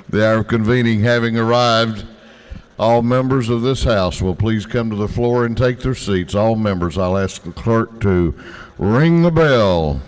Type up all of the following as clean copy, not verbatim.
The hour of convening having arrived, all members of this house will please come to the floor and take their seats. All members, I'll ask the clerk to ring the bell.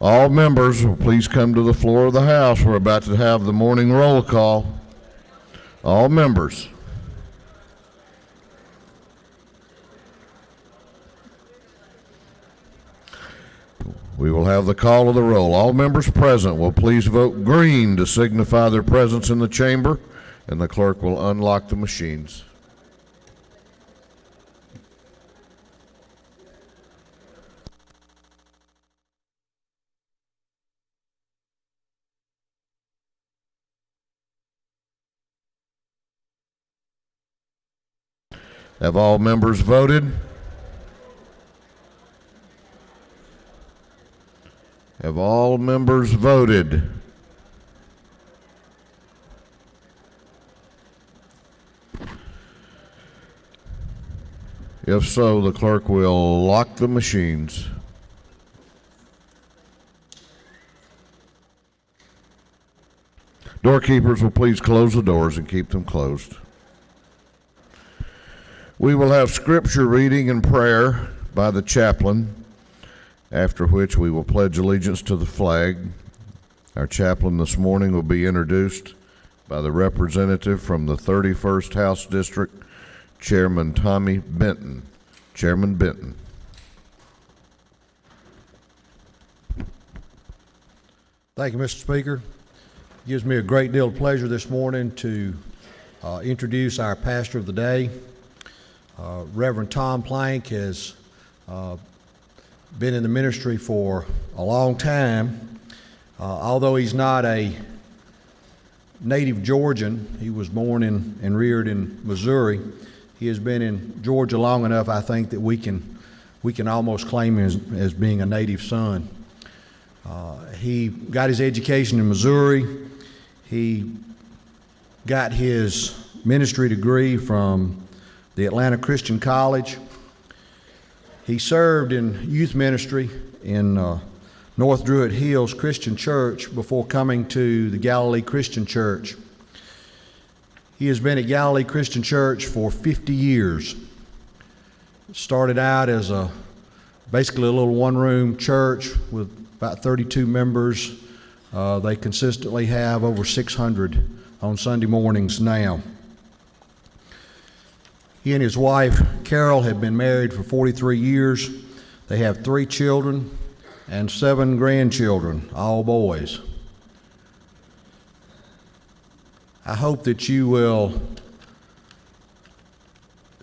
All members will please come to the floor of the House. We're about to have the morning roll call. All members. We will have the call of the roll. All members present will please vote green to signify their presence in the chamber, and the clerk will unlock the machines. Have all members voted? Have all members voted? If so, the clerk will lock the machines. Doorkeepers will please close the doors and keep them closed. We will have scripture reading and prayer by the chaplain, after which we will pledge allegiance to the flag. Our chaplain this morning will be introduced by the representative from the 31st House District, Chairman Tommy Benton. Chairman Benton. Thank you, Mr. Speaker. It gives me a great deal of pleasure this morning to introduce our pastor of the day. Reverend Tom Plank has been in the ministry for a long time. Although he's not a native Georgian, he was born and reared in Missouri. He has been in Georgia long enough, I think, that we can almost claim him as being a native son. He got his education in Missouri. He got his ministry degree from the Atlanta Christian College. He served in youth ministry in North Druid Hills Christian Church before coming to the Galilee Christian Church. He has been at Galilee Christian Church for 50 years. Started out as basically a little one-room church with about 32 members. They consistently have over 600 on Sunday mornings now. He and his wife, Carol, have been married for 43 years. They have 3 children and 7 grandchildren, all boys. I hope that you will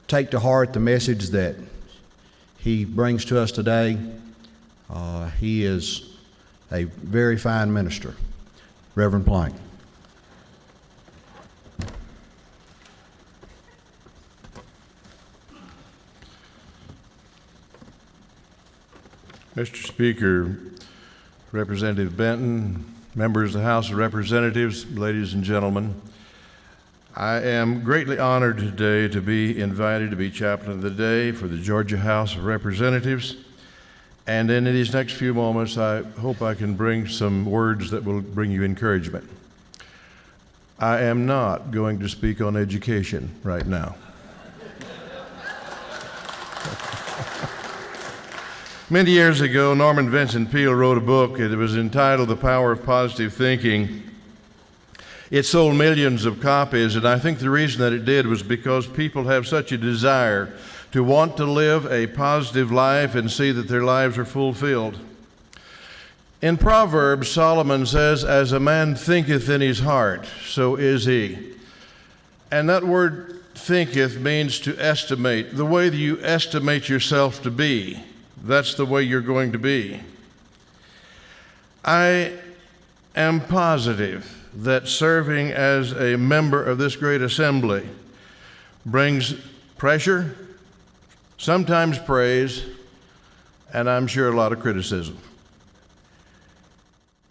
take to heart the message that he brings to us today. He is a very fine minister. Reverend Plank. Mr. Speaker, Representative Benton, members of the House of Representatives, ladies and gentlemen, I am greatly honored today to be invited to be chaplain of the day for the Georgia House of Representatives. And in these next few moments, I hope I can bring some words that will bring you encouragement. I am not going to speak on education right now. Many years ago, Norman Vincent Peale wrote a book. It was entitled The Power of Positive Thinking. It sold millions of copies, and I think the reason that it did was because people have such a desire to want to live a positive life and see that their lives are fulfilled. In Proverbs, Solomon says, "As a man thinketh in his heart, so is he." And that word thinketh means to estimate. The way that you estimate yourself to be, that's the way you're going to be. I am positive that serving as a member of this great assembly brings pressure, sometimes praise, and I'm sure a lot of criticism.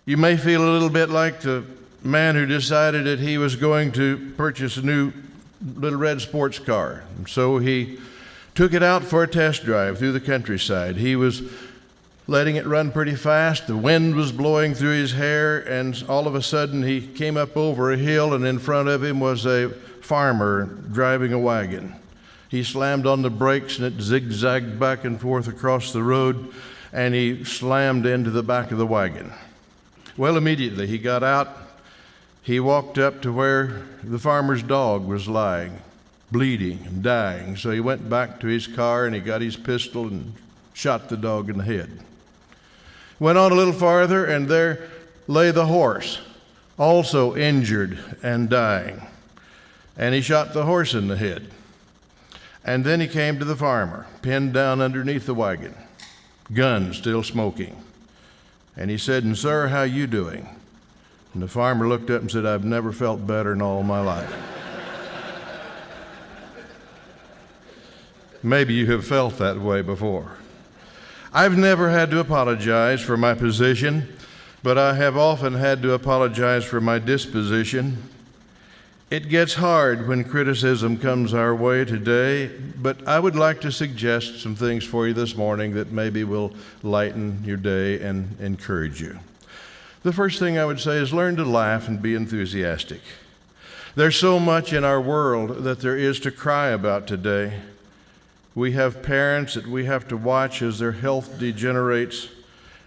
You may feel a little bit like the man who decided that he was going to purchase a new little red sports car. And so he took it out for a test drive through the countryside. He was letting it run pretty fast. The wind was blowing through his hair, and all of a sudden he came up over a hill, and in front of him was a farmer driving a wagon. He slammed on the brakes, and it zigzagged back and forth across the road, and he slammed into the back of the wagon. Well, immediately he got out. He walked up to where the farmer's dog was lying, bleeding and dying. So he went back to his car, and he got his pistol and shot the dog in the head. Went on a little farther, and there lay the horse, also injured and dying. And he shot the horse in the head. And then he came to the farmer, pinned down underneath the wagon, gun still smoking. And he said, "And sir, how you doing?" And the farmer looked up and said, "I've never felt better in all my life." Maybe you have felt that way before. I've never had to apologize for my position, but I have often had to apologize for my disposition. It gets hard when criticism comes our way today, but I would like to suggest some things for you this morning that maybe will lighten your day and encourage you. The first thing I would say is learn to laugh and be enthusiastic. There's so much in our world that there is to cry about today. We have parents that we have to watch as their health degenerates.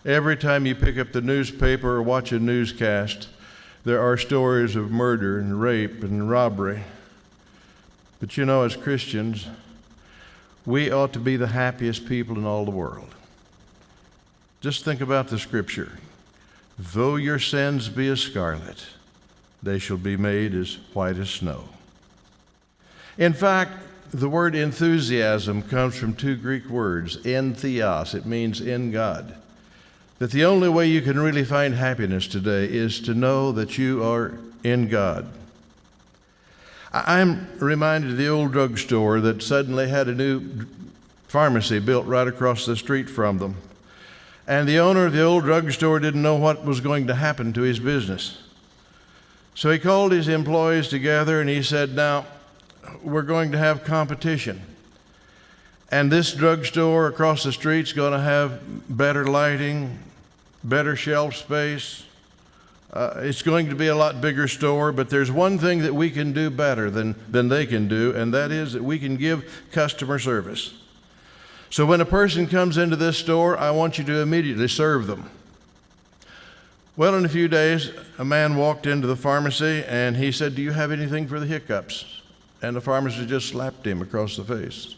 Every time you pick up the newspaper or watch a newscast, there are stories of murder and rape and robbery. But you know, as Christians, we ought to be the happiest people in all the world. Just think about the scripture. Though your sins be as scarlet, they shall be made as white as snow. In fact, the word enthusiasm comes from two Greek words, en theos. It means in God. That the only way you can really find happiness today is to know that you are in God. I'm reminded of the old drugstore that suddenly had a new pharmacy built right across the street from them. And the owner of the old drugstore didn't know what was going to happen to his business. So he called his employees together and he said, "Now, we're going to have competition. And this drugstore across the street's going to have better lighting, better shelf space. It's going to be a lot bigger store, but there's one thing that we can do better than they can do, and that is that we can give customer service. So when a person comes into this store, I want you to immediately serve them." Well, in a few days, a man walked into the pharmacy, and he said, "Do you have anything for the hiccups?" And the pharmacist just slapped him across the face.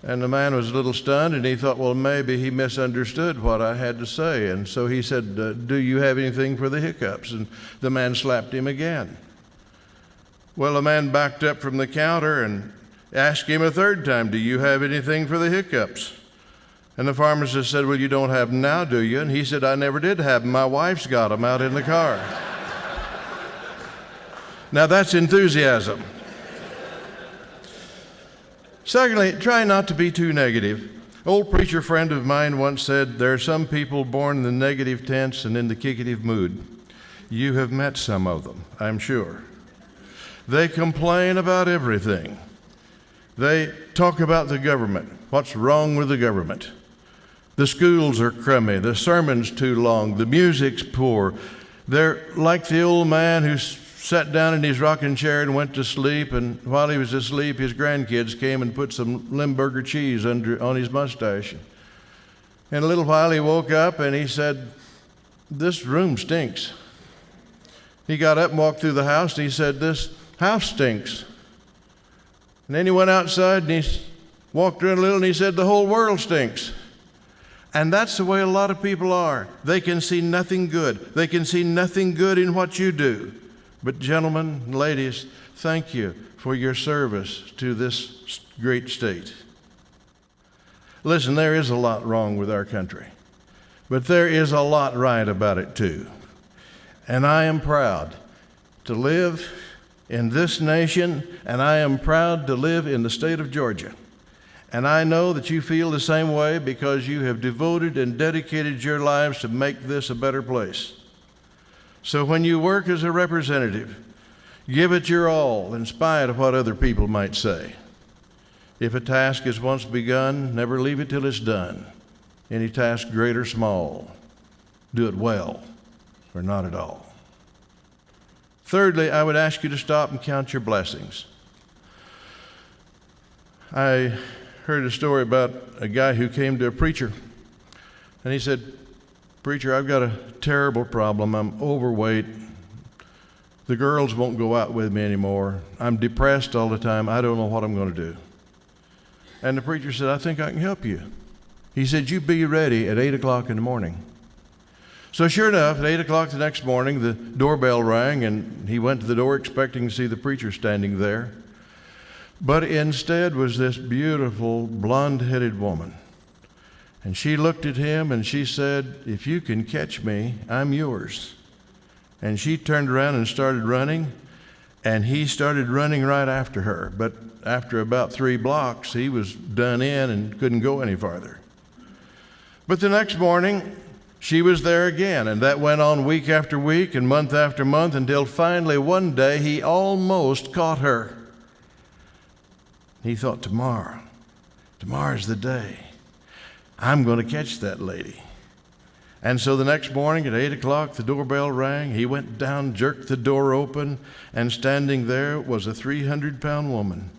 And the man was a little stunned, and he thought, well, maybe he misunderstood what I had to say. And so he said, "Do you have anything for the hiccups?" And the man slapped him again. Well, the man backed up from the counter and asked him a third time, "Do you have anything for the hiccups?" And the pharmacist said, "Well, you don't have them now, do you?" And he said, "I never did have them. My wife's got them out in the car." Now that's enthusiasm. Secondly, try not to be too negative. Old preacher friend of mine once said, "There are some people born in the negative tense and in the kickative mood." You have met some of them, I'm sure. They complain about everything. They talk about the government. What's wrong with the government? The schools are crummy. The sermon's too long. The music's poor. They're like the old man who sat down in his rocking chair and went to sleep, and while he was asleep, his grandkids came and put some Limburger cheese on his mustache. In a little while, he woke up and he said, "This room stinks." He got up and walked through the house, and he said, "This house stinks." And then he went outside and he walked around a little and he said, "The whole world stinks." And that's the way a lot of people are. They can see nothing good. They can see nothing good in what you do. But gentlemen and ladies, thank you for your service to this great state. Listen, there is a lot wrong with our country, but there is a lot right about it too. And I am proud to live in this nation, and I am proud to live in the state of Georgia. And I know that you feel the same way because you have devoted and dedicated your lives to make this a better place. So when you work as a representative, give it your all in spite of what other people might say. If a task is once begun, never leave it till it's done. Any task, great or small, do it well or not at all. Thirdly, I would ask you to stop and count your blessings. I heard a story about a guy who came to a preacher, and he said, "Preacher, I've got a terrible problem. I'm overweight. The girls won't go out with me anymore. I'm depressed all the time. I don't know what I'm going to do." And the preacher said, "I think I can help you." He said, "You be ready at 8 o'clock in the morning." So sure enough, at 8 o'clock the next morning, the doorbell rang, and he went to the door expecting to see the preacher standing there. But instead was this beautiful, blonde-headed woman. And she looked at him and she said, "If you can catch me, I'm yours." And she turned around and started running, and he started running right after her. But after about 3 blocks, he was done in and couldn't go any farther. But the next morning, she was there again, and that went on week after week and month after month until finally one day he almost caught her. He thought, tomorrow's the day. I'm going to catch that lady. And so the next morning at 8 o'clock, the doorbell rang. He went down, jerked the door open, and standing there was a 300-pound woman.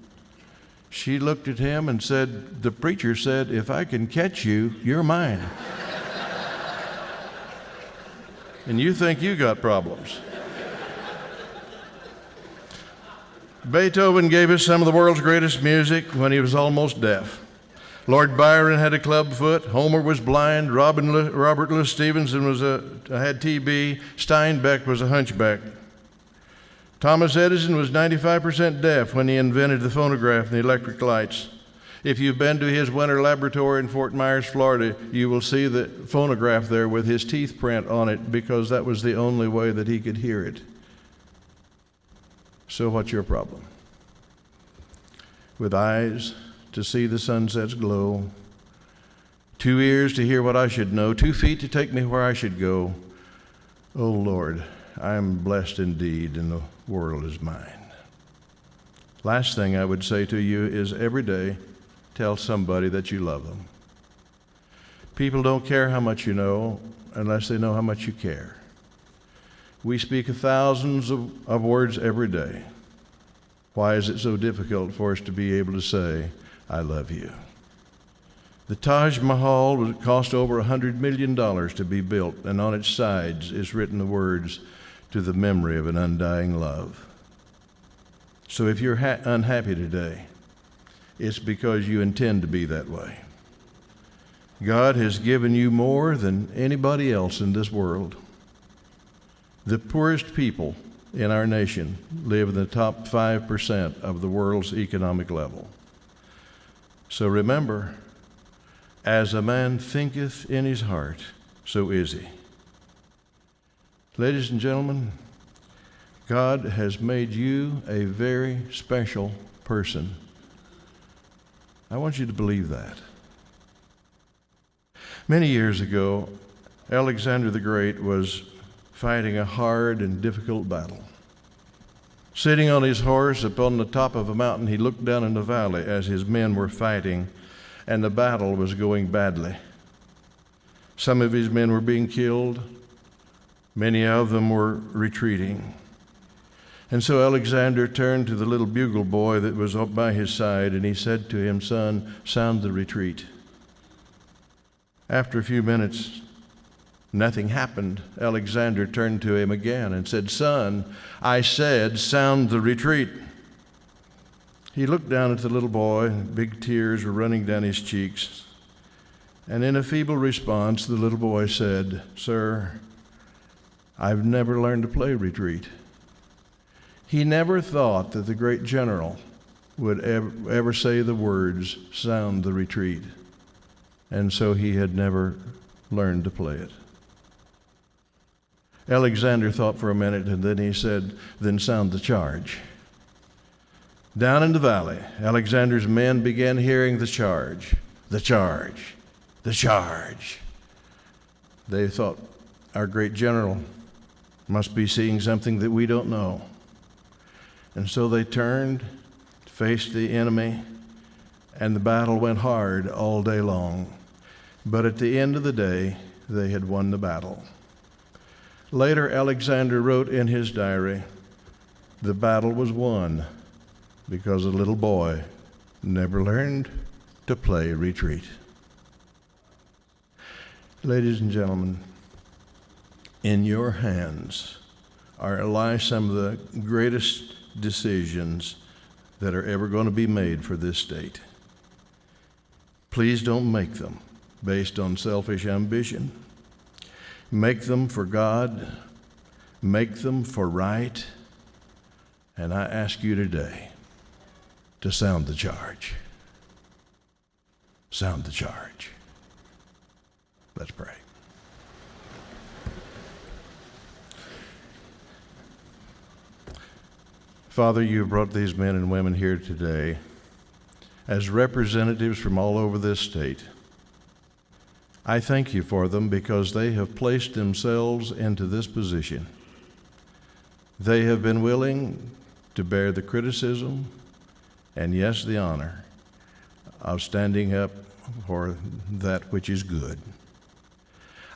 She looked at him and said, "The preacher said, if I can catch you, you're mine." And you think you got problems. Beethoven gave us some of the world's greatest music when he was almost deaf. Lord Byron had a club foot. Homer was blind. Robert Louis Stevenson had TB. Steinbeck was a hunchback. Thomas Edison was 95% deaf when he invented the phonograph and the electric lights. If you've been to his winter laboratory in Fort Myers, Florida, you will see the phonograph there with his teeth print on it because that was the only way that he could hear it. So what's your problem? With eyes to see the sunset's glow, 2 ears to hear what I should know, 2 feet to take me where I should go. Oh Lord, I am blessed indeed, and the world is mine. Last thing I would say to you is every day, tell somebody that you love them. People don't care how much you know unless they know how much you care. We speak thousands of words every day. Why is it so difficult for us to be able to say, "I love you"? The Taj Mahal cost over $100 million to be built, and on its sides is written the words, "To the memory of an undying love." So if you're unhappy today, it's because you intend to be that way. God has given you more than anybody else in this world. The poorest people in our nation live in the top 5% of the world's economic level. So remember, as a man thinketh in his heart, so is he. Ladies and gentlemen, God has made you a very special person. I want you to believe that. Many years ago, Alexander the Great was fighting a hard and difficult battle. Sitting on his horse upon the top of a mountain, he looked down in the valley as his men were fighting, and the battle was going badly. Some of his men were being killed. Many of them were retreating. And so Alexander turned to the little bugle boy that was up by his side, and he said to him, "Son, sound the retreat." After a few minutes, Nothing happened. Alexander turned to him again and said, "Son, I said, sound the retreat." He looked down at the little boy. Big tears were running down his cheeks. And in a feeble response, the little boy said, "Sir, I've never learned to play retreat." He never thought that the great general would ever say the words, "Sound the retreat." And so he had never learned to play it. Alexander thought for a minute, and then he said, "Then sound the charge." Down in the valley, Alexander's men began hearing the charge, the charge, the charge. They thought, our great general must be seeing something that we don't know. And so they turned, faced the enemy, and the battle went hard all day long. But at the end of the day, they had won the battle. Later, Alexander wrote in his diary, the battle was won because a little boy never learned to play retreat. Ladies and gentlemen, in your hands lie some of the greatest decisions that are ever going to be made for this state. Please don't make them based on selfish ambition. Make them for God. Make them for right. And I ask you today to sound the charge. Sound the charge. Let's pray. Father, you have brought these men and women here today as representatives from all over this state. I thank you for them because they have placed themselves into this position. They have been willing to bear the criticism and, yes, the honor of standing up for that which is good.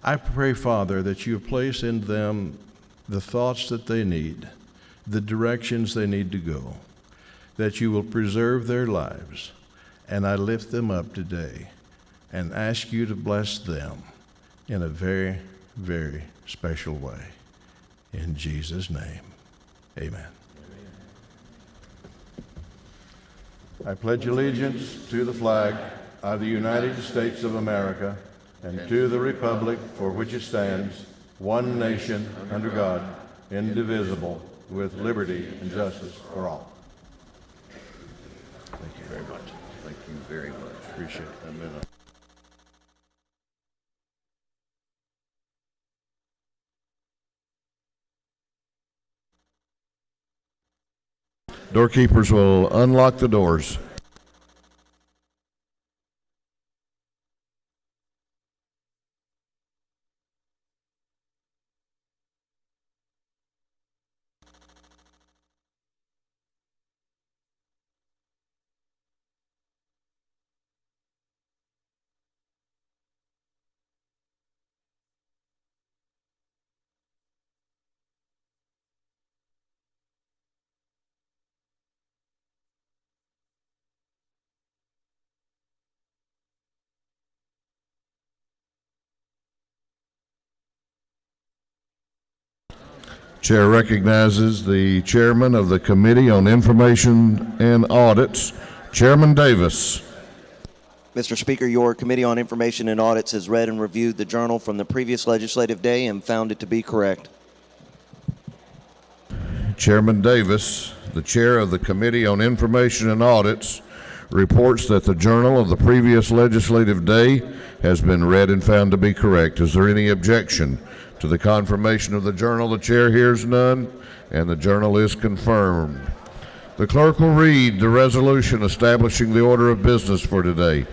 I pray, Father, that you place in them the thoughts that they need, the directions they need to go, that you will preserve their lives. And I lift them up today and ask you to bless them in a very, very special way. In Jesus' name, amen. I pledge allegiance to the flag of the United States of America and to the republic for which it stands, one nation, under God, indivisible, with liberty and justice for all. Thank you very much. Thank you very much. Appreciate it. Amen. Doorkeepers will unlock the doors. Chair recognizes the chairman of the Committee on Information and Audits, Chairman Davis. Mr. Speaker, your Committee on Information and Audits has read and reviewed the journal from the previous legislative day and found it to be correct. Chairman Davis, the chair of the Committee on Information and Audits, reports that the journal of the previous legislative day has been read and found to be correct. Is there any objection to the confirmation of the journal? The chair hears none, and the journal is confirmed. The clerk will read the resolution establishing the order of business for today.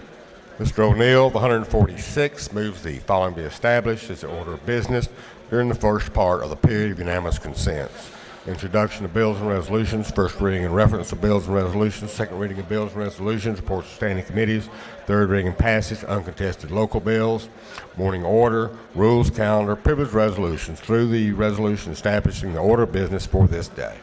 Mr. O'Neill, of 146, moves the following be established as the order of business during the first part of the period of unanimous consents. Introduction of bills and resolutions, first reading and reference of bills and resolutions, second reading of bills and resolutions, reports of standing committees, third reading and passage, uncontested local bills, morning order, rules, calendar, privileged resolutions, through the resolution establishing the order of business for this day.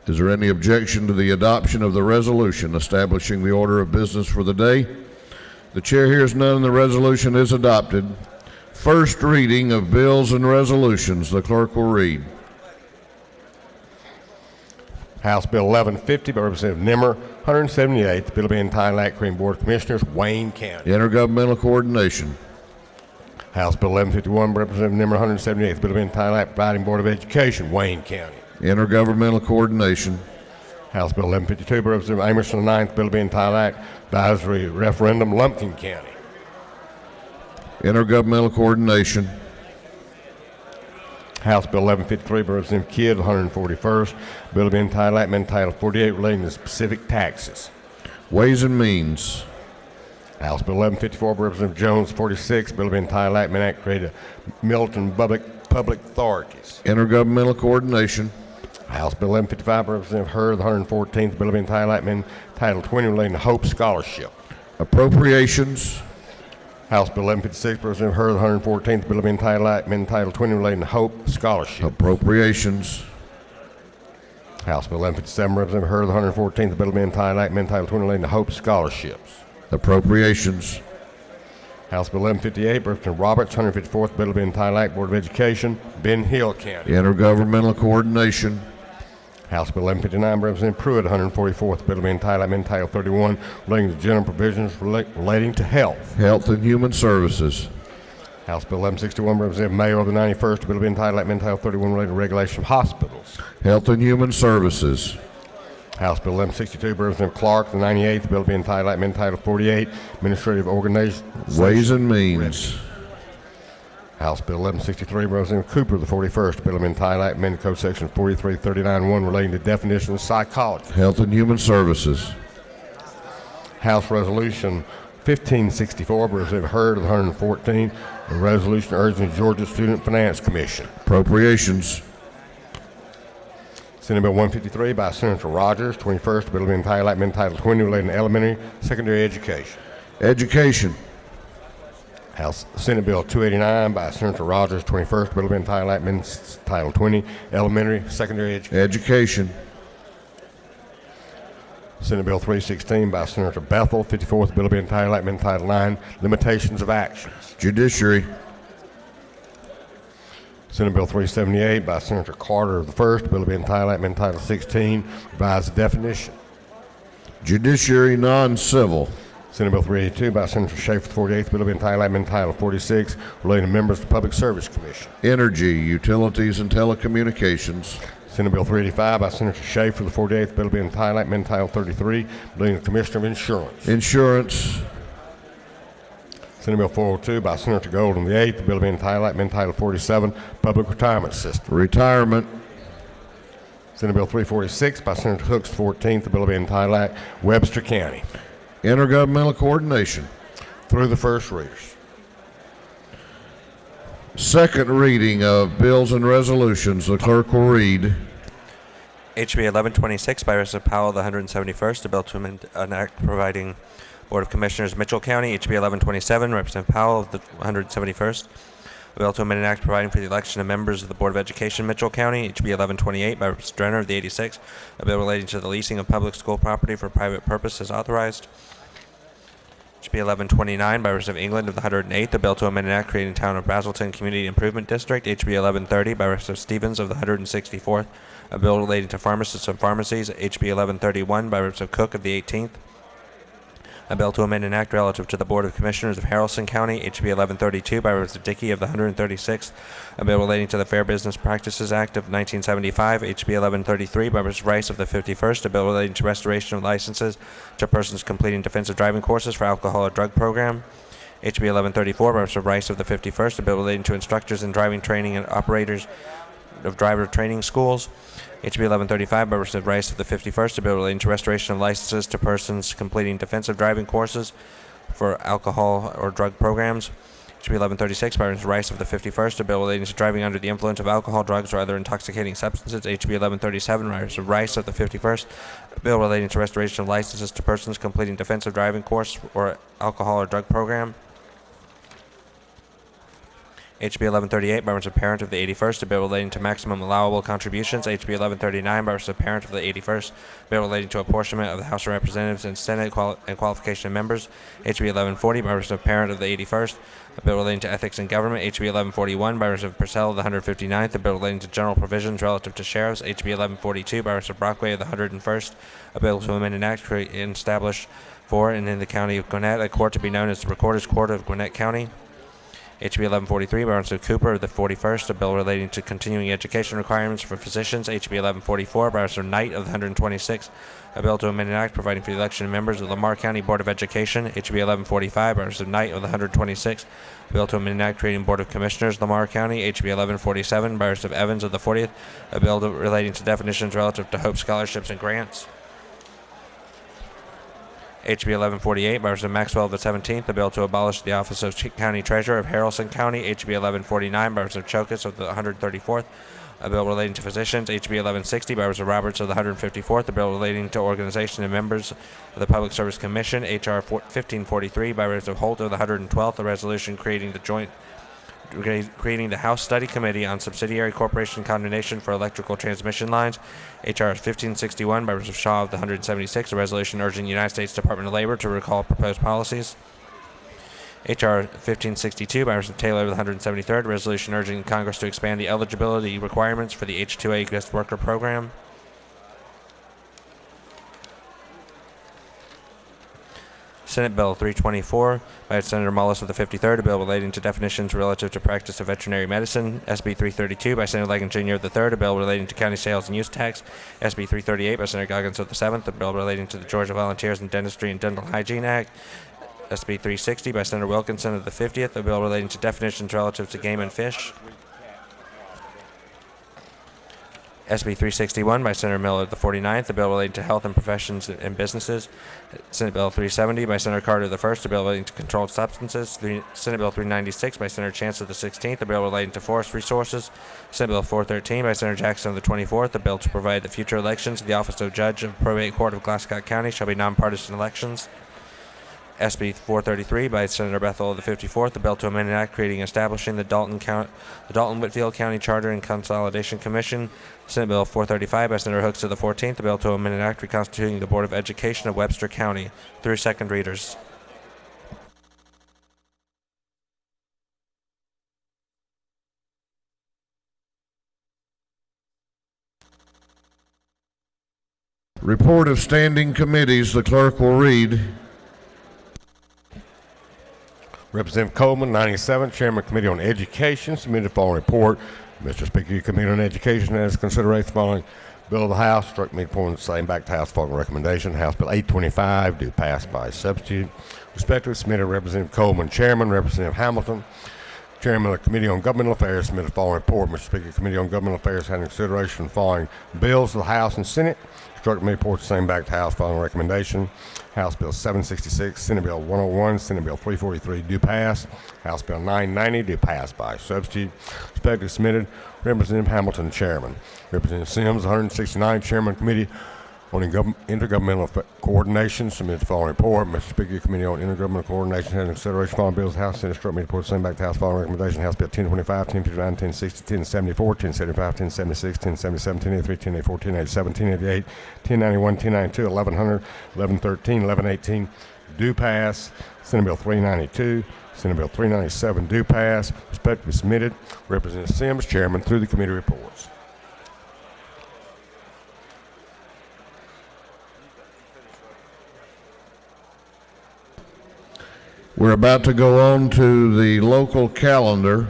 Is there any objection to the adoption of the resolution establishing the order of business for the day? The chair hears none, and the resolution is adopted. First reading of bills and resolutions. The clerk will read. House Bill 1150 by Representative Nimmer, 178th. The bill being entitled Act creating Board of Commissioners, Wayne County. Intergovernmental coordination. House Bill 1151 by Representative Nimmer, 178th. The bill being entitled Act providing Board of Education, Wayne County. Intergovernmental coordination. House Bill 1152 by Representative Amerson, 9th. Bill being entitled Act advisory referendum, Lumpkin County. Intergovernmental coordination. House Bill 1153 by Representative Kidd, 141st. Bill being entitled Act entitled 48 relating to specific taxes. Ways and means. House Bill 1154 by Representative Jones, 46th. Bill being entitled Act created Milton Public Authorities. Intergovernmental coordination. House Bill 1155 by Representative Hurd, 114th. Bill being entitled Title 20 relating to Hope Scholarship. Appropriations. House Bill 1156 by Representative Hurd, 114th. Bill being entitled 20 relating to Hope Scholarship. Appropriations. House Bill 1157 by Representative Hurd, 114th. Bill being entitled 20 relating to Hope Scholarships. Appropriations. House Bill 1158 by Representative Roberts, 154th. Bill being entitled Board of Education, Ben Hill County. Intergovernmental coordination. House Bill 1159 by Representative Pruitt, 144th. Bill being entitled 31 relating to general provisions relating to health. Health and Human Services. House Bill 1161 by Representative Mayo of the 91st. Bill being entitled 31 relating to regulation of hospitals. Health and Human Services. House Bill 1162 by Representative Clark, the 98th. Bill being entitled 48 administrative organization. Ways and means. House Bill 1163 by Representative Cooper, the 41st. Bill being entitled amended Code Section 4339-1 relating to definition of psychology. Health and Human Services. House Resolution 1564 by Representative Hurd of the 114th. A resolution urging the Georgia Student Finance Commission. Appropriations. Senate Bill 153 by Senator Rogers, 21st. Bill being entitled 20 relating to elementary, secondary education. Education. House Senate Bill 289 by Senator Rogers, 21st. Bill being entitled 20 elementary, secondary education. Education. Senate Bill 316 by Senator Bethel, 54th. Bill being entitled 9 limitations of actions. Judiciary. Senate Bill 378 by Senator Carter of the 1st. Bill being entitled 16 revised definition. Judiciary non-civil. Senate Bill 382 by Senator Schaefer, the 48th. Bill being entitled 46 relating to members of the Public Service Commission. Energy, Utilities, and Telecommunications. Senate Bill 385 by Senator Schaefer, the 48th. Bill being entitled 33 relating to the Commissioner of Insurance. Insurance. Senate Bill 402 by Senator Golden, the 8th. Bill being entitled 47 Public Retirement System. Retirement. Senate Bill 346 by Senator Hooks, 14th. The bill being entitled Webster County. Intergovernmental coordination. Through the first readers. Second reading of bills and resolutions. The clerk will read. HB 1126 by Representative Powell of the 171st, a bill to amend an act providing Board of Commissioners, Mitchell County. HB 1127, Representative Powell of the 171st, a bill to amend an act providing for the election of members of the Board of Education, Mitchell County. HB 1128 by Representative Drenner of the 86th, a bill relating to the leasing of public school property for private purposes authorized. HB 1129 by Representative England of the 108th, a bill to amend an act creating Town of Brazelton Community Improvement District. HB 1130 by Representative Stevens of the 164th, a bill relating to pharmacists and pharmacies. HB 1131 by Representative Cook of the 18th, a bill to amend an act relative to the Board of Commissioners of Haralson County. HB 1132 by Representative Dickey of the 136th, a bill relating to the Fair Business Practices Act of 1975. HB 1133 by Representative Rice of the 51st, a bill relating to restoration of licenses to persons completing defensive driving courses for alcohol or drug program. HB 1134 by Representative Rice of the 51st, a bill relating to instructors in driving training and operators of driver training schools. HB 1135 by Representative Rice of the 51st, a bill relating to restoration of licenses to persons completing defensive driving courses for alcohol or drug programs. HB 1136 by Representative Rice of the 51st, a bill relating to driving under the influence of alcohol, drugs, or other intoxicating substances. HB 1137 by Representative Rice of the 51st, a bill relating to restoration of licenses to persons completing defensive driving course or alcohol or drug program. HB 1138 by representative Parent of the 81st, a bill relating to maximum allowable contributions. HB 1139 by representative Parent of the 81st, a bill relating to apportionment of the House of Representatives and Senate and qualification of members. HB 1140 by representative Parent of the 81st, a bill relating to ethics in government. HB 1141 by representative Purcell of the 159th, a bill relating to general provisions relative to sheriffs. HB 1142 by representative Brockway of the 101st, a bill to amend an act create and establish for and in the county of Gwinnett a court to be known as the Recorder's Court of Gwinnett County. HB 1143 by Representative Cooper of the 41st, a bill relating to continuing education requirements for physicians. HB 1144 by Representative Knight of the 126th, a bill to amend an act providing for the election of members of the Lamar County Board of Education. HB 1145 by Representative Knight of the 126th, a bill to amend an act creating Board of Commissioners, Lamar County. HB 1147 by Representative Evans of the 40th, a bill relating to definitions relative to Hope scholarships and grants. HB 1148 by Representative Maxwell of the 17th, a bill to abolish the office of County Treasurer of Haralson County. HB 1149 by Representative Chokas of the 134th, a bill relating to physicians. HB 1160 by Representative Roberts of the 154th, a bill relating to organization and members of the Public Service Commission. HR 1543 by Representative Holt of the 112th, a resolution creating the House Study Committee on Subsidiary Corporation Condemnation for Electrical Transmission Lines. HR 1561 by Representative Shaw of the 176th, a resolution urging the United States Department of Labor to recall proposed policies. HR 1562 by Representative Taylor of the 173rd, a resolution urging Congress to expand the eligibility requirements for the H-2A guest worker program. Senate Bill 324 by Senator Mullis of the 53rd, a bill relating to definitions relative to practice of veterinary medicine. SB 332 by Senator Legan Jr. of the 3rd, a bill relating to county sales and use tax. SB 338 by Senator Goggins of the 7th, a bill relating to the Georgia Volunteers in Dentistry and Dental Hygiene Act. SB 360 by Senator Wilkinson of the 50th, a bill relating to definitions relative to game and fish. SB 361 by Senator Miller of the 49th, a bill relating to health and professions and businesses. Senate Bill 370 by Senator Carter of the 1st, a bill relating to controlled substances. Senate Bill 396 by Senator Chance of the 16th, a bill relating to forest resources. Senate Bill 413 by Senator Jackson of the 24th, a bill to provide that future elections of the office of Judge of Probate Court of Glasscock County shall be nonpartisan elections. SB 433 by Senator Bethel of the 54th, a bill to amend an act creating and establishing the Dalton-Whitfield County Charter and Consolidation Commission. Senate Bill 435 by Senator Hooks of the 14th, a bill to amend an act reconstituting the Board of Education of Webster County. Through second readers. Report of standing committees, the clerk will read. Representative Coleman, 97, Chairman Committee on Education, submitted the following report. Mr. Speaker, your Committee on Education has consideration the following bill of the House. Instruct me to point the same back to House following recommendation. House Bill 825, do pass by substitute. Respectively submitted Representative Coleman, Chairman. Representative Hamilton, Chairman of the Committee on Governmental Affairs, submitted the following report. Mr. Speaker, Committee on Governmental Affairs had in consideration the following bills of the House and Senate. Instruct me to report the same back to House following recommendation. House Bill 766, Senate Bill 101, Senate Bill 343 do pass. House Bill 990 do pass by substitute. Respectively submitted Representative Hamilton, Chairman. Representative Sims, 169, Chairman Committee on Intergovernmental Coordination, submitted the following report. Mr. Speaker, Committee on Intergovernmental Coordination has in consideration following bills. House Senate instruct me to report the same back to House following recommendation. House Bill 1025, 1059, 1060, 1074, 1075, 1076, 1077, 1083, 1084, 1087, 1088, 1091, 1092, 1100, 1113, 1118 do pass. Senate Bill 392, Senate Bill 397 do pass. Respectively submitted Representative Sims, Chairman, through the committee reports. We're about to go on to the local calendar.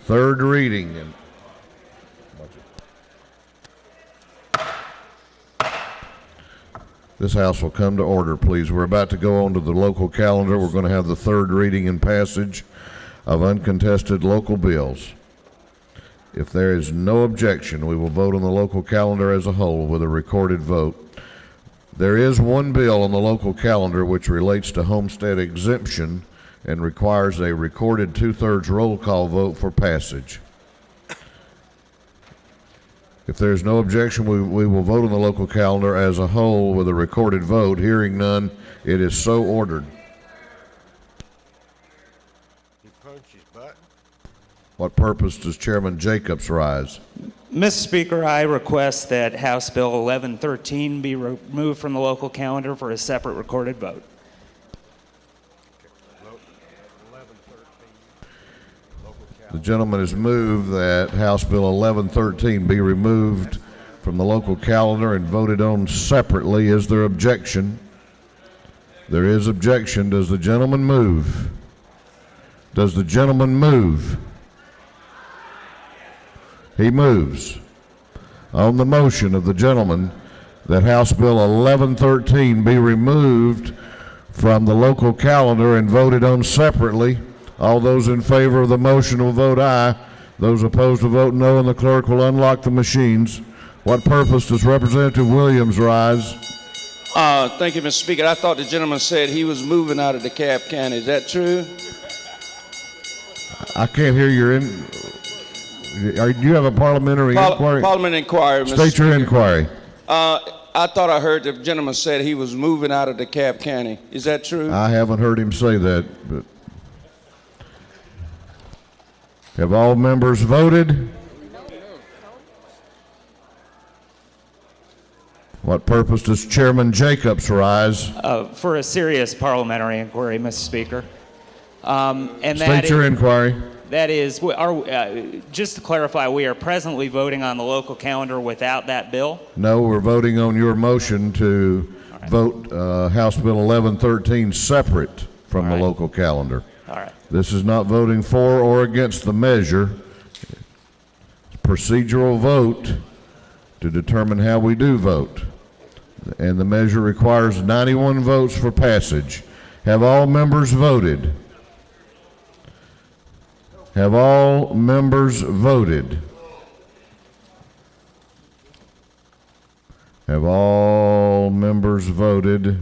Third reading. This House will come to order, please. We're about to go on to the local calendar. We're going to have the third reading and passage of uncontested local bills. If there is no objection, we will vote on the local calendar as a whole with a recorded vote. There is one bill on the local calendar which relates to homestead exemption and requires a recorded two-thirds roll call vote for passage. If there is no objection, we will vote on the local calendar as a whole with a recorded vote. Hearing none, it is so ordered. He punched his button. What purpose does Chairman Jacobs rise? Mr. Speaker, I request that House Bill 1113 be removed from the local calendar for a separate recorded vote. The gentleman has moved that House Bill 1113 be removed from the local calendar and voted on separately. Is there objection? There is objection. Does the gentleman move? Does the gentleman move? He moves. On the motion of the gentleman that House Bill 1113 be removed from the local calendar and voted on separately, all those in favor of the motion will vote aye. Those opposed will vote no, and the clerk will unlock the machines. What purpose does Representative Williams rise? Thank you, Mr. Speaker. I thought the gentleman said he was moving out of DeKalb County. Is that true? I can't hear your do you have a parliamentary inquiry? Parliament inquiry, Mr. State your Speaker. inquiry. I thought I heard the gentleman said he was moving out of DeKalb County. Is that true? I haven't heard him say that, but have all members voted? What purpose does Chairman Jacobs rise? For a serious parliamentary inquiry, Mr. Speaker. And State your inquiry. that is, just to clarify, we are presently voting on the local calendar without that bill? No, we're voting on your motion to vote House Bill 1113 separate from the local calendar. All right. This is not voting for or against the measure. It's a procedural vote to determine how we do vote. And the measure requires 91 votes for passage. Have all members voted? Have all members voted? Have all members voted?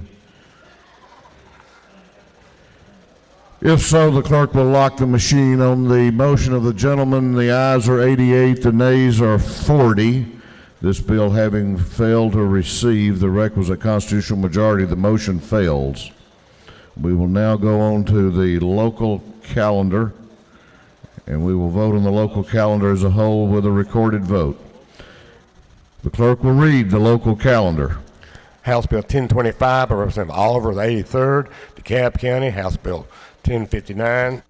If so, the clerk will lock the machine. On the motion of the gentleman, the ayes are 88, the nays are 40. This bill having failed to receive the requisite constitutional majority, the motion fails. We will now go on to the local calendar, and we will vote on the local calendar as a whole with a recorded vote. The clerk will read the local calendar. House Bill 1025 by Representative Oliver, the 83rd, DeKalb County. House Bill 1059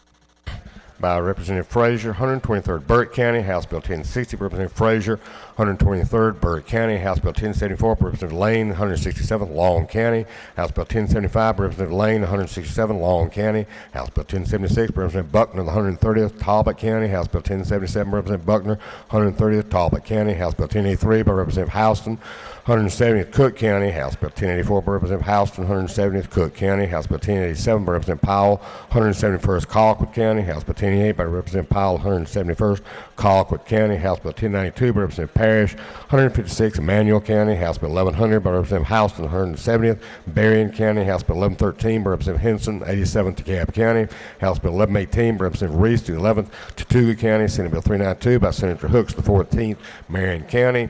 by Representative Frazier, 123rd, Burke County. House Bill 1060 by Representative Frazier, 123rd, Burke County. House Bill 1074 by Representative Lane, 167th, Long County. House Bill 1075 by Representative Lane, 167, Long County. House Bill 1076 by Representative Buckner, the 130th, Talbot County. House Bill 1077 by Representative Buckner, 130th, Talbot County. House Bill 1083 by Representative Houston, 170th, Cook County. House Bill 1084 by Representative Houston, 170th, Cook County. House Bill 1087 by Representative Powell, 171st, Colquitt County. House Bill 1088 by Representative Powell, 171st, Colquitt County. House Bill 1092 by Representative Parrish, 156, Emmanuel County. House Bill 1100 by Representative Houston, 170th, Berrien County. House Bill 1113 by Representative Henson, 87th, DeKalb County. House Bill 1118 by Representative Reese, the 11th, Chattooga County. Senate Bill 392 by Senator Hooks, the 14th, Marion County.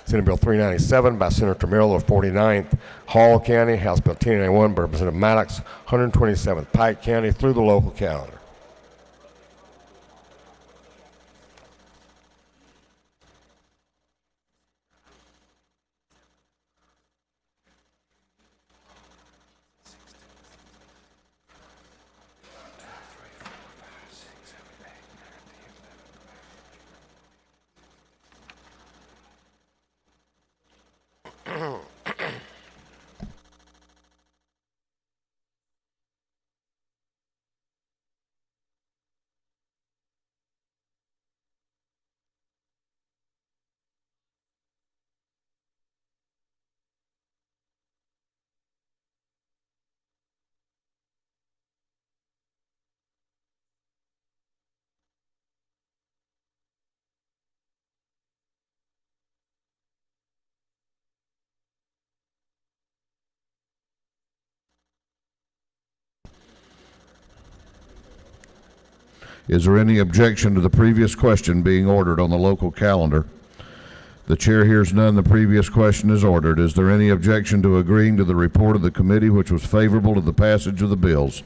Senate Bill 397 by Senator Merrill of 49th, Hall County. House Bill 1091 by Representative Maddox, 127th, Pike County, through the local calendar. Is there any objection to the previous question being ordered on the local calendar? The chair hears none. The previous question is ordered. Is there any objection to agreeing to the report of the committee, which was favorable to the passage of the bills?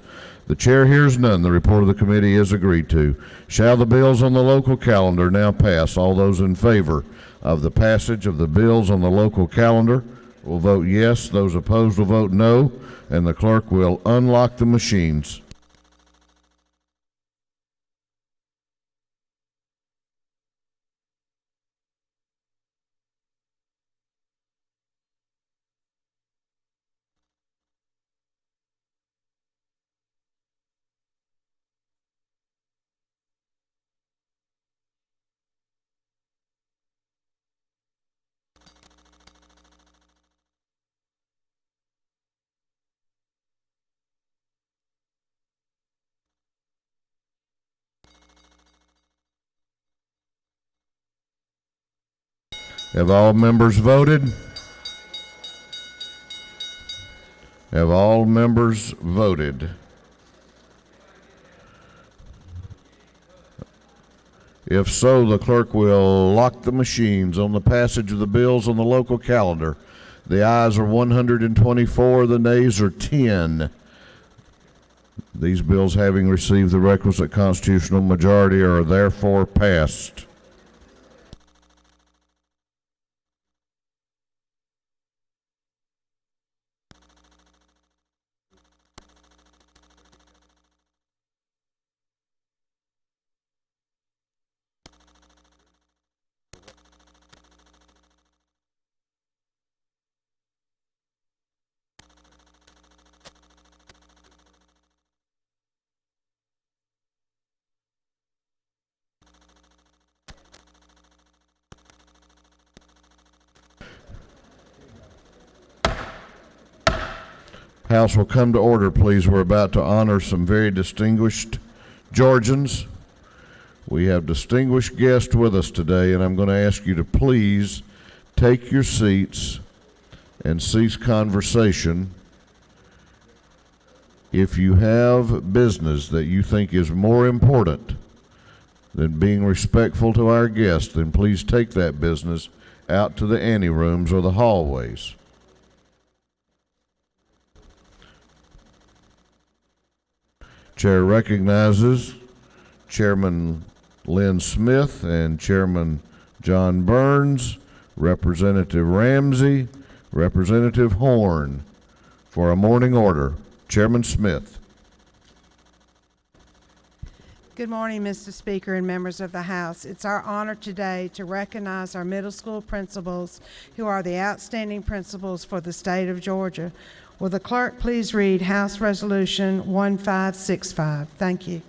The chair hears none. The report of the committee is agreed to. Shall the bills on the local calendar now pass? All those in favor of the passage of the bills on the local calendar will vote yes. Those opposed will vote no, and the clerk will unlock the machines. Have all members voted? Have all members voted? If so, the clerk will lock the machines on the passage of the bills on the local calendar. The ayes are 124, the nays are 10. These bills, having received the requisite constitutional majority, are therefore passed. House will come to order, please. We're about to honor some very distinguished Georgians. We have distinguished guests with us today, and I'm going to ask you to please take your seats and cease conversation. If you have business that you think is more important than being respectful to our guests, then please take that business out to the anterooms or the hallways. Chair recognizes Chairman Lynn Smith and Chairman John Burns, Representative Ramsey, Representative Horn for a morning order. Chairman Smith. Good morning, Mr. Speaker and members of the House. It's our honor today to recognize our middle school principals who are the outstanding principals for the state of Georgia. Will the clerk please read House Resolution 1565? Thank you.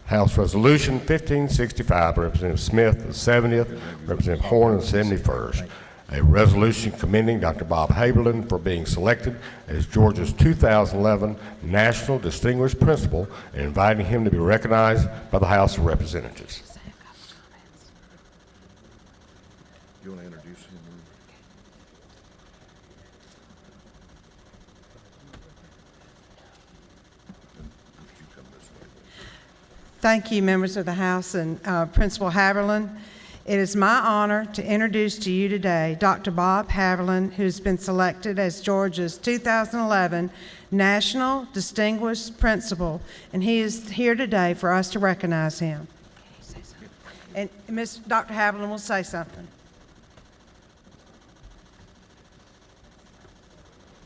House Resolution 1565, Representative Smith, the 70th, Representative Horn, the 71st. A resolution commending Dr. Bob Haberlin for being selected as Georgia's 2011 National Distinguished Principal and inviting him to be recognized by the House of Representatives. You want to introduce him? Thank you, members of the House and Principal Haberlin. It is my honor to introduce to you today Dr. Bob Haberlin, who's been selected as Georgia's 2011 National Distinguished Principal, and he is here today for us to recognize him. And Dr. Haberlin will say something.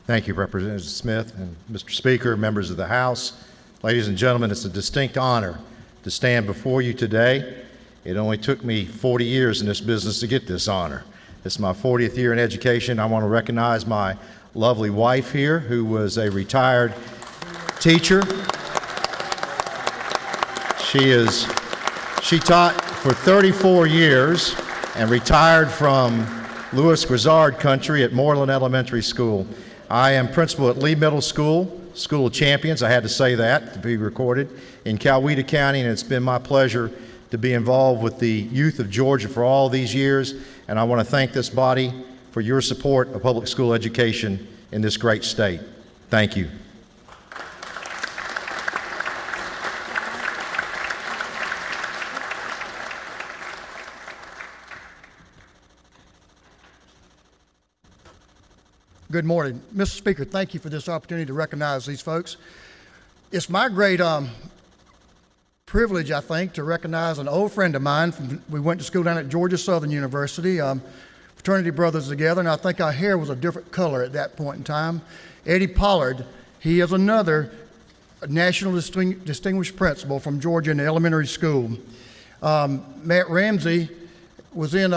Thank you, Representative Smith and Mr. Speaker, members of the House. Ladies and gentlemen, it's a distinct honor to stand before you today. It only took me 40 years in this business to get this honor. It's my 40th year in education. I want to recognize my lovely wife here, who was a retired teacher. She taught for 34 years and retired from Lewis Grizzard country at Moreland Elementary School. I am principal at Lee Middle School, School of Champions, I had to say that to be recorded, in Coweta County, and it's been my pleasure to be involved with the youth of Georgia for all these years, and I want to thank this body for your support of public school education in this great state. Thank you. Good morning. Mr. Speaker, thank you for this opportunity to recognize these folks. It's my great privilege, I think, to recognize an old friend of mine. We went to school down at Georgia Southern University, fraternity brothers together, and I think our hair was a different color at that point in time. Eddie Pollard, he is another national distinguished principal from Georgia in the elementary school. Matt Ramsey was in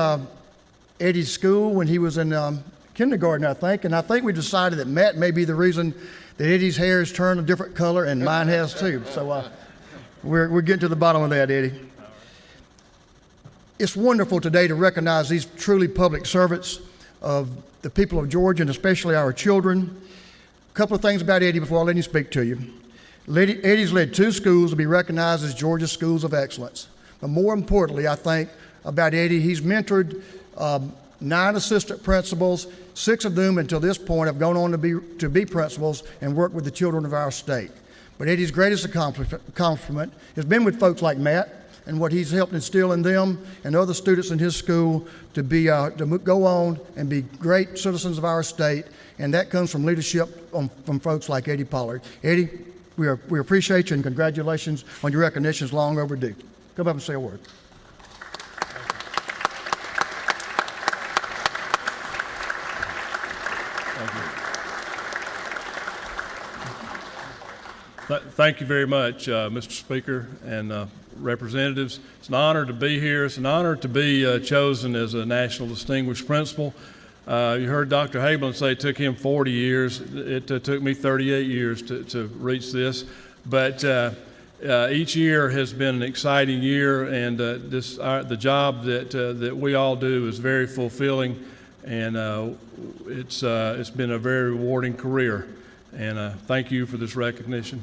Eddie's school when he was in kindergarten, I think, and I think we decided that Matt may be the reason that Eddie's hair has turned a different color, and mine has too. So we're getting to the bottom of that, Eddie. It's wonderful today to recognize these truly public servants of the people of Georgia, and especially our children. A couple of things about Eddie before I let him speak to you. Eddie's led 2 schools to be recognized as Georgia Schools of Excellence. But more importantly, I think about Eddie, he's mentored 9 assistant principals. 6 of them until this point have gone on to be principals and work with the children of our state. But Eddie's greatest accomplishment has been with folks like Matt and what he's helped instill in them and other students in his school to go on and be great citizens of our state, and that comes from leadership from folks like Eddie Pollard. Eddie, we appreciate you, and congratulations on your recognition. It's long overdue. Come up and say a word. Thank you very much, Mr. Speaker and representatives. It's an honor to be here. It's an honor to be chosen as a National Distinguished Principal. You heard Dr. Hagelin say it took him 40 years. It took me 38 years to reach this. But each year has been an exciting year, and the job that we all do is very fulfilling, and it's been a very rewarding career. And thank you for this recognition.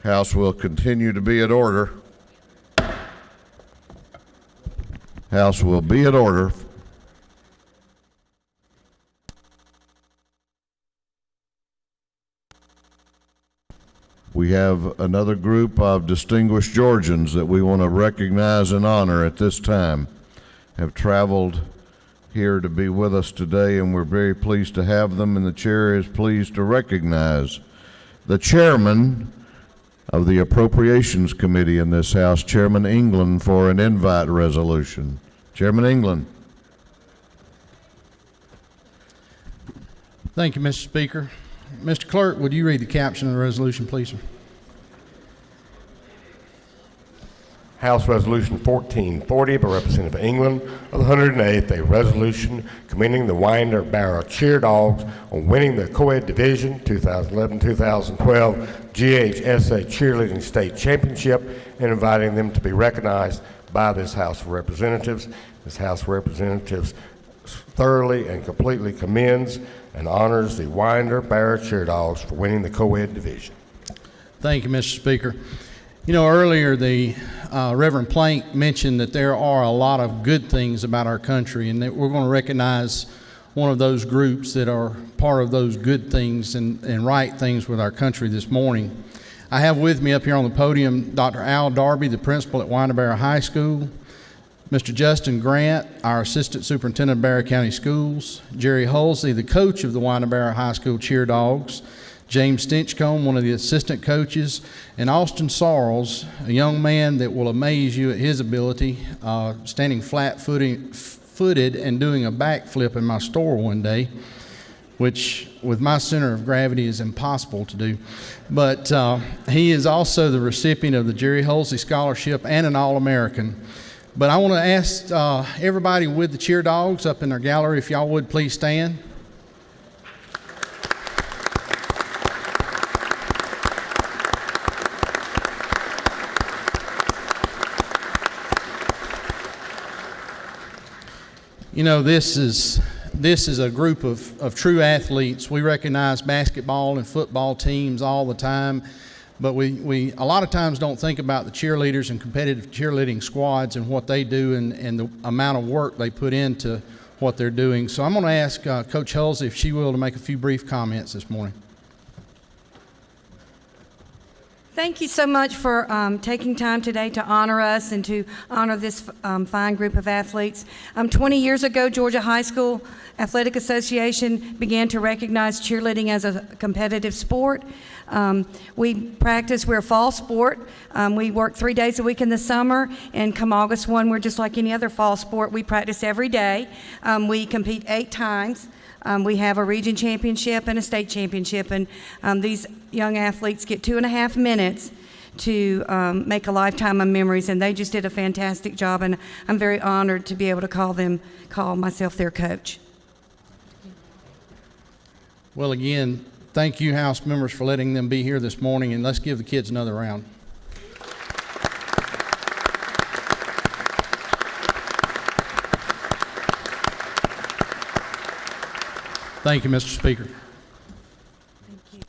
House will continue to be at order. House will be at order. We have another group of distinguished Georgians that we want to recognize and honor at this time. Have traveled here to be with us today, and we're very pleased to have them, and the chair is pleased to recognize the chairman of the Appropriations Committee in this House, Chairman England, for an invite resolution. Chairman England. Thank you, Mr. Speaker. Mr. Clerk, would you read the caption of the resolution, please, sir? House Resolution 1440 by Representative England of the 108th, a resolution commending the Winder Barrow Cheer Dogs on winning the co-ed division 2011-2012 GHSA Cheerleading State Championship and inviting them to be recognized by this House of Representatives. This House of Representatives thoroughly and completely commends and honors the Winder Barrow Cheer Dogs for winning the co-ed division. Thank you, Mr. Speaker. You know, earlier the Reverend Plank mentioned that there are a lot of good things about our country, and that we're going to recognize one of those groups that are part of those good things and right things with our country this morning. I have with me up here on the podium Dr. Al Darby, the principal at Winder High School, Mr. Justin Grant, our Assistant Superintendent of Barrow County Schools, Jerry Hulsey, the coach of the Winder High School Cheer Dogs, James Stinchcomb, one of the assistant coaches, and Austin Sarles, a young man that will amaze you at his ability, standing flat-footed and doing a backflip in my store one day, which with my center of gravity is impossible to do. But he is also the recipient of the Jerry Hulsey Scholarship and an All-American. But I want to ask everybody with the cheer dogs up in their gallery, if y'all would please stand. You know, this is a group of true athletes. We recognize basketball and football teams all the time, but we a lot of times don't think about the cheerleaders and competitive cheerleading squads and what they do and the amount of work they put into what they're doing. So I'm going to ask Coach Hulsey, if she will, to make a few brief comments this morning. Thank you so much for taking time today to honor us and to honor this fine group of athletes. 20 years ago, Georgia High School Athletic Association began to recognize cheerleading as a competitive sport. We're a fall sport. We work 3 days a week in the summer, and come August 1, we're just like any other fall sport. We practice every day. We compete 8 times. We have a region championship and a state championship, and these young athletes get 2.5 minutes to make a lifetime of memories, and they just did a fantastic job, and I'm very honored to be able to call myself their coach. Well, again, thank you, House members, for letting them be here this morning, and let's give the kids another round. Thank you, Mr. Speaker. Thank you.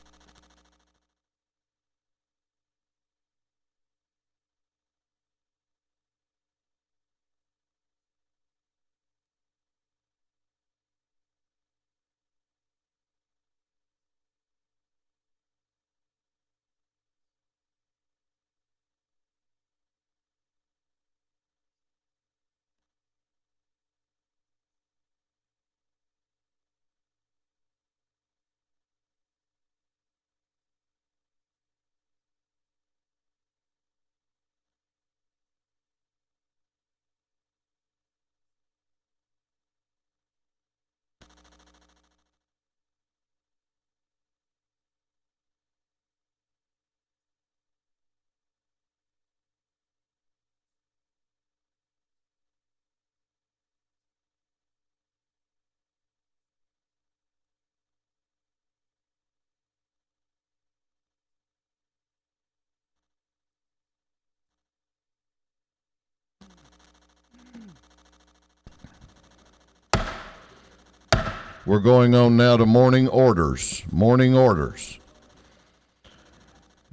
We're going on now to morning orders. Morning orders.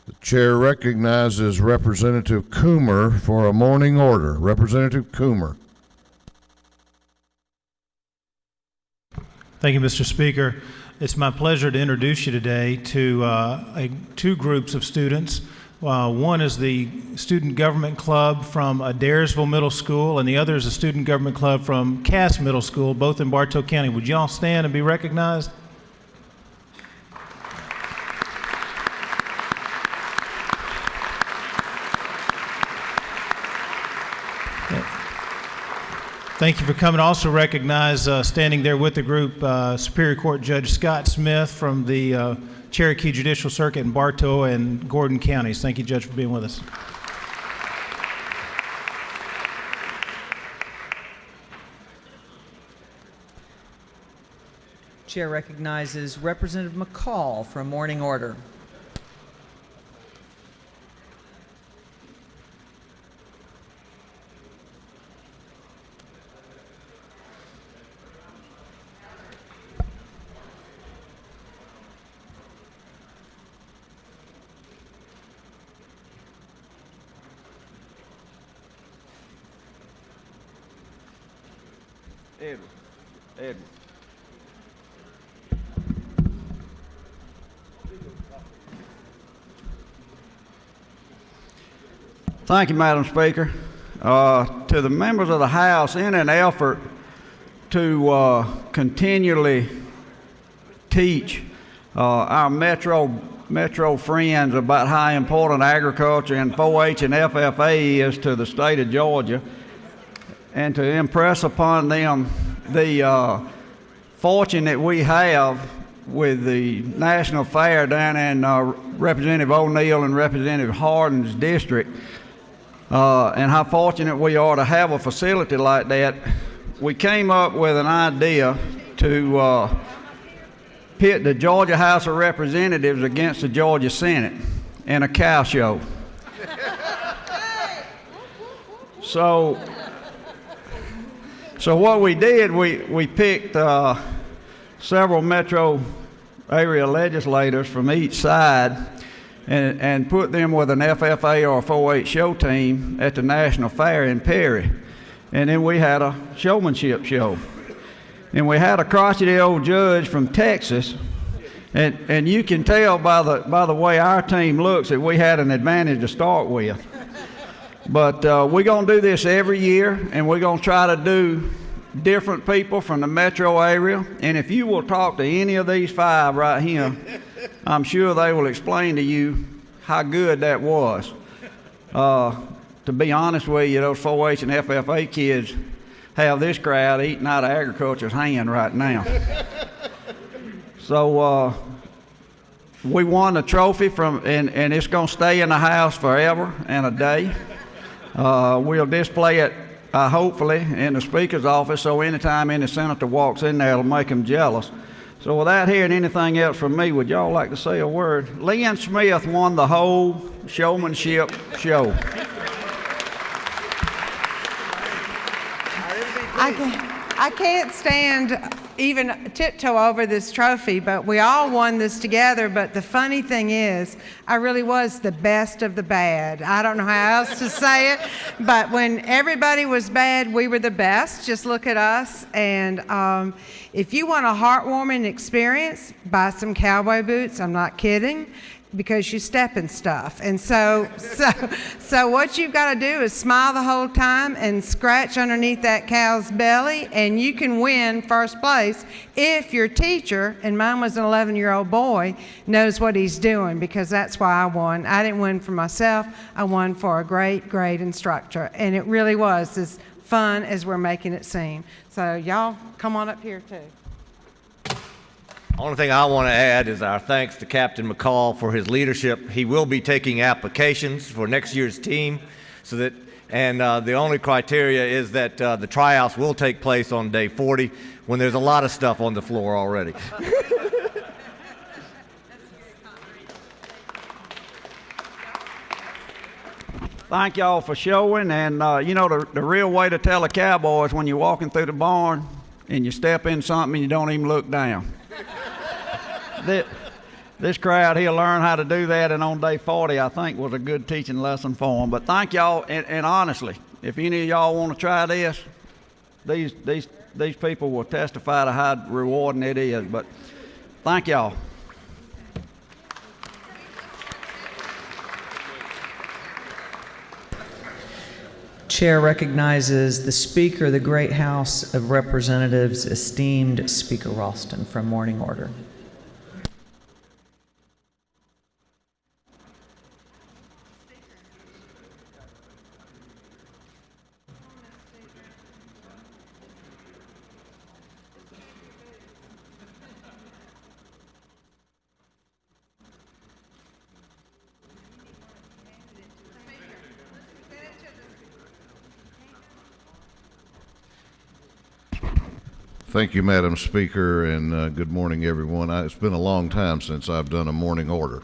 The chair recognizes Representative Coomer for a morning order. Representative Coomer. Thank you, Mr. Speaker. It's my pleasure to introduce you today to two groups of students. One is the Student Government Club from Adairsville Middle School, and the other is the Student Government Club from Cass Middle School, both in Bartow County. Would you all stand and be recognized? Thank you for coming. Also recognize, standing there with the group, Superior Court Judge Scott Smith from the Cherokee Judicial Circuit in Bartow and Gordon counties. Thank you, Judge, for being with us. Chair recognizes Representative McCall for a morning order. Edward. Thank you, Madam Speaker. To the members of the House, in an effort to continually teach our metro friends about how important agriculture and 4-H and FFA is to the state of Georgia, and to impress upon them the fortune that we have with the National Fair down in Representative O'Neill and Representative Hardin's district, and how fortunate we are to have a facility like that, we came up with an idea to pit the Georgia House of Representatives against the Georgia Senate in a cow show. So what we did, we picked several metro area legislators from each side and put them with an FFA or a 4-H show team at the National Fair in Perry. And then we had a showmanship show. And we had a crotchety old judge from Texas, and you can tell by the way our team looks that we had an advantage to start with. But we're going to do this every year, and we're going to try to do different people from the metro area. And if you will talk to any of these 5 right here, I'm sure they will explain to you how good that was. To be honest with you, those 4-H and FFA kids have this crowd eating out of agriculture's hand right now. So we won the trophy and it's going to stay in the house forever and a day. We'll display it hopefully in the Speaker's office, so anytime any senator walks in there, it'll make them jealous. So without hearing anything else from me, would y'all like to say a word? Lynn Smith won the whole showmanship show. I can't stand even tiptoe over this trophy, but we all won this together. But the funny thing is, I really was the best of the bad. I don't know how else to say it, but when everybody was bad, we were the best. Just look at us. And if you want a heartwarming experience, buy some cowboy boots. I'm not kidding. Because you step in stuff. And so what you've got to do is smile the whole time and scratch underneath that cow's belly, and you can win first place if your teacher, and mine was an 11-year-old boy, knows what he's doing, because that's why I won. I didn't win for myself. I won for a great, great instructor. And it really was as fun as we're making it seem. So y'all come on up here too. Only thing I want to add is our thanks to Captain McCall for his leadership. He will be taking applications for next year's team, and the only criteria is that the tryouts will take place on day 40 when there's a lot of stuff on the floor already. Thank y'all for showing, and you know the real way to tell a cowboy is when you're walking through the barn and you step in something and you don't even look down. This crowd here learned how to do that, and on day 40, I think, was a good teaching lesson for them. But thank y'all, and honestly, if any of y'all want to try this, these people will testify to how rewarding it is. But thank y'all. Chair recognizes the Speaker of the Great House of Representatives, esteemed Speaker Ralston, from Morning Order. Thank you, Madam Speaker, and good morning, everyone. It's been a long time since I've done a morning order,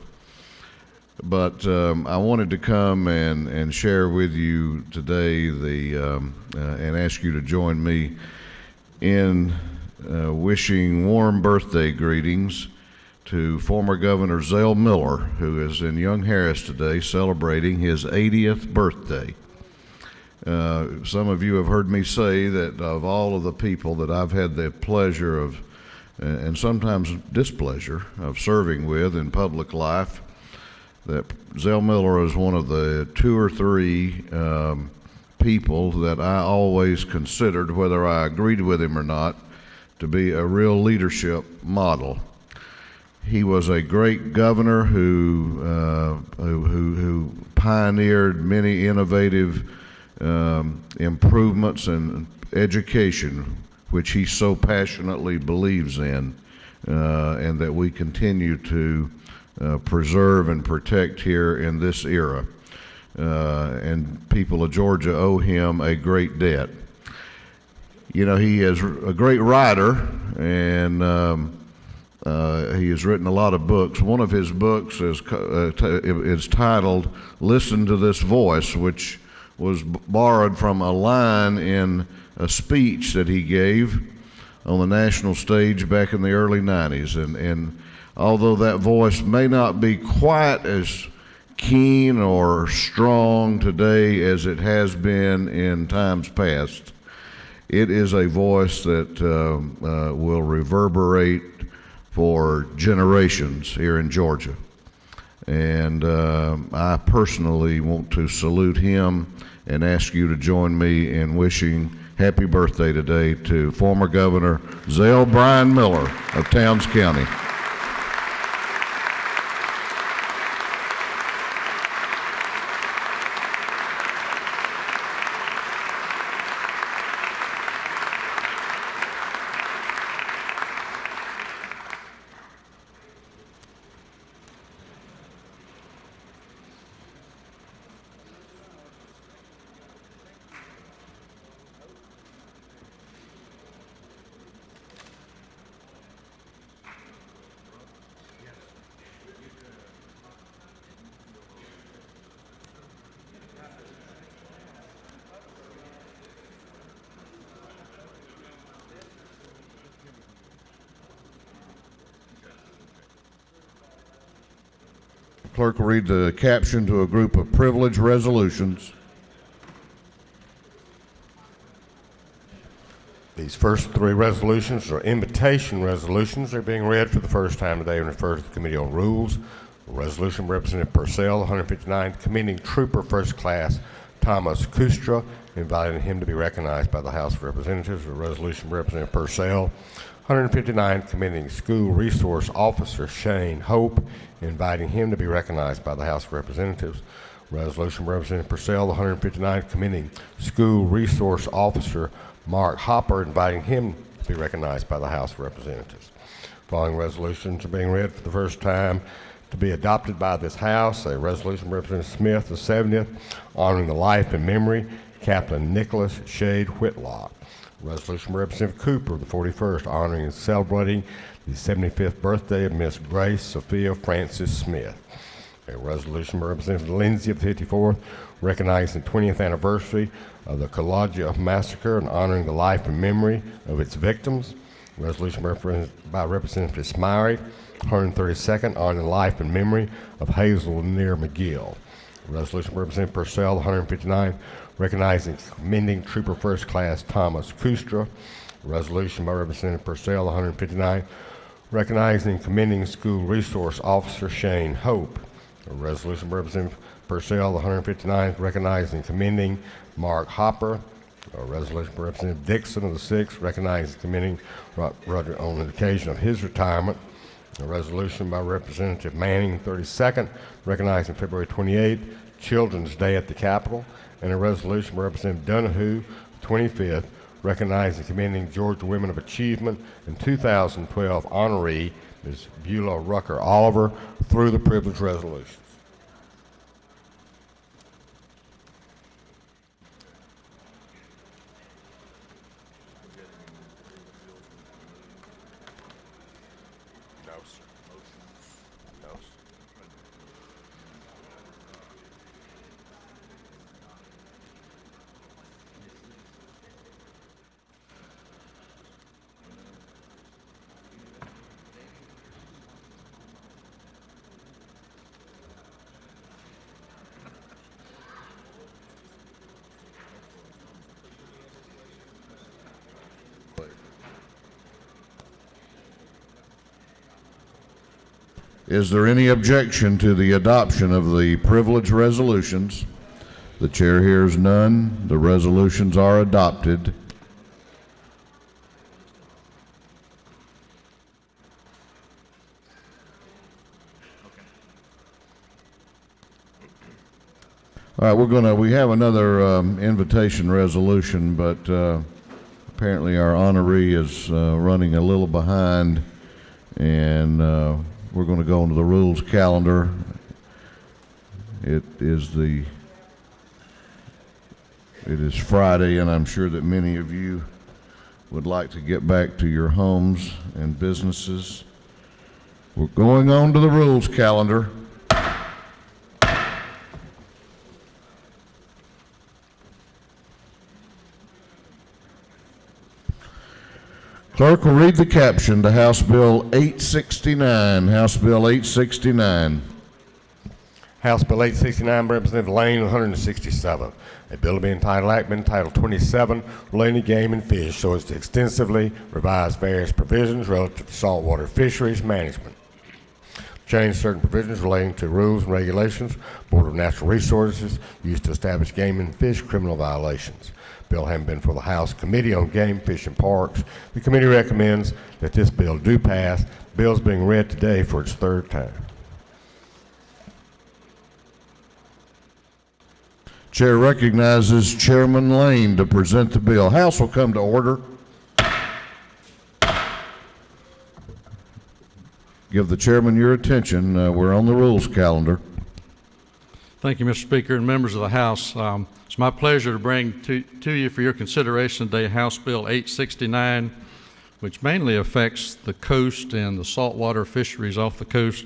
but I wanted to come and share with you today and ask you to join me in wishing warm birthday greetings to former Governor Zell Miller, who is in Young Harris today celebrating his 80th birthday. Some of you have heard me say that of all of the people that I've had the pleasure of, and sometimes displeasure, of serving with in public life, that Zell Miller is one of the 2 or 3 people that I always considered, whether I agreed with him or not, to be a real leadership model. He was a great governor who pioneered many innovative improvements in education, which he so passionately believes in, and that we continue to preserve and protect here in this era. And people of Georgia owe him a great debt. You know, he is a great writer, and he has written a lot of books. One of his books is titled "Listen to This Voice," which was borrowed from a line in a speech that he gave on the national stage back in the early 90s. And although that voice may not be quite as keen or strong today as it has been in times past, it is a voice that will reverberate for generations here in Georgia. And I personally want to salute him and ask you to join me in wishing happy birthday today to former Governor Zell Brian Miller of Towns County. Clerk will read the caption to a group of privileged resolutions. These first 3 resolutions are invitation resolutions. They're being read for the first time today and referred to the Committee on Rules. A resolution Representative Purcell, 159, commending Trooper First Class Thomas Kustra, inviting him to be recognized by the House of Representatives. A resolution Representative Purcell, 159, commending School Resource Officer Shane Hope, inviting him to be recognized by the House of Representatives. Resolution Representative Purcell, 159, commending School Resource Officer Mark Hopper, inviting him to be recognized by the House of Representatives. Following resolutions are being read for the first time to be adopted by this House. A resolution Representative Smith, the 70th, honoring the life and memory Captain Nicholas Shade Whitlock. Resolution Representative Cooper, the 41st, honoring and celebrating the 75th birthday of Miss Grace Sophia Francis Smith. A resolution Representative Lindsay of the 54th, recognizing the 20th anniversary of the Kalagia Massacre and honoring the life and memory of its victims. Resolution by Representative Smyrie, 132nd, honoring the life and memory of Hazel Near McGill. Resolution Representative Purcell, 159th, recognizing and commending Trooper First Class Thomas Kustra. Resolution by Representative Purcell, 159th, recognizing and commending School Resource Officer Shane Hope. A resolution by Representative Purcell, 159th, recognizing and commending Mark Hopper. A resolution by Representative Dixon of the 6th, recognizing and commending Roger on the occasion of his retirement. A resolution by Representative Manning, 32nd, recognizing February 28th, Children's Day at the Capitol. And a resolution by Representative Donahue, 25th, recognizing and commending Georgia Women of Achievement and 2012 honoree Ms. Beulah Rucker Oliver through the privilege resolutions. No, sir. No, sir. Is there any objection to the adoption of the privilege resolutions? The chair hears none. The resolutions are adopted. All right, we have another invitation resolution, but apparently our honoree is running a little behind, and we're going to go into the rules calendar. It is Friday, and I'm sure that many of you would like to get back to your homes and businesses. We're going on to the rules calendar. Clerk will read the caption to House Bill 869. House Bill 869. House Bill 869, Representative Lane, 167. A bill to be entitled Act entitled 27, relating to game and fish, so as to extensively revise various provisions relative to saltwater fisheries management. Change certain provisions relating to rules and regulations, Board of Natural Resources, used to establish game and fish criminal violations. Bill having been for the House Committee on Game, Fish, and Parks, the committee recommends that this bill do pass. The bill is being read today for its third time. Chair recognizes Chairman Lane to present the bill. House will come to order. Give the chairman your attention. We're on the rules calendar. Thank you, Mr. Speaker and members of the House. It's my pleasure to bring to you for your consideration today House Bill 869, which mainly affects the coast and the saltwater fisheries off the coast.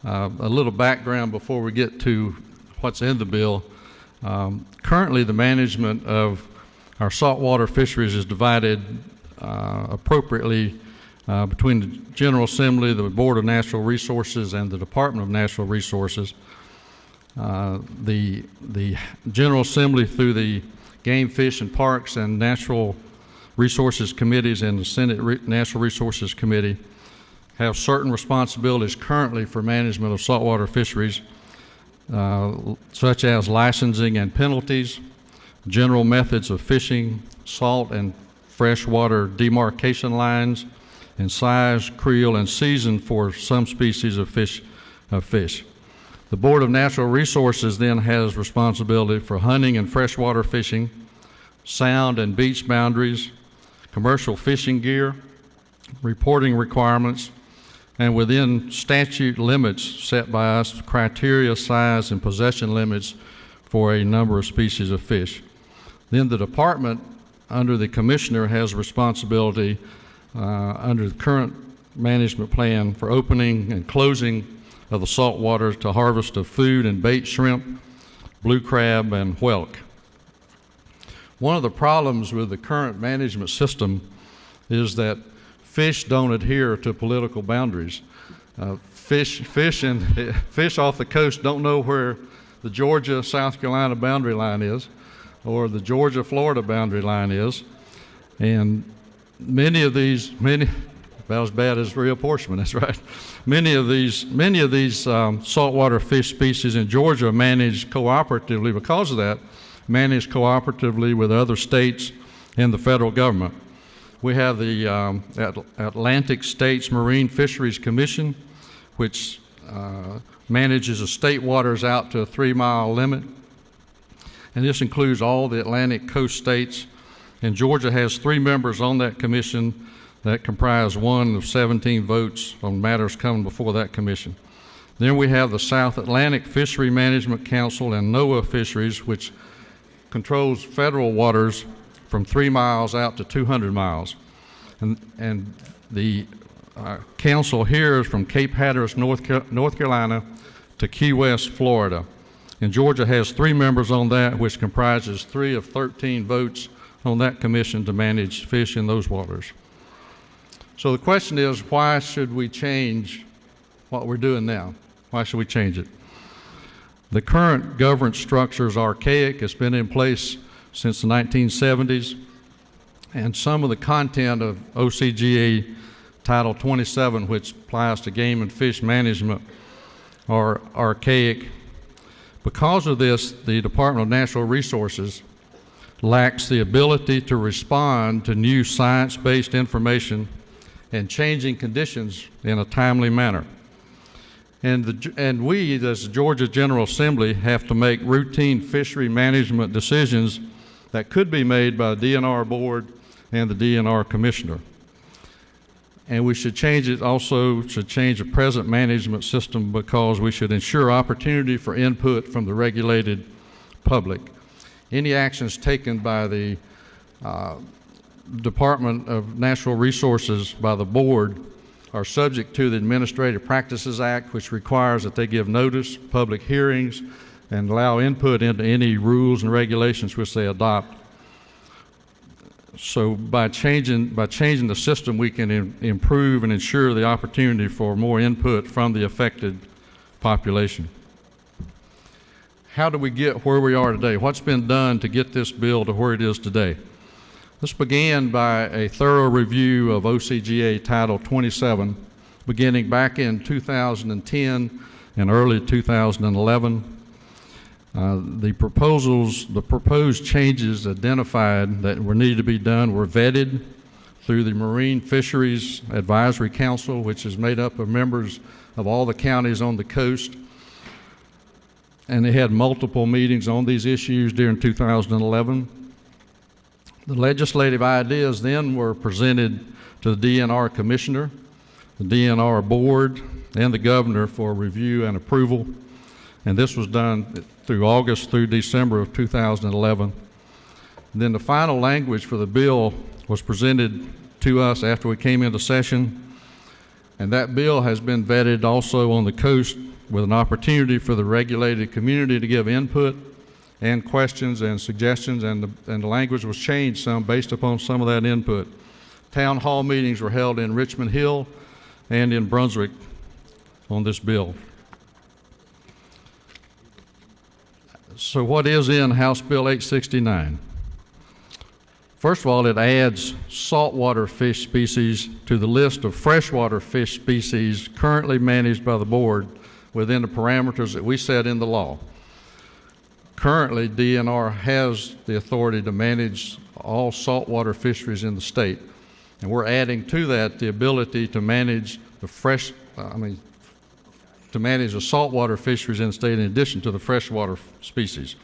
A little background before we get to what's in the bill. Currently, the management of our saltwater fisheries is divided appropriately between the General Assembly, the Board of Natural Resources, and the Department of Natural Resources. The General Assembly, through the Game, Fish, and Parks and Natural Resources Committees and the Senate Natural Resources Committee, have certain responsibilities currently for management of saltwater fisheries, such as licensing and penalties, general methods of fishing, salt and freshwater demarcation lines, and size, creel, and season for some species of fish. The Board of Natural Resources then has responsibility for hunting and freshwater fishing, sound and beach boundaries, commercial fishing gear, reporting requirements, and within statute limits set by us, criteria, size, and possession limits for a number of species of fish. Then the department, under the commissioner, has responsibility under the current management plan for opening and closing of the saltwater to harvest of food and bait shrimp, blue crab, and whelk. One of the problems with the current management system is that fish don't adhere to political boundaries. Fish off the coast don't know where the Georgia-South Carolina boundary line is, or the Georgia-Florida boundary line is, and many of these, about as bad as reapportionment, that's right. Many of these saltwater fish species in Georgia managed cooperatively, because of that, managed cooperatively with other states and the federal government. We have the Atlantic States Marine Fisheries Commission, which manages the state waters out to a 3-mile limit. And this includes all the Atlantic coast states. And Georgia has 3 members on that commission that comprise 1 of 17 votes on matters coming before that commission. Then we have the South Atlantic Fishery Management Council and NOAA Fisheries, which controls federal waters from 3 miles out to 200 miles. And the council here is from Cape Hatteras, North Carolina, to Key West, Florida. And Georgia has 3 members on that, which comprises 3 of 13 votes on that commission to manage fish in those waters. So the question is, why should we change what we're doing now? Why should we change it? The current governance structure is archaic. It's been in place since the 1970s. And some of the content of OCGA Title 27, which applies to game and fish management, are archaic. Because of this, the Department of Natural Resources lacks the ability to respond to new science-based information and changing conditions in a timely manner. And we, as the Georgia General Assembly, have to make routine fishery management decisions that could be made by the DNR board and the DNR commissioner. And we should change it also, should change the present management system because we should ensure opportunity for input from the regulated public. Any actions taken by the Department of Natural Resources by the board are subject to the Administrative Practices Act, which requires that they give notice, public hearings, and allow input into any rules and regulations which they adopt. So by changing the system, we can improve and ensure the opportunity for more input from the affected population. How do we get where we are today? What's been done to get this bill to where it is today? This began by a thorough review of OCGA Title 27, beginning back in 2010 and early 2011. The proposed changes identified that were needed to be done were vetted through the Marine Fisheries Advisory Council, which is made up of members of all the counties on the coast. And they had multiple meetings on these issues during 2011. The legislative ideas then were presented to the DNR Commissioner, the DNR Board, and the Governor for review and approval. And this was done through August through December of 2011. And then the final language for the bill was presented to us after we came into session. And that bill has been vetted also on the coast with an opportunity for the regulated community to give input and questions and suggestions, and the language was changed some based upon some of that input. Town hall meetings were held in Richmond Hill and in Brunswick on this bill. So what is in House Bill 869? First of all, it adds saltwater fish species to the list of freshwater fish species currently managed by the board within the parameters that we set in the law. Currently, DNR has the authority to manage all saltwater fisheries in the state, and we're adding to that the ability to manage to manage the saltwater fisheries in the state in addition to the freshwater species.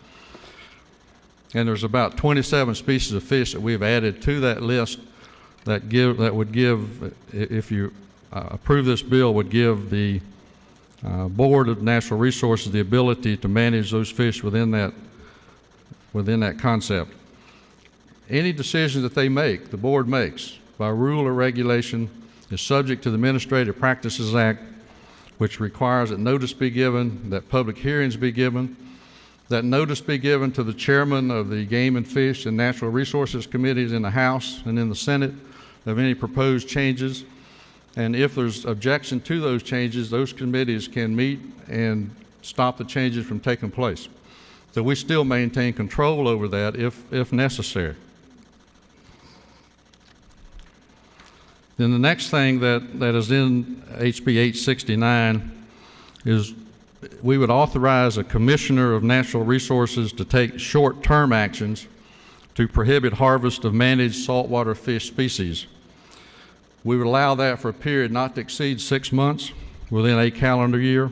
And there's about 27 species of fish that we've added to that list that would give, if you approve this bill, would give the Board of Natural Resources the ability to manage those fish within that concept. Any decision that they make, the board makes, by rule or regulation, is subject to the Administrative Practices Act, which requires that notice be given, that public hearings be given, that notice be given to the chairman of the Game and Fish and Natural Resources Committees in the House and in the Senate of any proposed changes. And if there's objection to those changes, those committees can meet and stop the changes from taking place. So we still maintain control over that if necessary. Then the next thing that is in HB 869 is we would authorize a commissioner of natural resources to take short-term actions to prohibit harvest of managed saltwater fish species. We would allow that for a period not to exceed 6 months within a calendar year.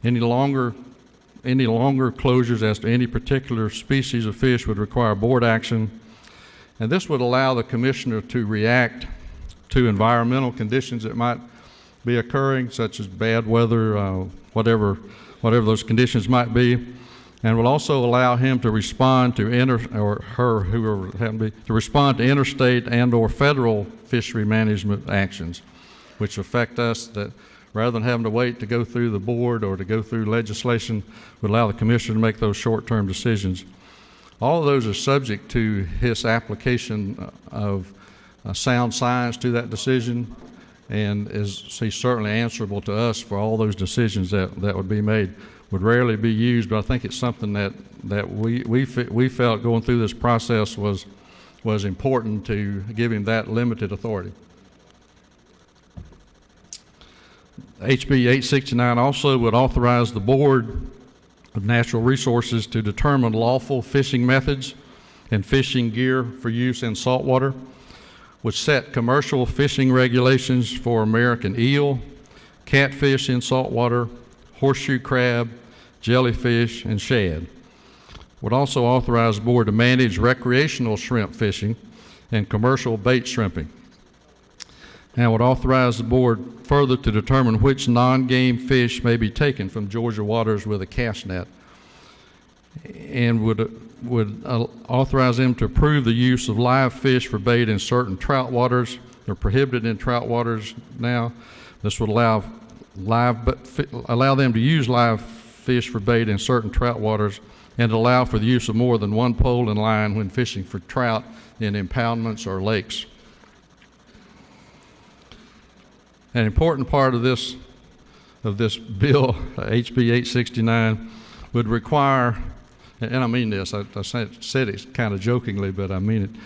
Any longer closures as to any particular species of fish would require board action. And this would allow the commissioner to react to environmental conditions that might be occurring, such as bad weather, whatever those conditions might be, and will also allow him to respond to respond to interstate and/or federal fishery management actions, which affect us. That rather than having to wait to go through the board or to go through legislation, would allow the commissioner to make those short-term decisions. All of those are subject to his application of sound science to that decision, and he's certainly answerable to us for all those decisions that would be made. Would rarely be used, but I think it's something that we felt going through this process was important to give him that limited authority. HB 869 also would authorize the Board of Natural Resources to determine lawful fishing methods and fishing gear for use in saltwater, would set commercial fishing regulations for American eel, catfish in saltwater, horseshoe crab, jellyfish, and shad. Would also authorize the Board to manage recreational shrimp fishing and commercial bait shrimping. And would authorize the Board further to determine which non-game fish may be taken from Georgia waters with a cast net, and would authorize them to approve the use of live fish for bait in certain trout waters. They're prohibited in trout waters now. This would allow them to use live fish for bait in certain trout waters, and allow for the use of more than one pole and line when fishing for trout in impoundments or lakes. An important part of this bill, HB 869, would require, and I mean this, I said it kind of jokingly, but I mean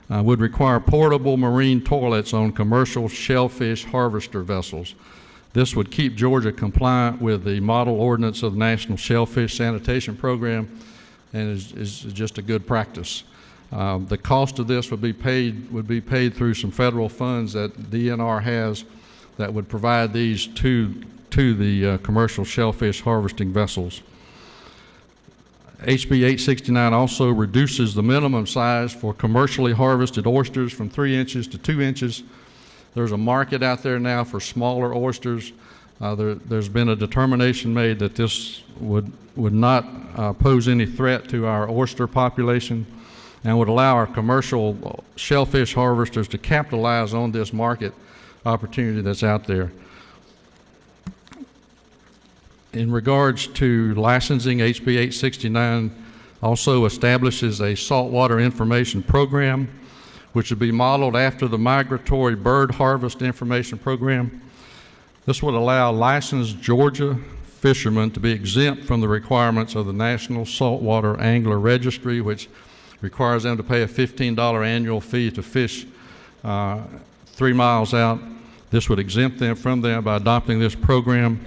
it, would require portable marine toilets on commercial shellfish harvester vessels. This would keep Georgia compliant with the model ordinance of the National Shellfish Sanitation Program, and is just a good practice. The cost of this would be paid through some federal funds that DNR has that would provide these to the commercial shellfish harvesting vessels. HB 869 also reduces the minimum size for commercially harvested oysters from 3 inches to 2 inches. There's a market out there now for smaller oysters. There's been a determination made that this would not pose any threat to our oyster population, and would allow our commercial shellfish harvesters to capitalize on this market opportunity that's out there. In regards to licensing, HB 869 also establishes a saltwater information program, which would be modeled after the Migratory Bird Harvest Information Program. This would allow licensed Georgia fishermen to be exempt from the requirements of the National Saltwater Angler Registry, which requires them to pay a $15 annual fee to fish 3 miles out. This would exempt them from that by adopting this program,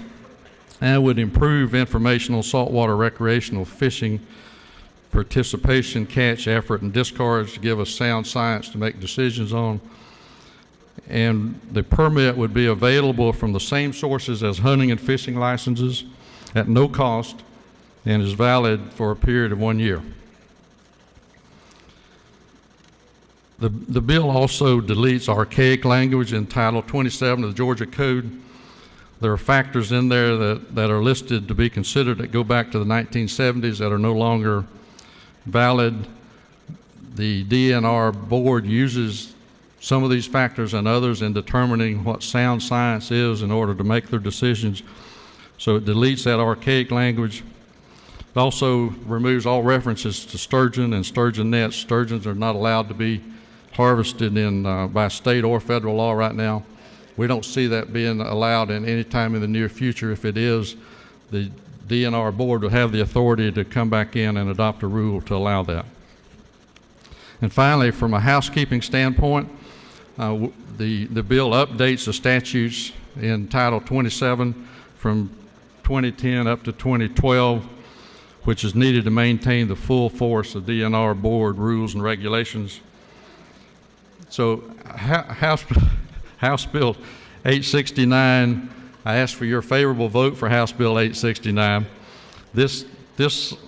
and would improve informational saltwater recreational fishing participation, catch, effort, and discards to give us sound science to make decisions on. And the permit would be available from the same sources as hunting and fishing licenses at no cost, and is valid for a period of 1 year. The bill also deletes archaic language in Title 27 of the Georgia Code. There are factors in there that are listed to be considered that go back to the 1970s that are no longer valid. The DNR board uses some of these factors and others in determining what sound science is in order to make their decisions. So it deletes that archaic language. It also removes all references to sturgeon and sturgeon nets. Sturgeons are not allowed to be harvested by state or federal law right now. We don't see that being allowed in any time in the near future. If it is, the DNR board will have the authority to come back in and adopt a rule to allow that. And finally, from a housekeeping standpoint, the bill updates the statutes in Title 27 from 2010 up to 2012, which is needed to maintain the full force of DNR board rules and regulations. So House Bill 869, I ask for your favorable vote for House Bill 869. This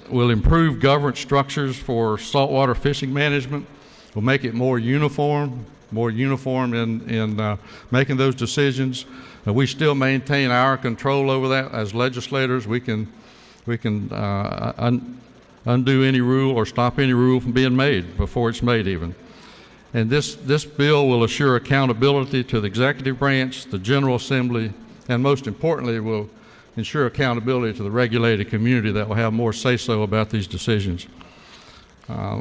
will improve governance structures for saltwater fishing management, will make it more uniform in making those decisions. We still maintain our control over that as legislators. We can undo any rule or stop any rule from being made before it's made even. And this bill will assure accountability to the executive branch, the General Assembly, and most importantly, will ensure accountability to the regulated community that will have more say-so about these decisions.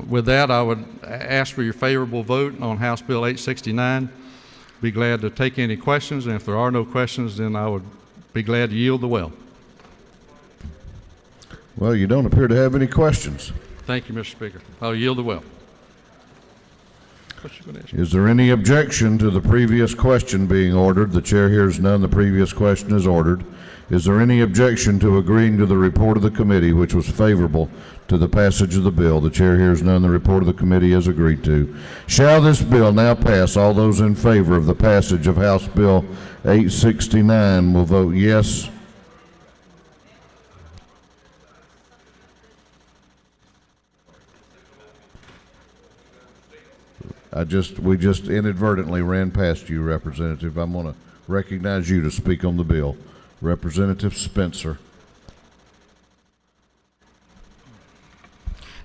With that, I would ask for your favorable vote on House Bill 869. Be glad to take any questions, and if there are no questions, then I would be glad to yield the well. Well, you don't appear to have any questions. Thank you, Mr. Speaker. I'll yield the well. What you gonna ask me? Is there any objection to the previous question being ordered? The chair hears none. The previous question is ordered. Is there any objection to agreeing to the report of the committee, which was favorable to the passage of the bill? The chair hears none. The report of the committee is agreed to. Shall this bill now pass? All those in favor of the passage of House Bill 869 will vote yes. We just inadvertently ran past you, Representative. I'm going to recognize you to speak on the bill. Representative Spencer.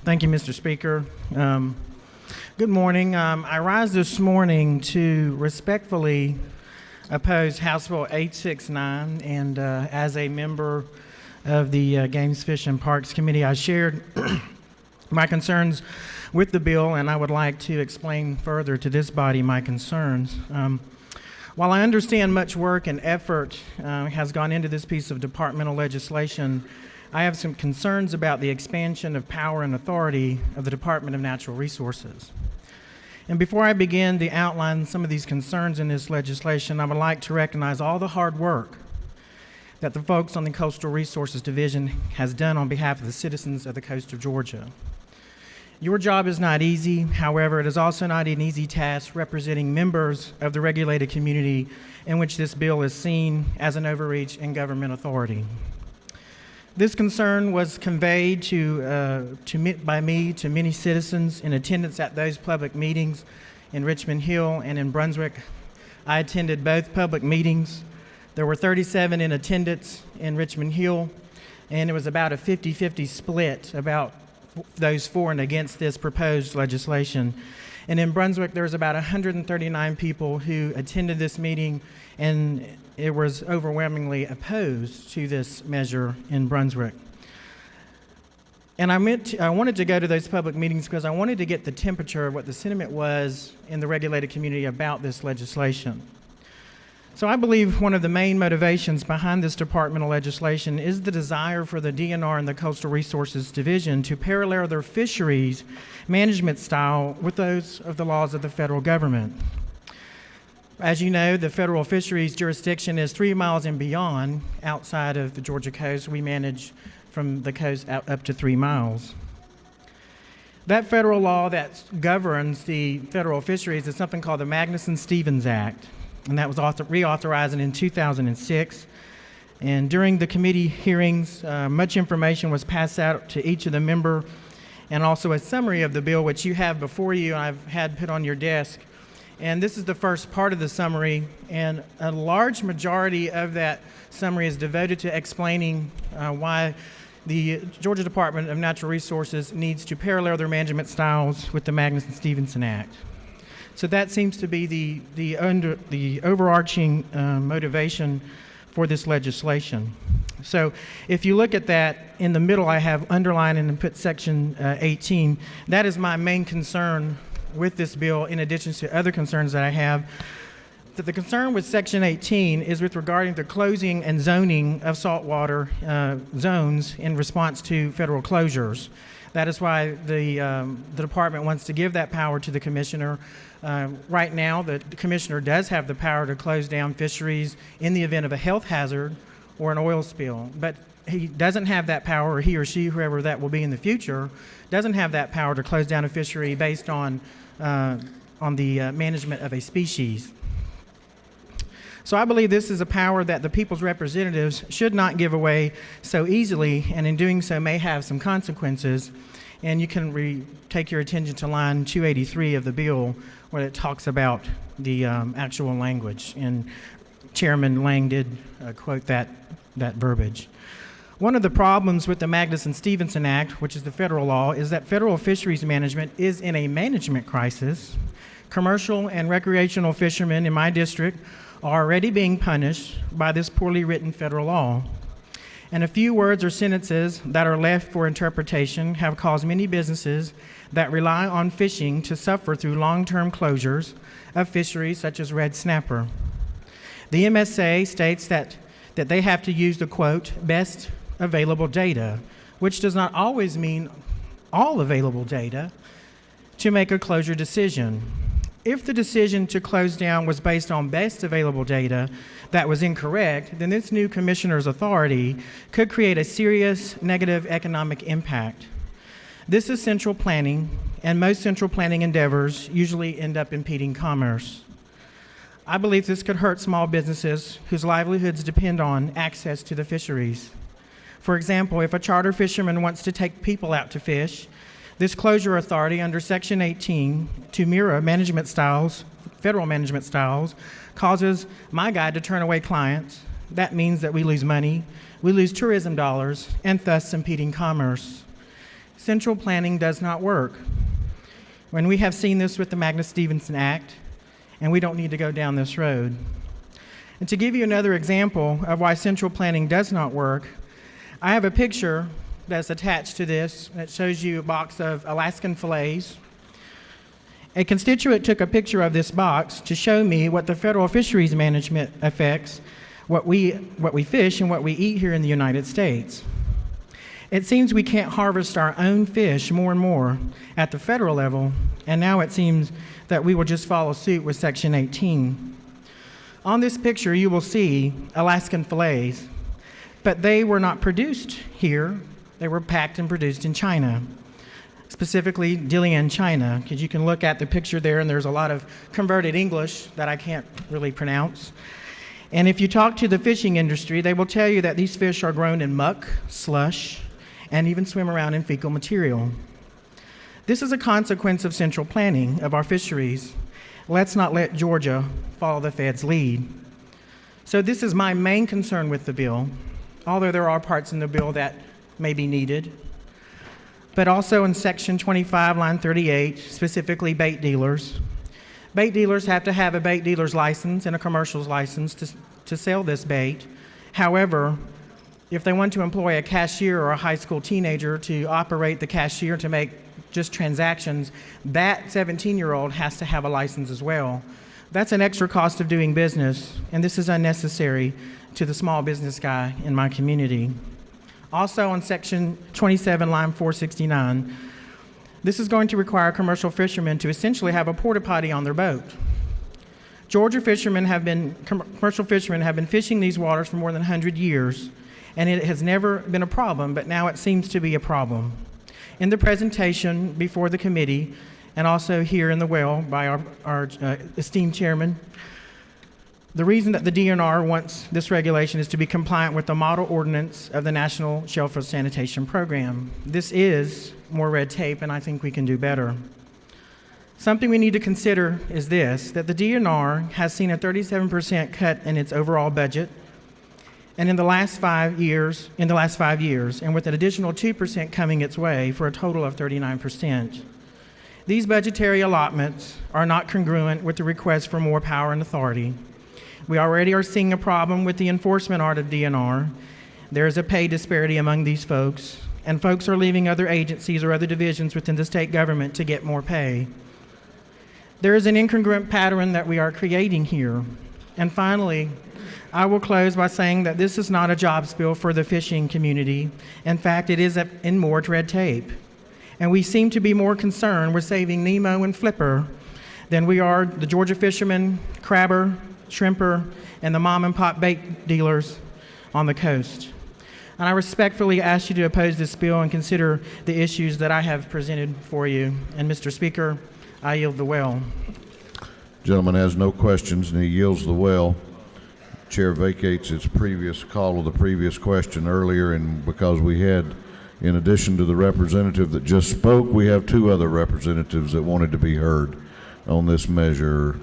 Thank you, Mr. Speaker. Good morning. I rise this morning to respectfully oppose House Bill 869, and as a member of the Games, Fish, and Parks Committee, I shared my concerns with the bill, and I would like to explain further to this body my concerns. While I understand much work and effort has gone into this piece of departmental legislation, I have some concerns about the expansion of power and authority of the Department of Natural Resources. And before I begin to outline some of these concerns in this legislation, I would like to recognize all the hard work that the folks on the Coastal Resources Division has done on behalf of the citizens of the coast of Georgia. Your job is not easy. However, it is also not an easy task representing members of the regulated community in which this bill is seen as an overreach in government authority. This concern was conveyed by me to many citizens in attendance at those public meetings in Richmond Hill and in Brunswick. I attended both public meetings. There were 37 in attendance in Richmond Hill, and it was about a 50-50 split about those for and against this proposed legislation. And in Brunswick, there was about 139 people who attended this meeting, and it was overwhelmingly opposed to this measure in Brunswick. And I wanted to go to those public meetings because I wanted to get the temperature of what the sentiment was in the regulated community about this legislation. So I believe one of the main motivations behind this departmental legislation is the desire for the DNR and the Coastal Resources Division to parallel their fisheries management style with those of the laws of the federal government. As you know, the federal fisheries jurisdiction is 3 miles and beyond outside of the Georgia coast. We manage from the coast out up to 3 miles. That federal law that governs the federal fisheries is something called the Magnuson-Stevens Act, and that was reauthorized in 2006. And during the committee hearings, much information was passed out to each of the members, and also a summary of the bill, which you have before you, and I've had put on your desk. And this is the first part of the summary, and a large majority of that summary is devoted to explaining why the Georgia Department of Natural Resources needs to parallel their management styles with the Magnuson-Stevens Act. So that seems to be the overarching motivation for this legislation. So if you look at that, in the middle I have underlined and put section 18. That is my main concern with this bill, in addition to other concerns that I have. That the concern with section 18 is with regarding the closing and zoning of saltwater zones in response to federal closures. That is why the department wants to give that power to the commissioner. Right now, the commissioner does have the power to close down fisheries in the event of a health hazard or an oil spill, but he doesn't have that power, or he or she, whoever that will be in the future, doesn't have that power to close down a fishery based on the management of a species. So I believe this is a power that the people's representatives should not give away so easily, and in doing so may have some consequences. And you can take your attention to line 283 of the bill, where it talks about the actual language. And Chairman Lang did quote that verbiage. One of the problems with the Magnuson-Stevens Act, which is the federal law, is that federal fisheries management is in a management crisis. Commercial and recreational fishermen in my district are already being punished by this poorly written federal law. And a few words or sentences that are left for interpretation have caused many businesses that rely on fishing to suffer through long-term closures of fisheries such as red snapper. The MSA states that they have to use the, quote, best available data, which does not always mean all available data, to make a closure decision. If the decision to close down was based on best available data that was incorrect, then this new commissioner's authority could create a serious negative economic impact. This is central planning, and most central planning endeavors usually end up impeding commerce. I believe this could hurt small businesses whose livelihoods depend on access to the fisheries. For example, if a charter fisherman wants to take people out to fish, this closure authority under Section 18 to mirror management styles, federal management styles, causes my guide to turn away clients. That means that we lose money, we lose tourism dollars, and thus impeding commerce. Central planning does not work. When we have seen this with the Magna-Stevenson Act, and we don't need to go down this road. And to give you another example of why central planning does not work, I have a picture that's attached to this that shows you a box of Alaskan fillets. A constituent took a picture of this box to show me what the federal fisheries management affects what we fish and what we eat here in the United States. It seems we can't harvest our own fish more and more at the federal level, and now it seems that we will just follow suit with Section 18. On this picture, you will see Alaskan fillets, but they were not produced here. They were packed and produced in China, specifically Dilian, China, because you can look at the picture there and there's a lot of converted English that I can't really pronounce. And if you talk to the fishing industry, they will tell you that these fish are grown in muck, slush, and even swim around in fecal material. This is a consequence of central planning of our fisheries. Let's not let Georgia follow the Fed's lead. So this is my main concern with the bill, although there are parts in the bill that may be needed. But also in Section 25, line 38, specifically bait dealers. Bait dealers have to have a bait dealer's license and a commercial's license to sell this bait. However, if they want to employ a cashier or a high school teenager to operate the cashier to make just transactions, that 17-year-old has to have a license as well. That's an extra cost of doing business, and this is unnecessary to the small business guy in my community. Also on Section 27, line 469, this is going to require commercial fishermen to essentially have a porta potty on their boat. Georgia commercial fishermen have been fishing these waters for more than 100 years, and it has never been a problem, but now it seems to be a problem. In the presentation before the committee, and also here in the well by our esteemed chairman, the reason that the DNR wants this regulation is to be compliant with the model ordinance of the National Shellfish Sanitation Program. This is more red tape, and I think we can do better. Something we need to consider is this, that the DNR has seen a 37% cut in its overall budget, and in the last 5 years, and with an additional 2% coming its way for a total of 39%. These budgetary allotments are not congruent with the request for more power and authority. We already are seeing a problem with the enforcement art of DNR. There is a pay disparity among these folks, and folks are leaving other agencies or other divisions within the state government to get more pay. There is an incongruent pattern that we are creating here. And finally, I will close by saying that this is not a jobs bill for the fishing community. In fact, it is in more red tape. And we seem to be more concerned with saving Nemo and Flipper than we are the Georgia fishermen, crabber, shrimper, and the mom and pop bait dealers on the coast. And I respectfully ask you to oppose this bill and consider the issues that I have presented for you. And Mr. Speaker, I yield the well. Gentleman has no questions and he yields the well. Chair vacates its previous call of the previous question earlier, and because we had, in addition to the representative that just spoke, we have two other representatives that wanted to be heard on this measure.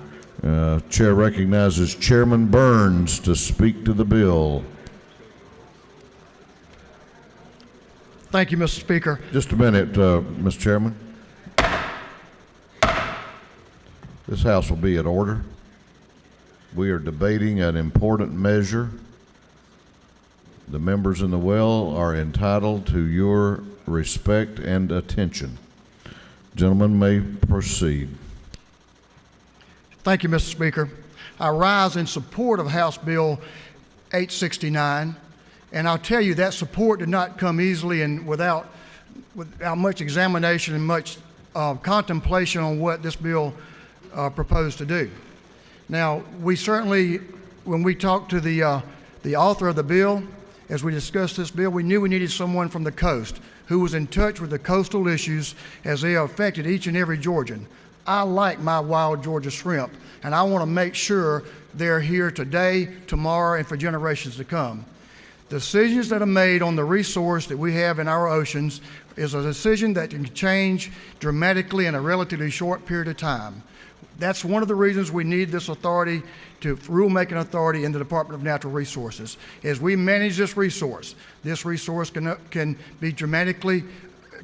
Chair recognizes Chairman Burns to speak to the bill. Thank you, Mr. Speaker. Just a minute, Mr. Chairman. This House will be in order. We are debating an important measure. The members in the well are entitled to your respect and attention. Gentlemen may proceed. Thank you, Mr. Speaker. I rise in support of House Bill 869, and I'll tell you that support did not come easily and without much examination and much contemplation on what this bill proposed to do. Now, we certainly, when we talked to the author of the bill, as we discussed this bill, we knew we needed someone from the coast who was in touch with the coastal issues as they affected each and every Georgian. I like my wild Georgia shrimp, and I want to make sure they're here today, tomorrow, and for generations to come. Decisions that are made on the resource that we have in our oceans is a decision that can change dramatically in a relatively short period of time. That's one of the reasons we need this authority, to rulemaking authority in the Department of Natural Resources. As we manage this resource can be dramatically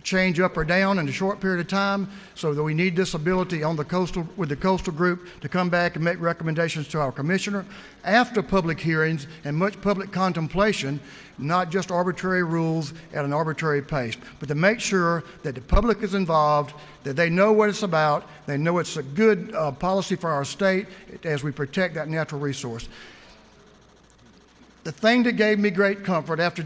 change up or down in a short period of time, so that we need this ability on the coastal, with the coastal group, to come back and make recommendations to our commissioner after public hearings and much public contemplation, not just arbitrary rules at an arbitrary pace, but to make sure that the public is involved, that they know what it's about, they know it's a good policy for our state as we protect that natural resource. The thing that gave me great comfort after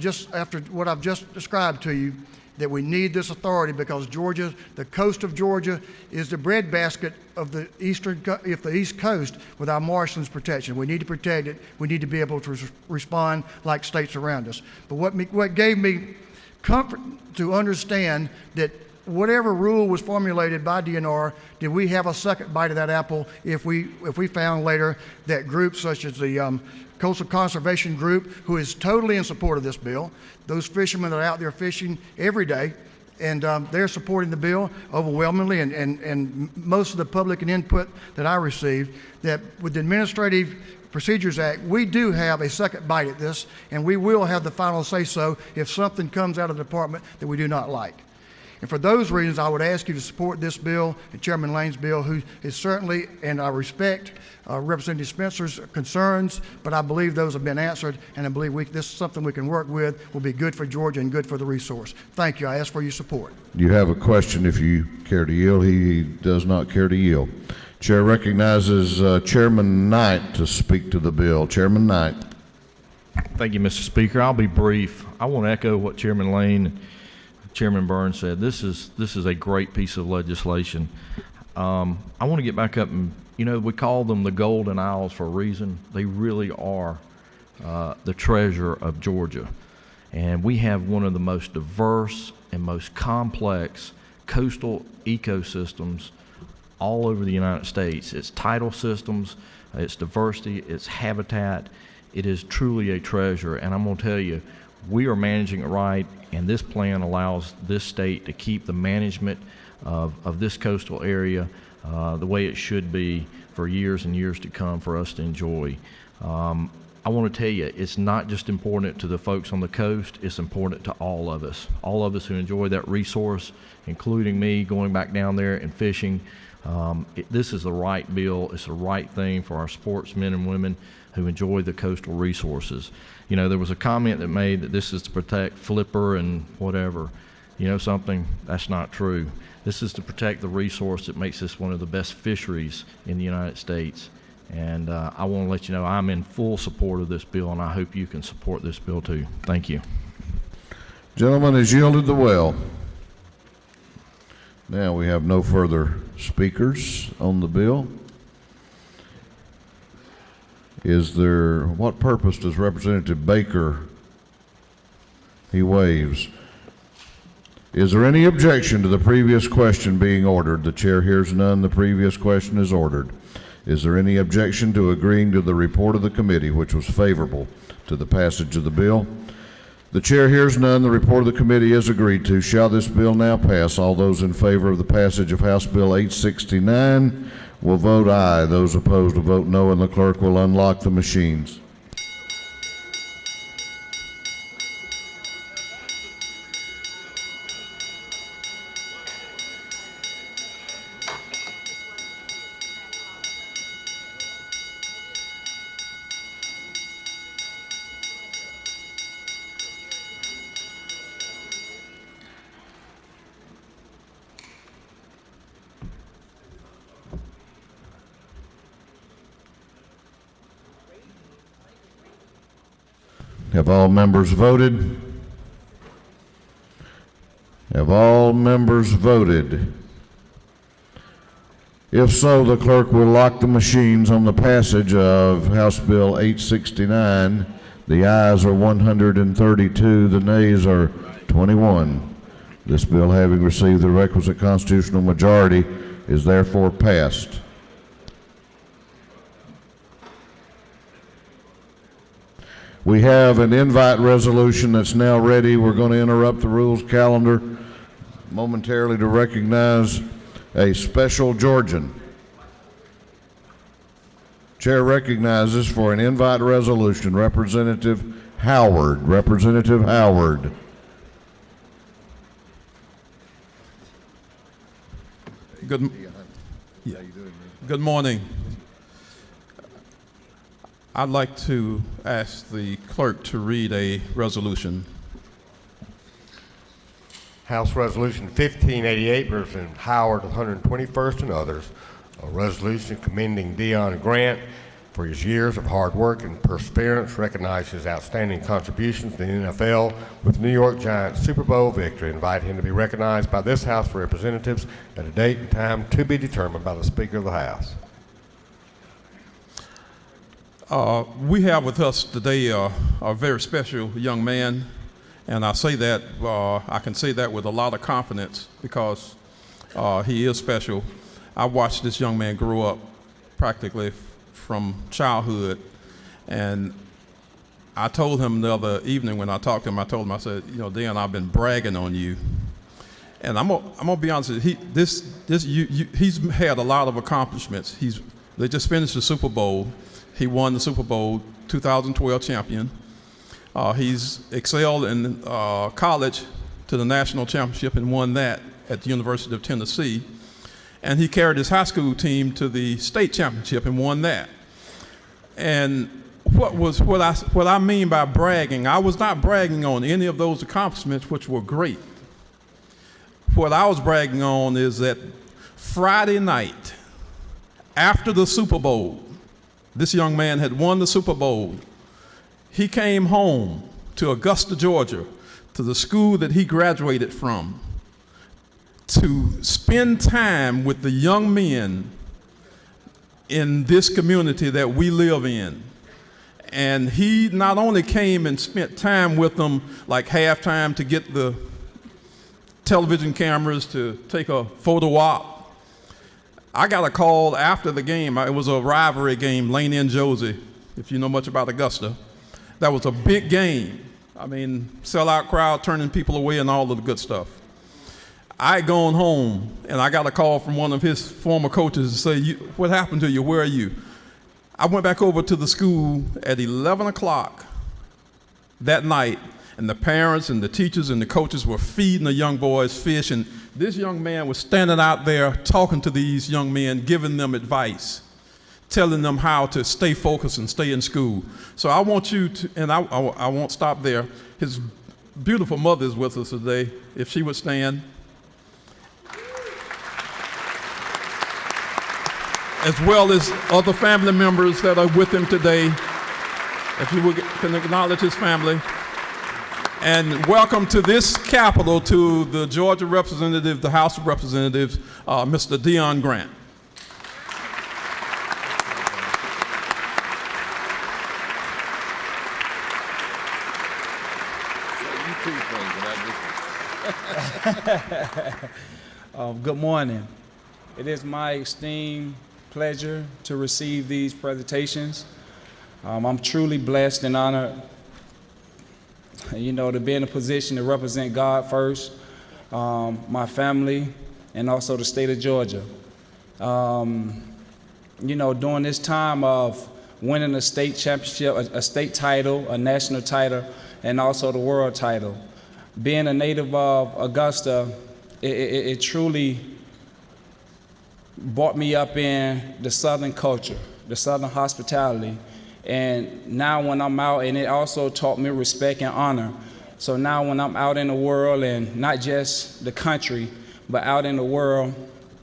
what I've just described to you, that we need this authority, because Georgia, the coast of Georgia, is the breadbasket of the East Coast with our marshlands protection. We need to protect it. We need to be able to respond like states around us. But what gave me comfort to understand that whatever rule was formulated by DNR, did we have a second bite of that apple if we found later that groups such as the Coastal Conservation Group, who is totally in support of this bill. Those fishermen are out there fishing every day, and they're supporting the bill overwhelmingly, and most of the public and input that I received, that with the Administrative Procedures Act, we do have a second bite at this, and we will have the final say-so if something comes out of the department that we do not like. And for those reasons, I would ask you to support this bill, and Chairman Lane's bill, who is certainly, and I respect Representative Spencer's concerns, but I believe those have been answered, and I believe this is something we can work with, will be good for Georgia and good for the resource. Thank you. I ask for your support. You have a question if you care to yield. He does not care to yield. Chair recognizes Chairman Knight to speak to the bill. Chairman Knight. Thank you, Mr. Speaker. I'll be brief. I want to echo what Chairman Lane and Chairman Burns said. This is a great piece of legislation. I want to get back up and, we call them the Golden Isles for a reason. They really are the treasure of Georgia. And we have one of the most diverse and most complex coastal ecosystems all over the United States. Its tidal systems, its diversity, its habitat. It is truly a treasure. And I'm going to tell you, we are managing it right, and this plan allows this state to keep the management of this coastal area the way it should be for years and years to come for us to enjoy. I want to tell you, it's not just important to the folks on the coast, it's important to all of us who enjoy that resource, including me going back down there and fishing. This is the right bill. It's the right thing for our sportsmen and women who enjoy the coastal resources. There was a comment that made that this is to protect flipper and whatever. Something? That's not true. This is to protect the resource that makes this one of the best fisheries in the United States. And I want to let you know I'm in full support of this bill, and I hope you can support this bill too. Thank you. Gentleman has yielded the well. Now we have no further speakers on the bill. What purpose does Representative Baker? He waives. Is there any objection to the previous question being ordered? The chair hears none. The previous question is ordered. Is there any objection to agreeing to the report of the committee, which was favorable to the passage of the bill? The chair hears none. The report of the committee is agreed to. Shall this bill now pass? All those in favor of the passage of House Bill 869 will vote aye. Those opposed will vote no, and the clerk will unlock the machines. Have all members voted? Have all members voted? If so, the clerk will lock the machines on the passage of House Bill 869. The ayes are 132, the nays are 21. This bill, having received the requisite constitutional majority, is therefore passed. We have an invite resolution that's now ready. We're going to interrupt the rules calendar momentarily to recognize a special Georgian. Chair recognizes for an invite resolution Representative Howard. Representative Howard. Good morning. I'd like to ask the clerk to read a resolution. House Resolution 1588, Representative Howard of 121st and others, a resolution commending Dion Grant for his years of hard work and perseverance, recognize his outstanding contributions to the NFL with the New York Giants Super Bowl victory. Invite him to be recognized by this House of Representatives at a date and time to be determined by the Speaker of the House. We have with us today a very special young man, and I say that, I can say that with a lot of confidence because he is special. I watched this young man grow up practically from childhood, and I told him the other evening when I talked to him, I said, you know, Dan, I've been bragging on you. And I'm gonna be honest with you, he's had a lot of accomplishments. They just finished the Super Bowl. He won the Super Bowl 2012 champion. He's excelled in college to the national championship and won that at the University of Tennessee. And he carried his high school team to the state championship and won that. And what I mean by bragging, I was not bragging on any of those accomplishments, which were great. What I was bragging on is that Friday night, after the Super Bowl, this young man had won the Super Bowl. He came home to Augusta, Georgia, to the school that he graduated from, to spend time with the young men in this community that we live in. And he not only came and spent time with them, like halftime to get the television cameras to take a photo op. I got a call after the game. It was a rivalry game, Laney and Josie, if you know much about Augusta. That was a big game. I mean, sellout crowd, turning people away and all of the good stuff. I had gone home, and I got a call from one of his former coaches to say, what happened to you? Where are you? I went back over to the school at 11 o'clock that night, and the parents and the teachers and the coaches were feeding the young boys fish, and this young man was standing out there talking to these young men, giving them advice, telling them how to stay focused and stay in school. So I want you to, and I won't stop there. His beautiful mother is with us today. If she would stand. As well as other family members that are with him today. If you can acknowledge his family. And welcome to this Capitol to the Georgia representative, the House of Representatives, Mr. Dion Grant. Good morning. It is my esteemed pleasure to receive these presentations. I'm truly blessed and honored, to be in a position to represent God first, my family, and also the state of Georgia. During this time of winning a state championship, a state title, a national title, and also the world title, being a native of Augusta, it truly brought me up in the Southern culture, the Southern hospitality. And now when I'm out, and it also taught me respect and honor. So now when I'm out in the world, and not just the country, but out in the world,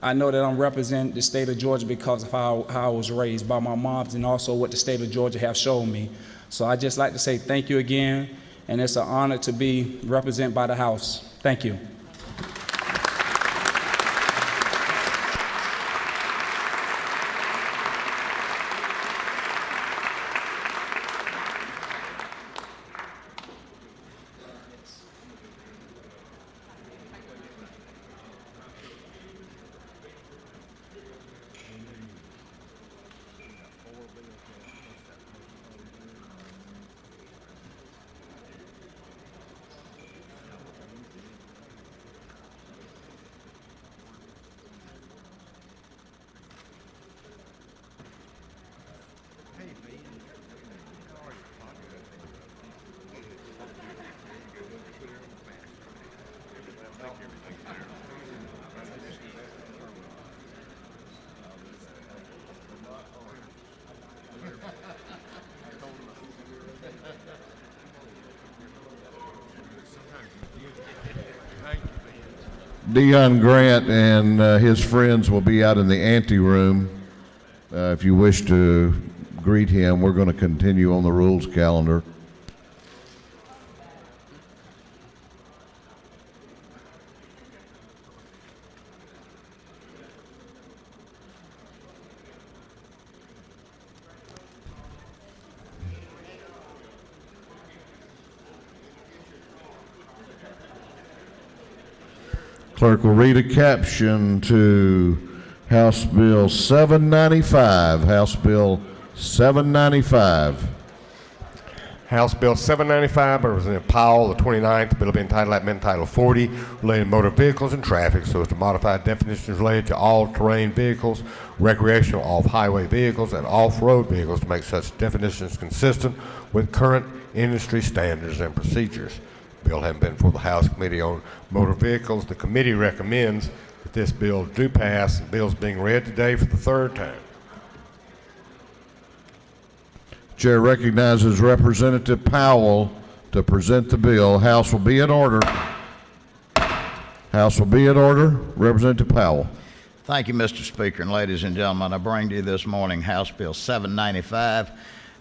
I know that I'm representing the state of Georgia because of how I was raised by my moms and also what the state of Georgia have shown me. So I just like to say thank you again, and it's an honor to be represented by the House. Thank you. Dion Grant and his friends will be out in the anteroom. If you wish to greet him, we're going to continue on the rules calendar. Clerk will read a caption to House Bill 795. House Bill 795. House Bill 795 by Representative Powell, the 29th. Bill will be entitled Amendment Title 40, related to motor vehicles and traffic, so as to modify definitions related to all-terrain vehicles, recreational off-highway vehicles, and off-road vehicles to make such definitions consistent with current industry standards and procedures. Bill having been for the House Committee on Motor Vehicles, the committee recommends that this bill do pass. The bill is being read today for the third time. Chair recognizes Representative Powell to present the bill. House will be in order. House will be in order. Representative Powell. Thank you, Mr. Speaker, and ladies and gentlemen. I bring to you this morning House Bill 795.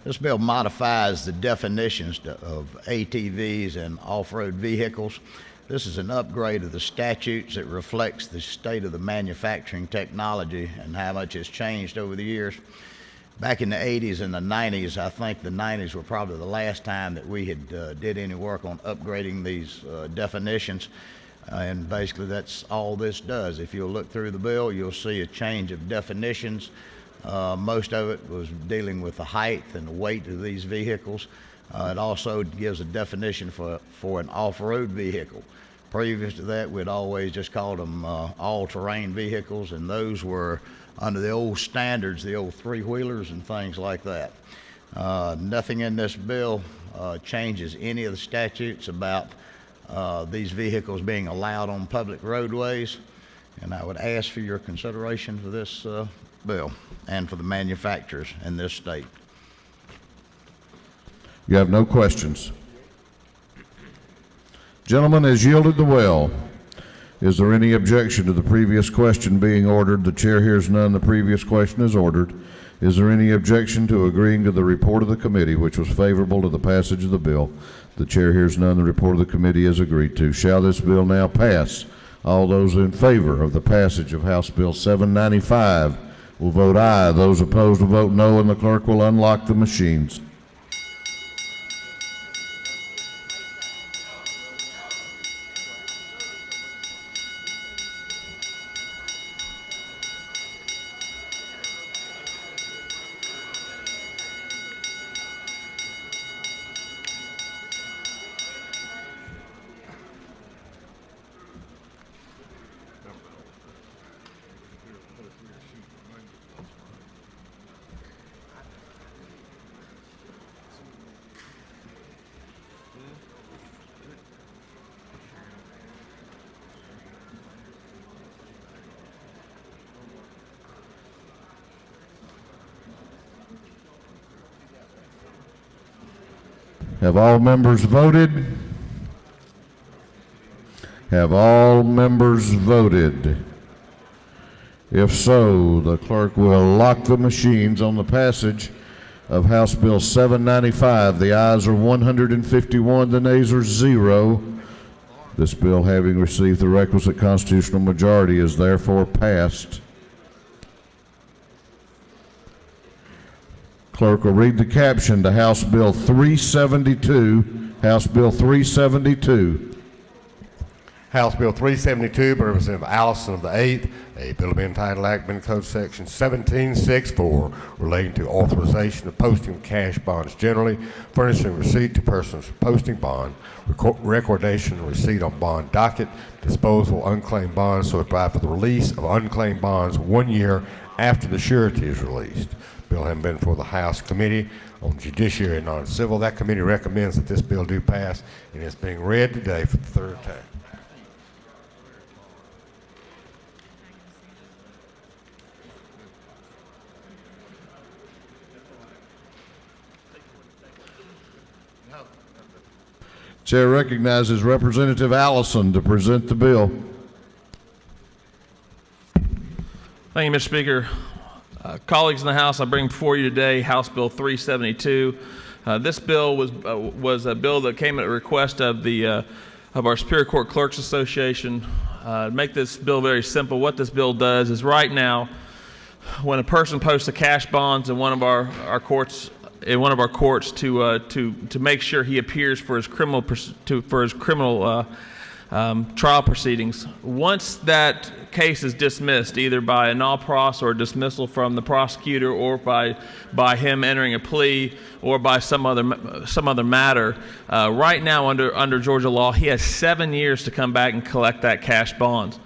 This bill modifies the definitions of ATVs and off-road vehicles. This is an upgrade of the statutes that reflects the state of the manufacturing technology and how much has changed over the years. Back in the 80s and the 90s, I think the 90s were probably the last time that we had did any work on upgrading these definitions. And basically that's all this does. If you'll look through the bill, you'll see a change of definitions. Most of it was dealing with the height and the weight of these vehicles. It also gives a definition for an off-road vehicle. Previous to that, we'd always just called them all-terrain vehicles, and those were under the old standards, the old three-wheelers and things like that. Nothing in this bill changes any of the statutes about these vehicles being allowed on public roadways, and I would ask for your consideration for this bill and for the manufacturers in this state. You have no questions. Gentleman has yielded the well. Is there any objection to the previous question being ordered? The chair hears none. The previous question is ordered. Is there any objection to agreeing to the report of the committee, which was favorable to the passage of the bill? The chair hears none. The report of the committee is agreed to. Shall this bill now pass? All those in favor of the passage of House Bill 795 will vote aye. Those opposed will vote no, and the clerk will unlock the machines. Have all members voted? Have all members voted? If so, the clerk will lock the machines on the passage of House Bill 795. The ayes are 151, the nays are 0. This bill, having received the requisite constitutional majority, is therefore passed. Clerk will read the caption to House Bill 372. House Bill 372. House Bill 372 by Representative Allison of the 8th, a bill to be entitled Act amending Code Section 1764 relating to authorization of posting of cash bonds generally, furnishing receipt to persons for posting bond, recordation and receipt on bond docket, disposal of unclaimed bonds, so to provide for the release of unclaimed bonds 1 year after the surety is released. Bill having been for the House Committee on Judiciary and Non-Civil. That committee recommends that this bill do pass, and it's being read today for the third time. Chair recognizes Representative Allison to present the bill. Thank you, Mr. Speaker. Colleagues in the House, I bring before you today House Bill 372. This bill was a bill that came at a request of our Superior Court Clerks Association. To make this bill very simple, what this bill does is right now, when a person posts a cash bonds in one of our courts, to make sure he appears for his criminal trial proceedings. Once that case is dismissed, either by a null pros or dismissal from the prosecutor, or by him entering a plea, or by some other matter, right now under Georgia law, he has 7 years to come back and collect that cash bond.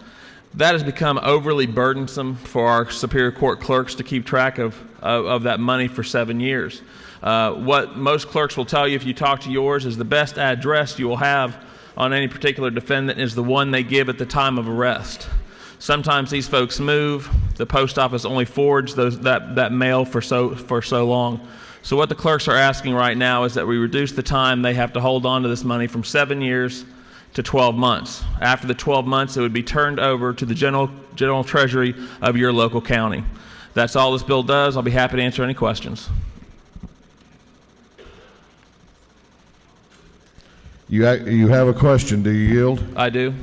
That has become overly burdensome for our Superior Court clerks to keep track of that money for 7 years. What most clerks will tell you if you talk to yours is the best address you will have on any particular defendant is the one they give at the time of arrest. Sometimes these folks move. The post office only forwards that mail for so long. So what the clerks are asking right now is that we reduce the time they have to hold on to this money from 7 years to 12 months. After the 12 months, it would be turned over to the general treasury of your local county. That's all this bill does. I'll be happy to answer any questions. You have a question, do you yield? I do.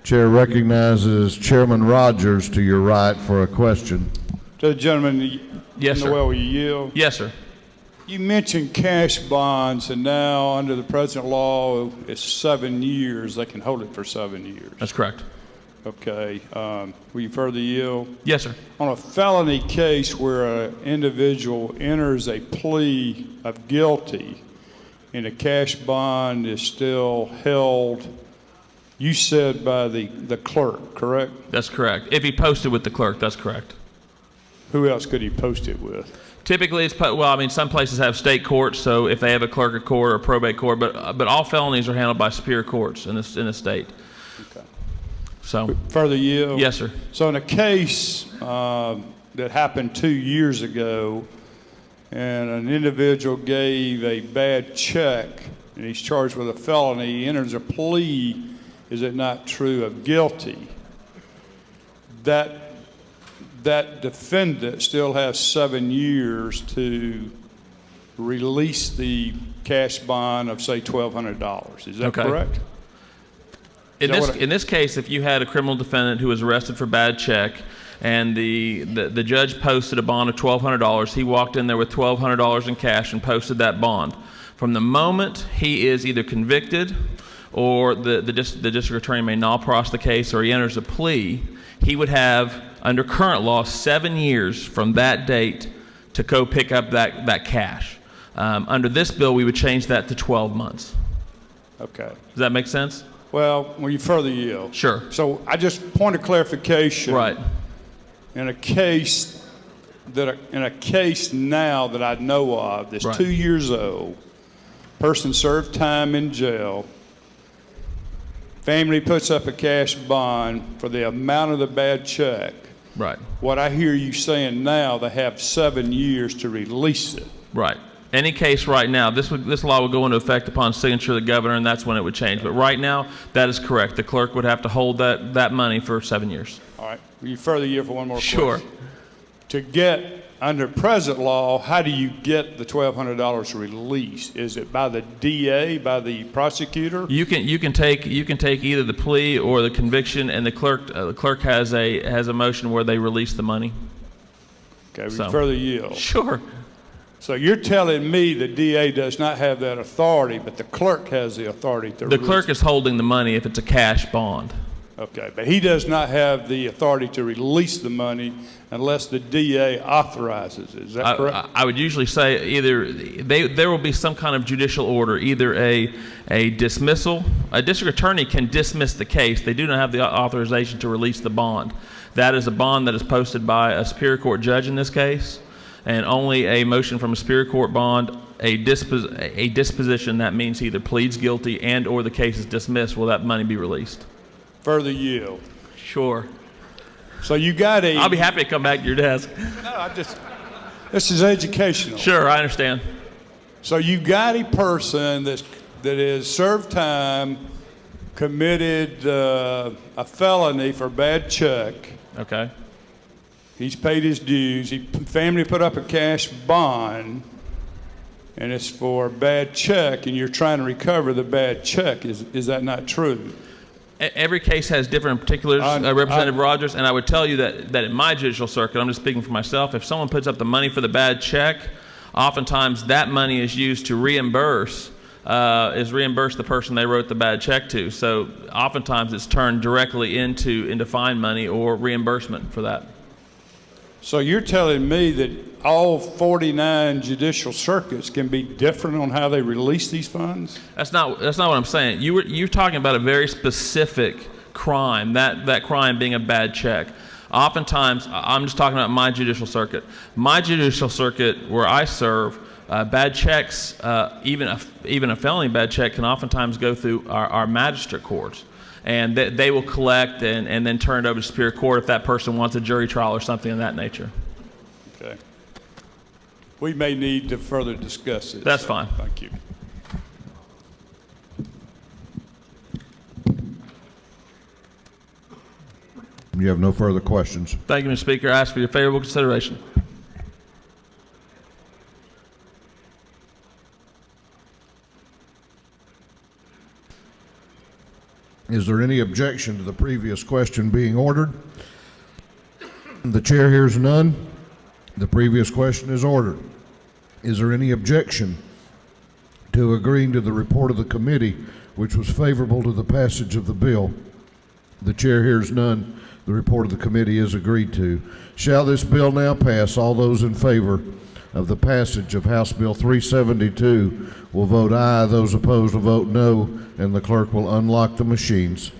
Chair recognizes Chairman Rogers to your right for a question. To the gentleman, yes, sir. Will you yield? Yes, sir. You mentioned cash bonds, and now under the present law, it's 7 years. They can hold it for 7 years. That's correct. Okay. Will you further yield? Yes, sir. On a felony case where an individual enters a plea of guilty and a cash bond is still held, you said by the clerk, correct? That's correct. If he posted with the clerk, that's correct. Who else could he post it with? Typically, some places have state courts, so if they have a clerk of court or a probate court, but all felonies are handled by superior courts in the state. Okay. So further yield? Yes, sir. So in a case that happened 2 years ago, and an individual gave a bad check, and he's charged with a felony, he enters a plea, is it not true, of guilty, that defendant still has 7 years to release the cash bond of, say, $1,200. Is that correct? In this case, if you had a criminal defendant who was arrested for bad check, and the judge posted a bond of $1,200, he walked in there with $1,200 in cash and posted that bond. From the moment he is either convicted, or the district attorney may null pros the case, or he enters a plea, he would have, under current law, 7 years from that date to go pick up that cash. Under this bill, we would change that to 12 months. Okay. Does that make sense? Well, will you further yield? Sure. So I just point of clarification. Right. In a case now that I know of that's 2 years old, person served time in jail, family puts up a cash bond for the amount of the bad check. Right. What I hear you saying now, they have 7 years to release it. Right. Any case right now, this law would go into effect upon signature of the governor, and that's when it would change. But right now, that is correct. The clerk would have to hold that money for 7 years. All right. Will you further yield for one more question? Sure. To get, under present law, how do you get the $1,200 released? Is it by the DA, by the prosecutor? You can take either the plea or the conviction, and the clerk has a motion where they release the money. Okay. Will you further yield? Sure. So you're telling me the DA does not have that authority, but the clerk has the authority to release. The clerk is holding the money if it's a cash bond. Okay, but he does not have the authority to release the money unless the DA authorizes it. Is that correct? I would usually say either there will be some kind of judicial order, either a dismissal. A district attorney can dismiss the case. They do not have the authorization to release the bond. That is a bond that is posted by a Superior Court judge in this case, and only a motion from a Superior Court bond, a disposition, that means he either pleads guilty and or the case is dismissed, will that money be released. Further yield. Sure. So you got a... I'll be happy to come back to your desk. No, this is educational. Sure, I understand. So you got a person that has served time, committed a felony for bad check. Okay. He's paid his dues. Family put up a cash bond, and it's for a bad check, and you're trying to recover the bad check. Is that not true? Every case has different particulars, Representative Rogers, and I would tell you that in my judicial circuit, I'm just speaking for myself, if someone puts up the money for the bad check, oftentimes that money is used to reimburse the person they wrote the bad check to. So oftentimes it's turned directly into fine money or reimbursement for that. So you're telling me that all 49 judicial circuits can be different on how they release these funds? That's not what I'm saying. You're talking about a very specific crime, that crime being a bad check. Oftentimes, I'm just talking about my judicial circuit. My judicial circuit where I serve, bad checks, even a felony bad check can oftentimes go through our magistrate courts. And they will collect and then turn it over to Superior Court if that person wants a jury trial or something of that nature. Okay. We may need to further discuss it. That's fine. Thank you. You have no further questions. Thank you, Mr. Speaker. I ask for your favorable consideration. Is there any objection to the previous question being ordered? The chair hears none. The previous question is ordered. Is there any objection to agreeing to the report of the committee, which was favorable to the passage of the bill? The chair hears none. The report of the committee is agreed to. Shall this bill now pass? All those in favor of the passage of House Bill 372 will vote aye. Those opposed will vote no, and the clerk will unlock the machines.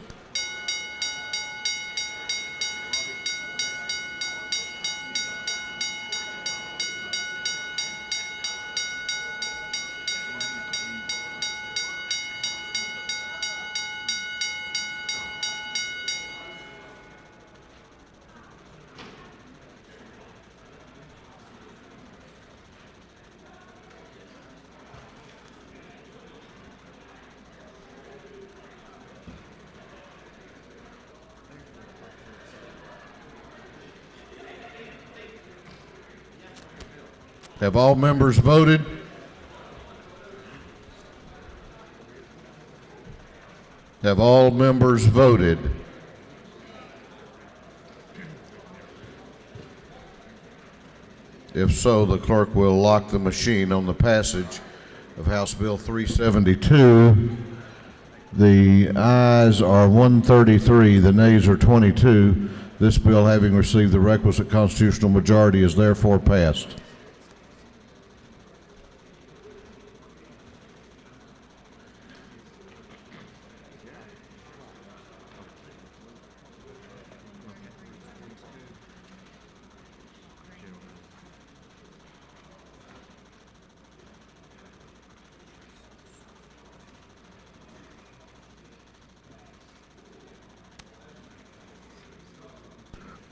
Have all members voted? Have all members voted? If so, the clerk will lock the machine on the passage of House Bill 372. The ayes are 133, the nays are 22. This bill, having received the requisite constitutional majority, is therefore passed.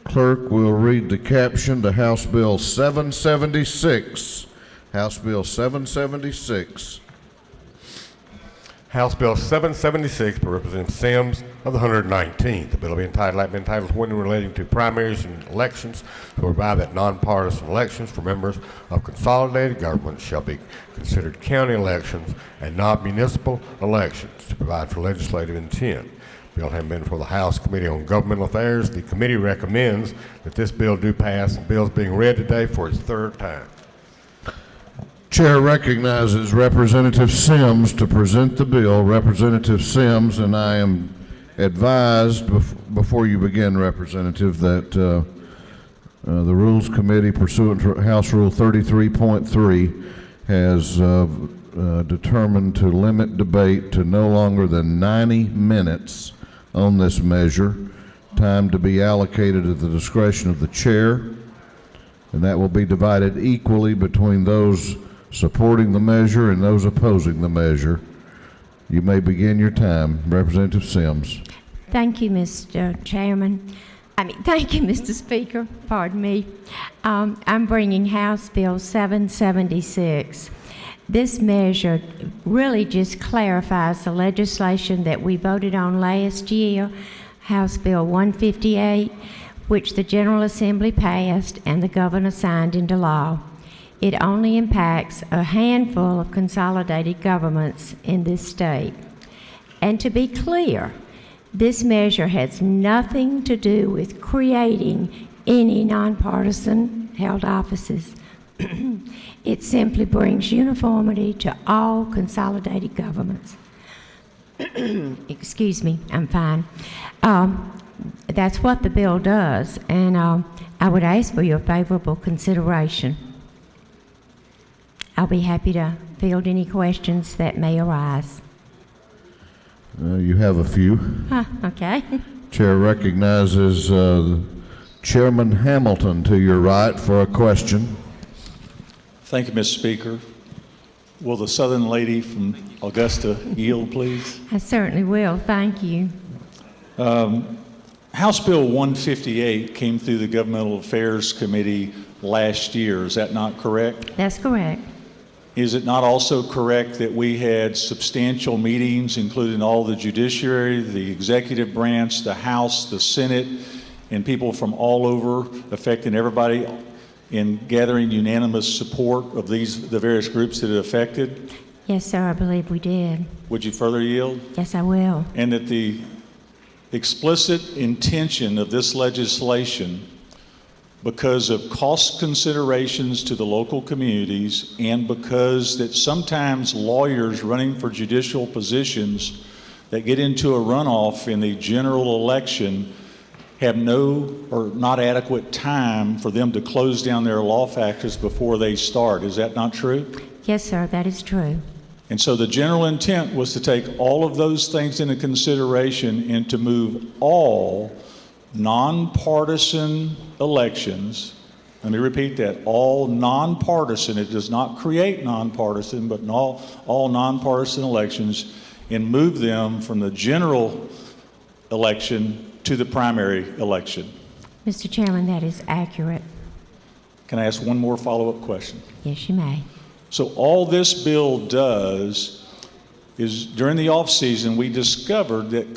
Clerk will read the caption to House Bill 776. House Bill 776. House Bill 776 by Representative Sims of the 119th. The bill will be entitled when relating to primaries and elections to provide that nonpartisan elections for members of consolidated government shall be considered county elections and not municipal elections, to provide for legislative intent. Bill having been for the House Committee on Governmental Affairs, the committee recommends that this bill do pass. The bill is being read today for its third time. Chair recognizes Representative Sims to present the bill. Representative Sims, and I am advised before you begin, Representative, that the Rules Committee, pursuant to House Rule 33.3, has determined to limit debate to no longer than 90 minutes on this measure, time to be allocated at the discretion of the chair, and that will be divided equally between those supporting the measure and those opposing the measure. You may begin your time. Representative Sims. Thank you, Mr. Chairman. Thank you, Mr. Speaker. Pardon me. I'm bringing House Bill 776. This measure really just clarifies the legislation that we voted on last year, House Bill 158, which the General Assembly passed and the governor signed into law. It only impacts a handful of consolidated governments in this state. And to be clear, this measure has nothing to do with creating any nonpartisan held offices. It simply brings uniformity to all consolidated governments. Excuse me, I'm fine. That's what the bill does, and I would ask for your favorable consideration. I'll be happy to field any questions that may arise. You have a few. Okay. Chair recognizes Chairman Hamilton to your right for a question. Thank you, Mr. Speaker. Will the Southern lady from Augusta yield, please? I certainly will. Thank you. House Bill 158 came through the Governmental Affairs Committee last year. Is that not correct? That's correct. Is it not also correct that we had substantial meetings, including all the judiciary, the executive branch, the House, the Senate, and people from all over, affecting everybody, in gathering unanimous support of the various groups that it affected? Yes, sir, I believe we did. Would you further yield? Yes, I will. And that the explicit intention of this legislation, because of cost considerations to the local communities and because that sometimes lawyers running for judicial positions that get into a runoff in the general election have no or not adequate time for them to close down their law practice before they start. Is that not true? Yes, sir, that is true. And so the general intent was to take all of those things into consideration and to move all nonpartisan elections, let me repeat that, all nonpartisan, it does not create nonpartisan, but all nonpartisan elections, and move them from the general election to the primary election. Mr. Chairman, that is accurate. Can I ask one more follow-up question? Yes, you may. So all this bill does is during the off season, we discovered that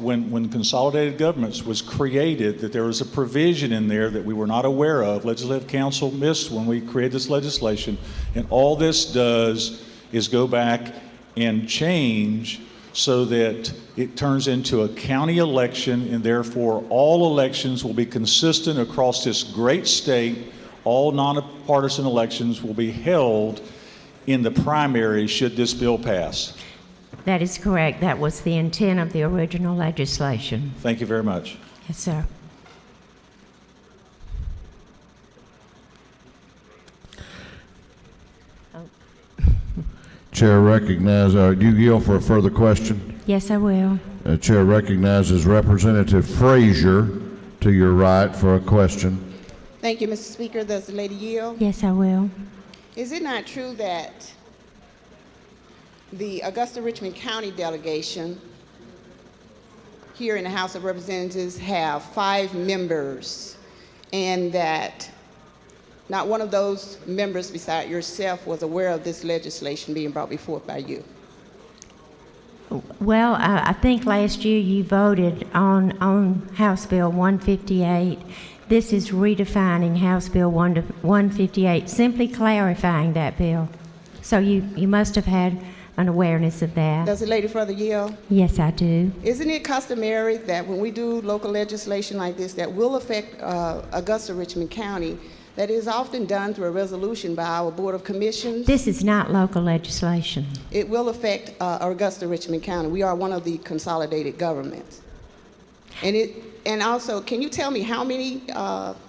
when consolidated governments was created, that there was a provision in there that we were not aware of. Legislative Council missed when we created this legislation. And all this does is go back and change so that it turns into a county election, and therefore all elections will be consistent across this great state. All nonpartisan elections will be held in the primary should this bill pass. That is correct. That was the intent of the original legislation. Thank you very much. Yes, sir. Chair recognizes, do you yield for a further question? Yes, I will. Chair recognizes Representative Frazier to your right for a question. Thank you, Mr. Speaker. Does the lady yield? Yes, I will. Is it not true that the Augusta-Richmond County delegation here in the House of Representatives have 5 members, and that not one of those members beside yourself was aware of this legislation being brought before by you? Well, I think last year you voted on House Bill 158. This is redefining House Bill 158, simply clarifying that bill. So you must have had an awareness of that. Does the lady further yield? Yes, I do. Isn't it customary that when we do local legislation like this that will affect Augusta-Richmond County, that is often done through a resolution by our Board of Commissions? This is not local legislation. It will affect Augusta-Richmond County. We are one of the consolidated governments. And also, can you tell me how many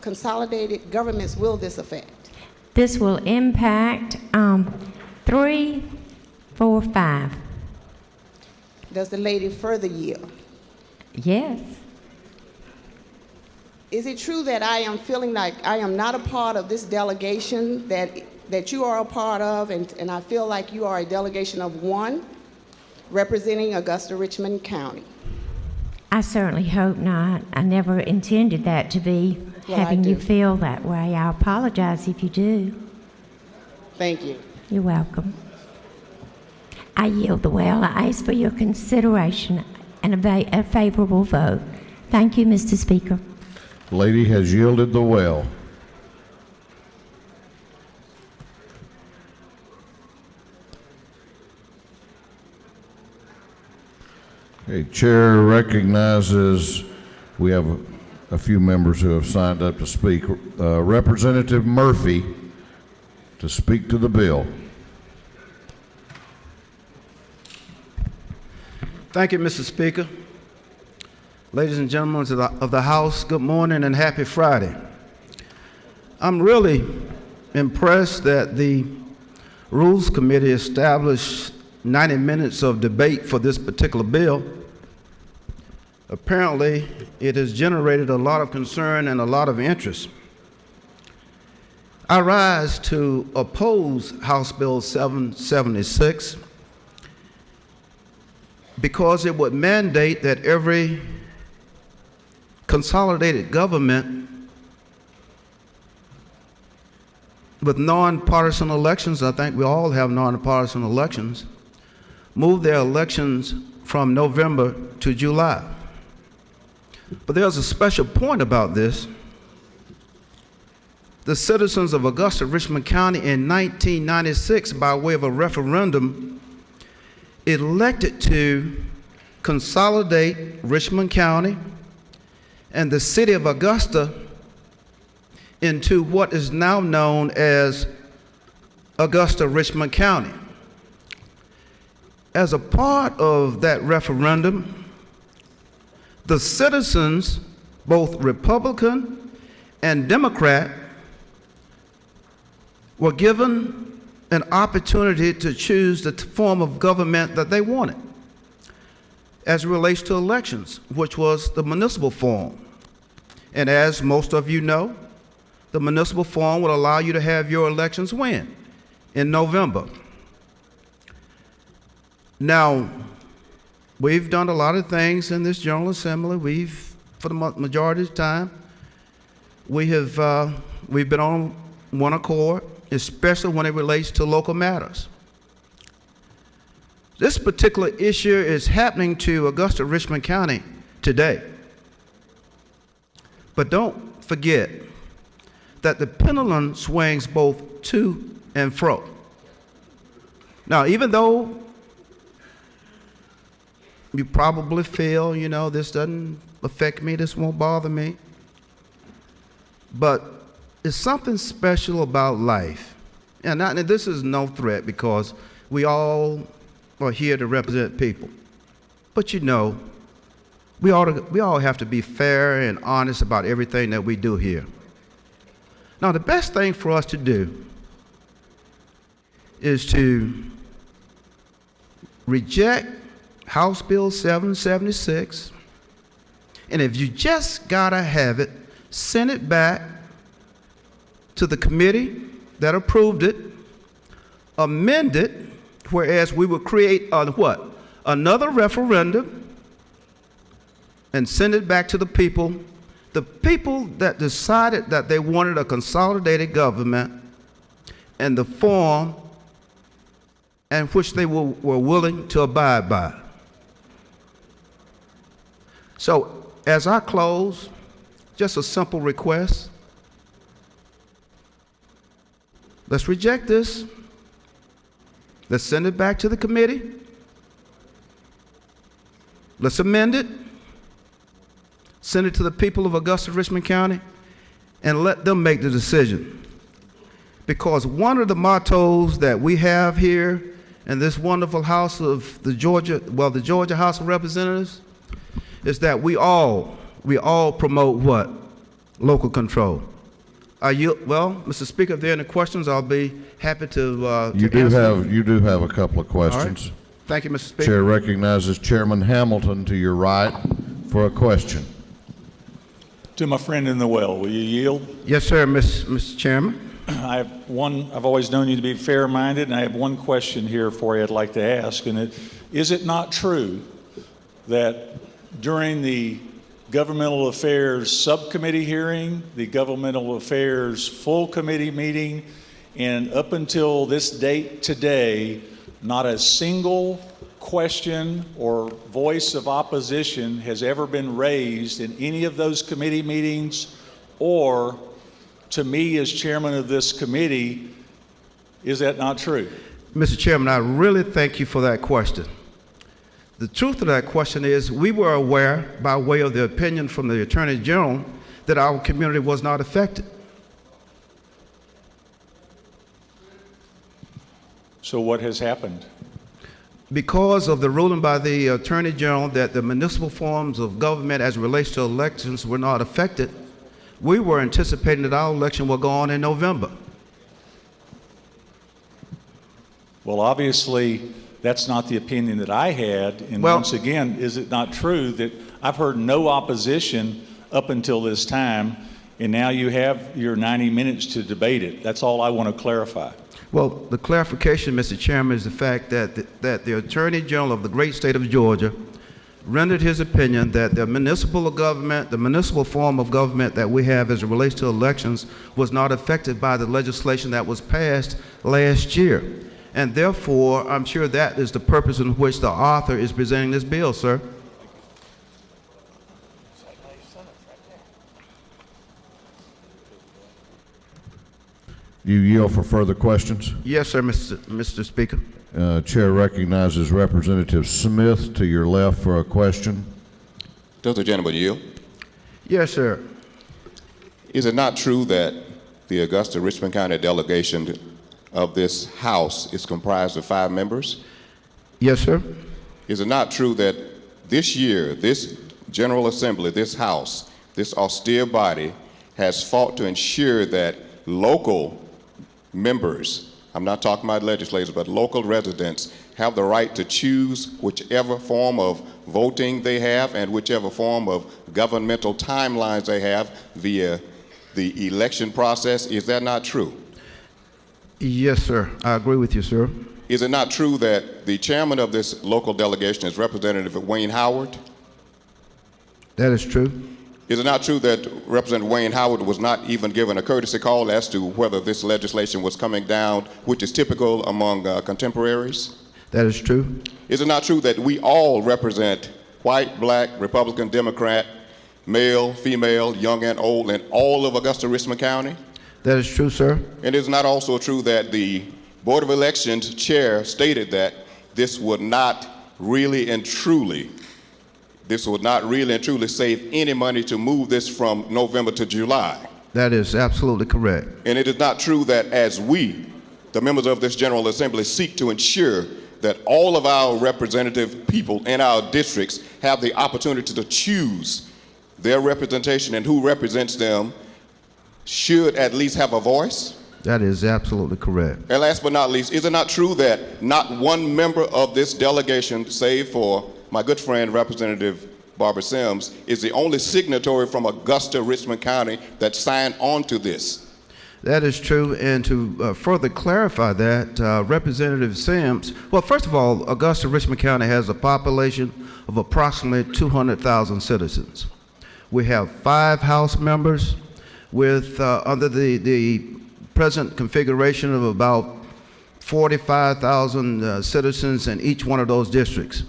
consolidated governments will this affect? This will impact 3, 4, 5. Does the lady further yield? Yes. Is it true that I am feeling like I am not a part of this delegation that you are a part of, and I feel like you are a delegation of one representing Augusta-Richmond County? I certainly hope not. I never intended that to be having you feel that way. I apologize if you do. Thank you. You're welcome. I yield the well. I ask for your consideration and a favorable vote. Thank you, Mr. Speaker. lady has yielded the well. Okay, Chair recognizes, we have a few members who have signed up to speak. Representative Murphy to speak to the bill. Thank you, Mr. Speaker. Ladies and gentlemen of the House, good morning and happy Friday. I'm really impressed that the Rules Committee established 90 minutes of debate for this particular bill. Apparently, it has generated a lot of concern and a lot of interest. I rise to oppose House Bill 776 because it would mandate that every consolidated government with nonpartisan elections, I think we all have nonpartisan elections, move their elections from November to July. But there's a special point about this. The citizens of Augusta, Richmond County in 1996, by way of a referendum, elected to consolidate Richmond County and the city of Augusta into what is now known as Augusta, Richmond County. As a part of that referendum, the citizens, both Republican and Democrat, were given an opportunity to choose the form of government that they wanted as it relates to elections, which was the municipal form. And as most of you know, the municipal form would allow you to have your elections when? In November. Now, we've done a lot of things in this General Assembly. For the majority of the time, we've been on one accord, especially when it relates to local matters. This particular issue is happening to Augusta, Richmond County today. But don't forget that the pendulum swings both to and fro. Now, even though you probably feel, this doesn't affect me, this won't bother me, but it's something special about life. And this is no threat because we all are here to represent people. But we all have to be fair and honest about everything that we do here. Now, the best thing for us to do is to reject House Bill 776, and if you just gotta have it, send it back to the committee that approved it, amend it, whereas we will create another referendum and send it back to the people that decided that they wanted a consolidated government and the form and which they were willing to abide by. So, as I close, just a simple request. Let's reject this. Let's send it back to the committee. Let's amend it. Send it to the people of Augusta, Richmond County, and let them make the decision. Because one of the mottos that we have here in this wonderful house of the Georgia House of Representatives is that we all promote what? Local control. Mr. Speaker, if there are any questions, I'll be happy to answer. You do have a couple of questions. All right. Thank you, Mr. Speaker. Chair recognizes Chairman Hamilton to your right for a question. To my friend in the well, will you yield? Yes, sir, Mr. Chairman. I've always known you to be fair-minded, and I have one question here for you I'd like to ask, and is it not true that during the Governmental Affairs Subcommittee hearing, the Governmental Affairs Full Committee meeting, and up until this date today, not a single question or voice of opposition has ever been raised in any of those committee meetings or to me as chairman of this committee. Is that not true? Mr. Chairman, I really thank you for that question. The truth of that question is we were aware, by way of the opinion from the Attorney General, that our community was not affected. So what has happened? Because of the ruling by the Attorney General that the municipal forms of government as it relates to elections were not affected, we were anticipating that our election will go on in November. Well, obviously, that's not the opinion that I had. And once again, is it not true that I've heard no opposition up until this time, and now you have your 90 minutes to debate it? That's all I want to clarify. Well, the clarification, Mr. Chairman, is the fact that the Attorney General of the great state of Georgia rendered his opinion that the municipal government, the municipal form of government that we have as it relates to elections, was not affected by the legislation that was passed last year. And therefore, I'm sure that is the purpose in which the author is presenting this bill, sir. You yield for further questions? Yes, sir, Mr. Speaker. Chair recognizes Representative Smith to your left for a question. Does the gentleman yield? Yes, sir. Is it not true that the Augusta-Richmond County delegation of this House is comprised of 5 members? Yes, sir. Is it not true that this year, this General Assembly, this House, this austere body has fought to ensure that local members, I'm not talking about legislators, but local residents have the right to choose whichever form of voting they have and whichever form of governmental timelines they have via the election process? Is that not true? Yes, sir. I agree with you, sir. Is it not true that the chairman of this local delegation is Representative Wayne Howard? That is true. Is it not true that Representative Wayne Howard was not even given a courtesy call as to whether this legislation was coming down, which is typical among contemporaries? That is true. Is it not true that we all represent white, black, Republican, Democrat, male, female, young and old in all of Augusta-Richmond County? That is true, sir. And is it not also true that the Board of Elections chair stated that this would not really and truly save any money to move this from November to July? That is absolutely correct. And it is not true that as we, the members of this General Assembly, seek to ensure that all of our representative people in our districts have the opportunity to choose their representation and who represents them should at least have a voice? That is absolutely correct. And last but not least, is it not true that not one member of this delegation, save for my good friend Representative Barbara Sims, is the only signatory from Augusta-Richmond County that signed on to this? That is true, and to further clarify that, Representative Sims, well, first of all, Augusta-Richmond County has a population of approximately 200,000 citizens. We have 5 House members with, under the present configuration of about 45,000 citizens in each one of those districts.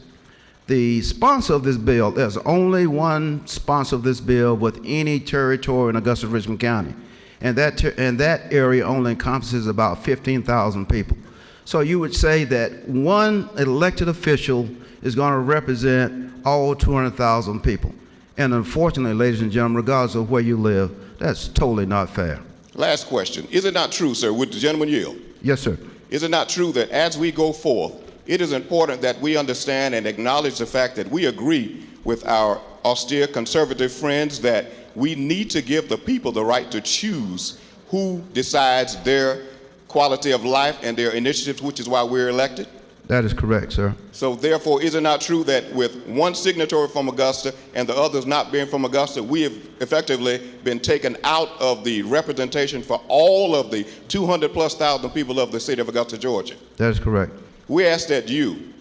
The sponsor of this bill, there's only one sponsor of this bill with any territory in Augusta-Richmond County. And that area only encompasses about 15,000 people. So you would say that one elected official is going to represent all 200,000 people. And unfortunately, ladies and gentlemen, regardless of where you live, that's totally not fair. Last question. Is it not true, sir, would the gentleman yield? Yes, sir. Is it not true that as we go forth, it is important that we understand and acknowledge the fact that we agree with our austere conservative friends that we need to give the people the right to choose who decides their quality of life and their initiatives, which is why we're elected? That is correct, sir. So therefore, is it not true that with one signatory from Augusta and the others not being from Augusta, we have effectively been taken out of the representation for all of the 200,000+ people of the city of Augusta, Georgia? That is correct. We ask that you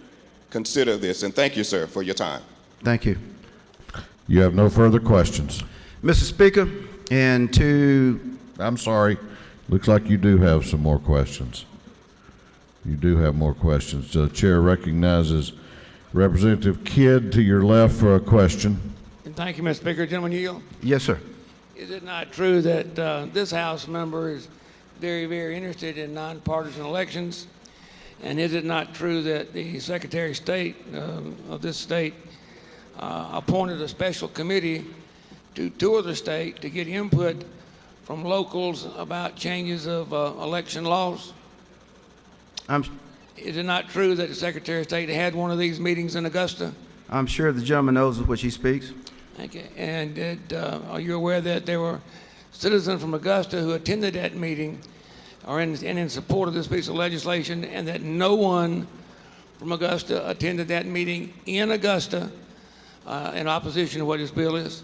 consider this, and thank you, sir, for your time. Thank you. You have no further questions. Mr. Speaker, and to... I'm sorry. Looks like you do have some more questions. You do have more questions. The chair recognizes Representative Kidd to your left for a question. Thank you, Mr. Speaker. Gentleman yield. Yes, sir. Is it not true that this House member is very, very interested in nonpartisan elections? And is it not true that the Secretary of State of this state appointed a special committee to tour the state to get input from locals about changes of election laws? Is it not true that the Secretary of State had one of these meetings in Augusta? I'm sure the gentleman knows of which he speaks. Okay. And are you aware that there were citizens from Augusta who attended that meeting are in support of this piece of legislation, and that no one from Augusta attended that meeting in Augusta in opposition to what this bill is?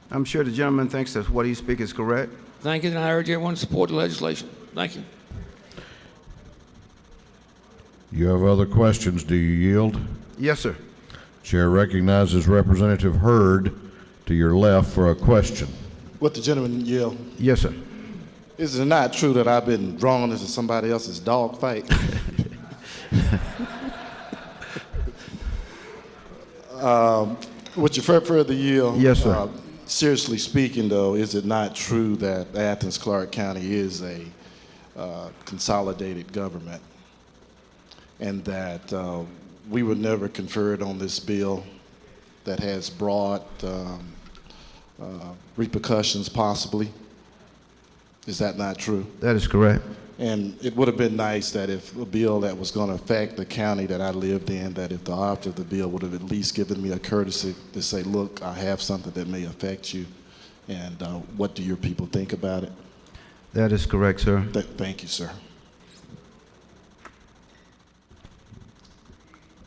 I'm sure the gentleman thinks that what he speaks is correct. Thank you, and I urge everyone to support the legislation. Thank you. You have other questions. Do you yield? Yes, sir. Chair recognizes Representative Hurd to your left for a question. What the gentleman yield? Yes, sir. Is it not true that I've been drawn into somebody else's dog fight? With your further yield, yes, sir. Seriously speaking, though, is it not true that Athens-Clarke County is a consolidated government, and that we were never conferred on this bill that has broad repercussions, possibly? Is that not true? That is correct. And it would have been nice that if a bill that was going to affect the county that I lived in, that if the author of the bill would have at least given me a courtesy to say, look, I have something that may affect you, and what do your people think about it? That is correct, sir. Thank you, sir.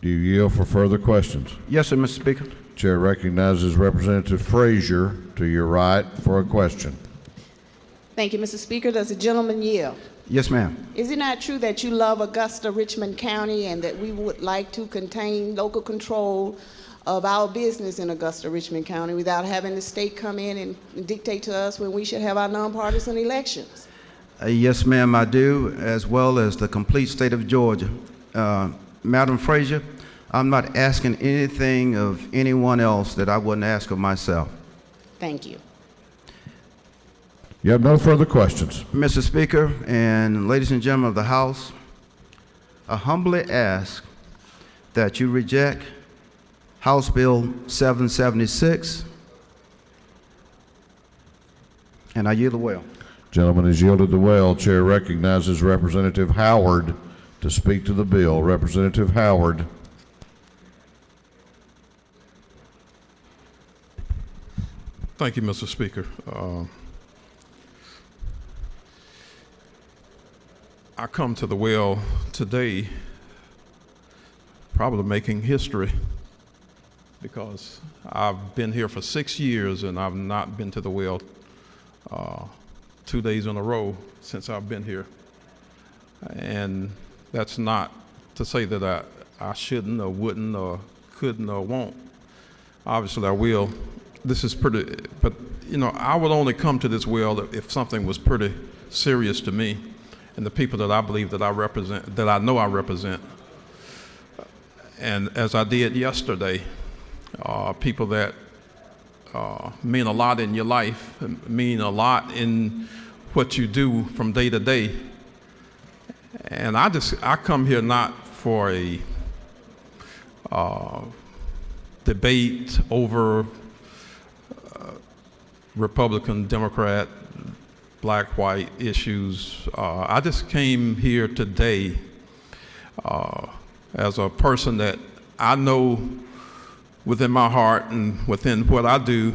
Do you yield for further questions? Yes, sir, Mr. Speaker. Chair recognizes Representative Frazier to your right for a question. Thank you, Mr. Speaker. Does the gentleman yield? Yes, ma'am. Is it not true that you love Augusta, Richmond County, and that we would like to contain local control of our business in Augusta, Richmond County without having the state come in and dictate to us when we should have our nonpartisan elections? Yes, ma'am, I do, as well as the complete state of Georgia. Madam Frazier, I'm not asking anything of anyone else that I wouldn't ask of myself. Thank you. You have no further questions. Mr. Speaker and ladies and gentlemen of the House, I humbly ask that you reject House Bill 776, and I yield the well. Gentleman has yielded the well. Chair recognizes Representative Howard to speak to the bill. Representative Howard. Thank you, Mr. Speaker. I come to the well today probably making history, because I've been here for 6 years and I've not been to the well 2 days in a row since I've been here. And that's not to say that I shouldn't or wouldn't or couldn't or won't. Obviously I will. This is pretty, but you know, I would only come to this well if something was pretty serious to me and the people that I believe that I represent, that I know I represent. And as I did yesterday, people that mean a lot in your life, mean a lot in what you do from day to day. And I come here not for a debate over Republican, Democrat, black, white issues. I just came here today as a person that I know within my heart and within what I do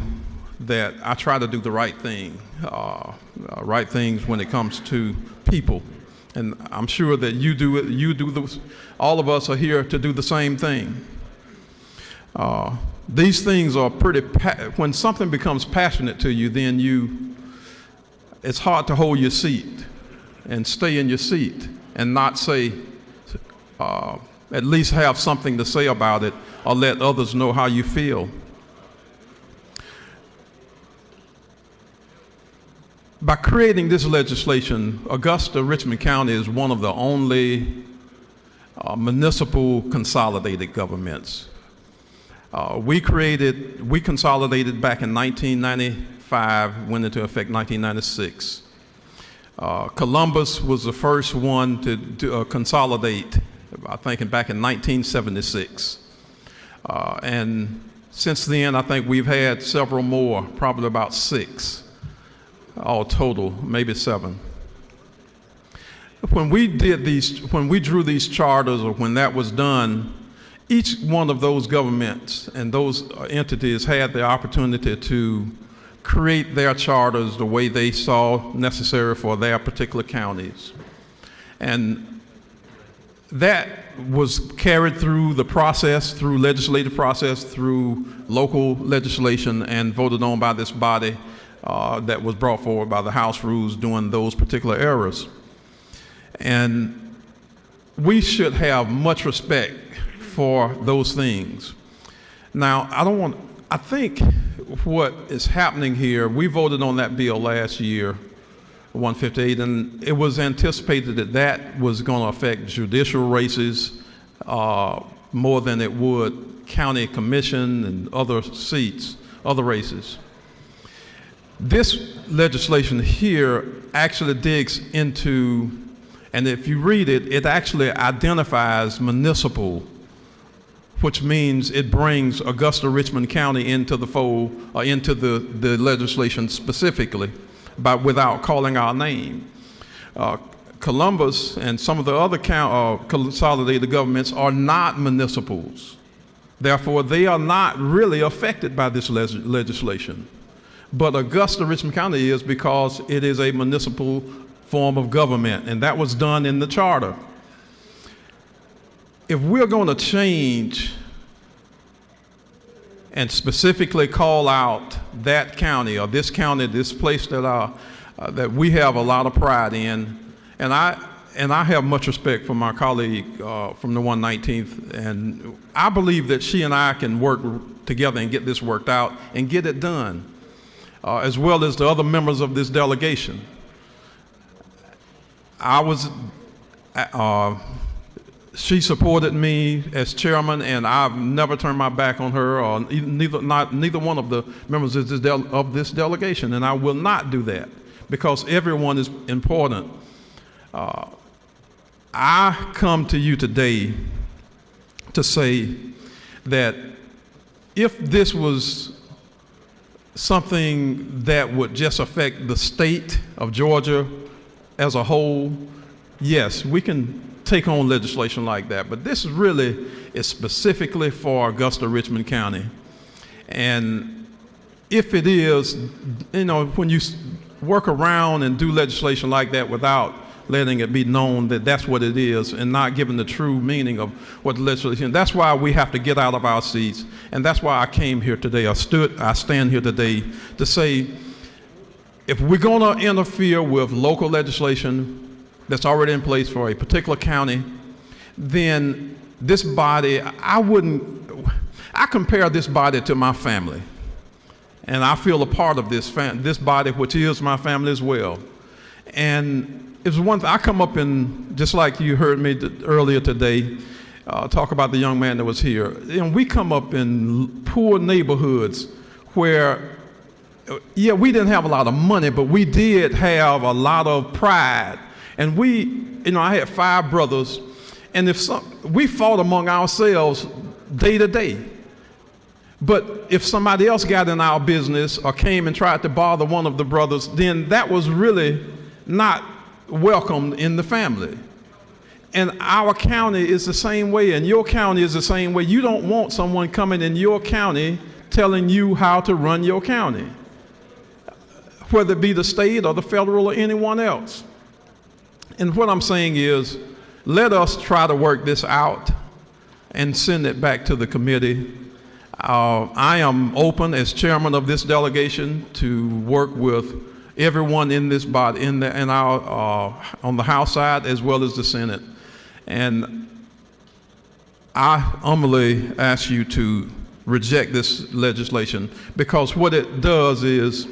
that I try to do the right thing, right things when it comes to people. And I'm sure that you do it, all of us are here to do the same thing. These things are pretty, when something becomes passionate to you, then it's hard to hold your seat and stay in your seat and not say, at least have something to say about it or let others know how you feel. By creating this legislation, Augusta, Richmond County is one of the only municipal consolidated governments. We consolidated back in 1995 1995, went into effect 1996. Columbus was the first one to consolidate, I think, back in 1976. And since then, I think we've had several more, probably about 6, all total, maybe 7. When we drew these charters, or when that was done, each one of those governments and those entities had the opportunity to create their charters the way they saw necessary for their particular counties. And that was carried through the process, through legislative process, through local legislation, and voted on by this body that was brought forward by the House rules during those particular eras. And we should have much respect for those things. Now, I think what is happening here, we voted on that bill last year, 158, and it was anticipated that that was going to affect judicial races more than it would county commission and other seats, other races. This legislation here actually digs into, and if you read it, it actually identifies municipal, which means it brings Augusta Richmond County into the fold, or into the legislation specifically, without calling our name. Columbus and some of the other consolidated governments are not municipals. Therefore, they are not really affected by this legislation. But Augusta Richmond County is, because it is a municipal form of government, and that was done in the charter. If we're going to change and specifically call out that county or this county, this place that we have a lot of pride in, and I have much respect for my colleague from the 119th, and I believe that she and I can work together and get this worked out and get it done, as well as the other members of this delegation. She supported me as chairman, and I've never turned my back on her, or neither one of the members of this delegation, and I will not do that, because everyone is important. I come to you today to say that if this was something that would just affect the state of Georgia as a whole, yes, we can take on legislation like that, but this really is specifically for Augusta Richmond County. And if it is, when you work around and do legislation like that without letting it be known that that's what it is, and not giving the true meaning of what the legislation is, that's why we have to get out of our seats, and that's why I came here today. I stand here today to say, if we're going to interfere with local legislation that's already in place for a particular county, then this body, I compare this body to my family. And I feel a part of this body, which is my family as well. And it's one thing, I come up in, just like you heard me earlier today, talk about the young man that was here. We come up in poor neighborhoods where, yeah, we didn't have a lot of money, but we did have a lot of pride. And I had 5 brothers, and we fought among ourselves day to day. But if somebody else got in our business or came and tried to bother one of the brothers, then that was really not welcomed in the family. And our county is the same way, and your county is the same way. You don't want someone coming in your county telling you how to run your county, whether it be the state or the federal or anyone else. And what I'm saying is, let us try to work this out and send it back to the committee. I am open as chairman of this delegation to work with everyone in this body, on the House side as well as the Senate. And I humbly ask you to reject this legislation, because what it does is,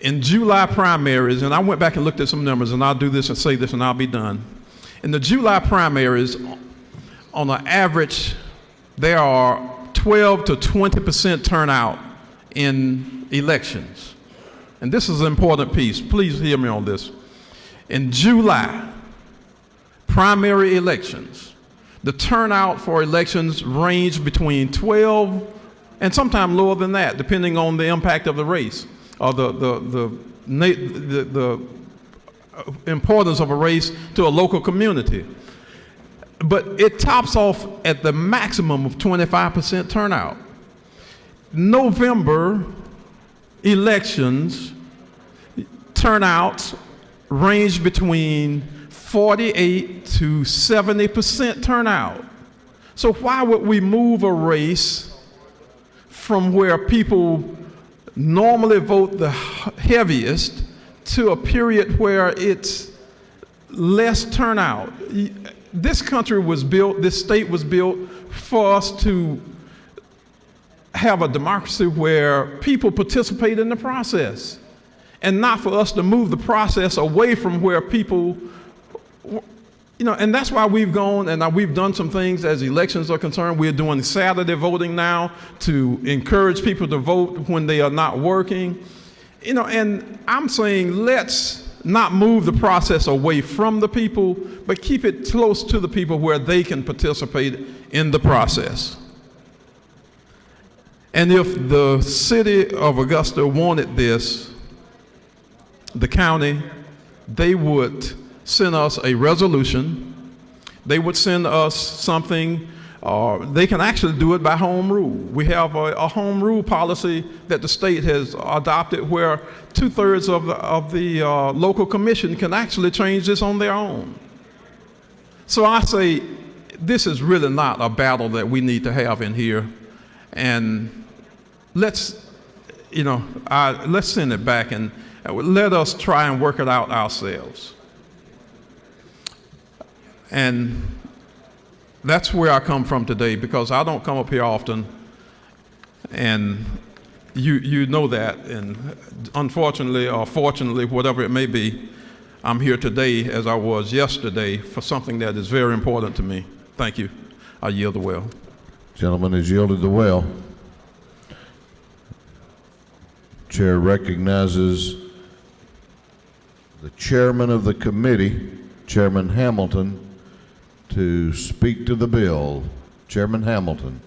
in July primaries, and I went back and looked at some numbers, and I'll do this and say this and I'll be done. In the July primaries, on an average, there are 12 to 20% turnout in elections. and this is an important piece, please hear me on this. In July, primary elections, the turnout for elections ranged between 12 and sometimes lower than that, depending on the impact of the race or the importance of a race to a local community. But it tops off at the maximum of 25% turnout. November elections turnouts range between 48 to 70% turnout. So why would we move a race from where people normally vote the heaviest to a period where it's less turnout? This country was built, this state was built for us to have a democracy where people participate in the process, and not for us to move the process away from where people, and that's why we've gone and we've done some things as elections are concerned. We're doing Saturday voting now to encourage people to vote when they are not working. And I'm saying let's not move the process away from the people, but keep it close to the people where they can participate in the process. And if the city of Augusta wanted this, the county, they would send us a resolution. They would send us something, they can actually do it by home rule. We have a home rule policy that the state has adopted where 2/3 of the local commission can actually change this on their own. So I say this is really not a battle that we need to have in here. And let's send it back and let us try and work it out ourselves. And that's where I come from today, because I don't come up here often, and you know that, and unfortunately or fortunately, whatever it may be, I'm here today as I was yesterday for something that is very important to me. Thank you. I yield the well. Gentleman has yielded the well. Chair recognizes the chairman of the committee, Chairman Hamilton, to speak to the bill. Chairman Hamilton.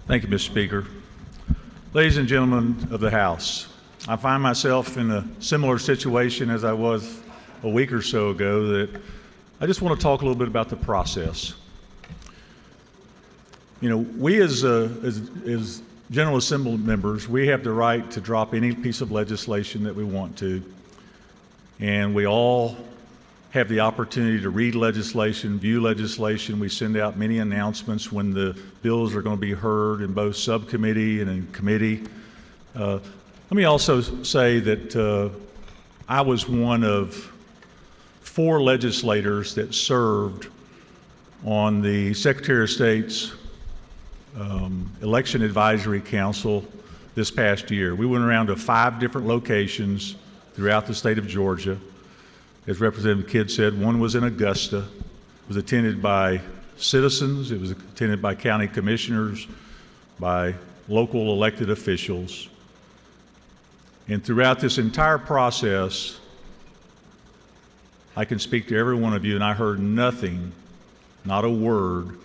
Thank you, Mr. Speaker. Ladies and gentlemen of the House, I find myself in a similar situation as I was a week or so ago, that I just want to talk a little bit about the process. We as General Assembly members, we have the right to drop any piece of legislation that we want to, and we all have the opportunity to read legislation, view legislation. We send out many announcements when the bills are going to be heard in both subcommittee and in committee. Let me also say that I was one of 4 legislators that served on the Secretary of State's Election Advisory Council this past year. We went around to 5 different locations throughout the state of Georgia. As Representative Kidd said, one was in Augusta. It was attended by citizens. It was attended by county commissioners, by local elected officials. And throughout this entire process, I can speak to every one of you, and I heard nothing, not a word,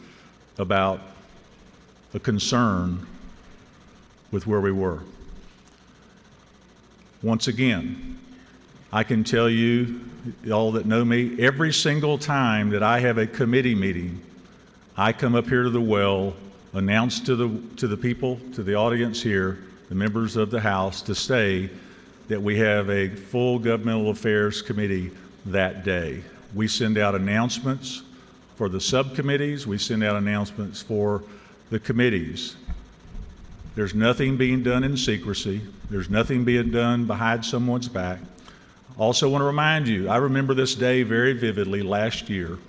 about a concern with where we were. Once again, I can tell you, all that know me, every single time that I have a committee meeting, I come up here to the well, announce to the people, to the audience here, the members of the House, to say that we have a full governmental affairs committee that day. We send out announcements for the subcommittees. We send out announcements for the committees. There's nothing being done in secrecy. There's nothing being done behind someone's back. Also want to remind you, I remember this day very vividly last year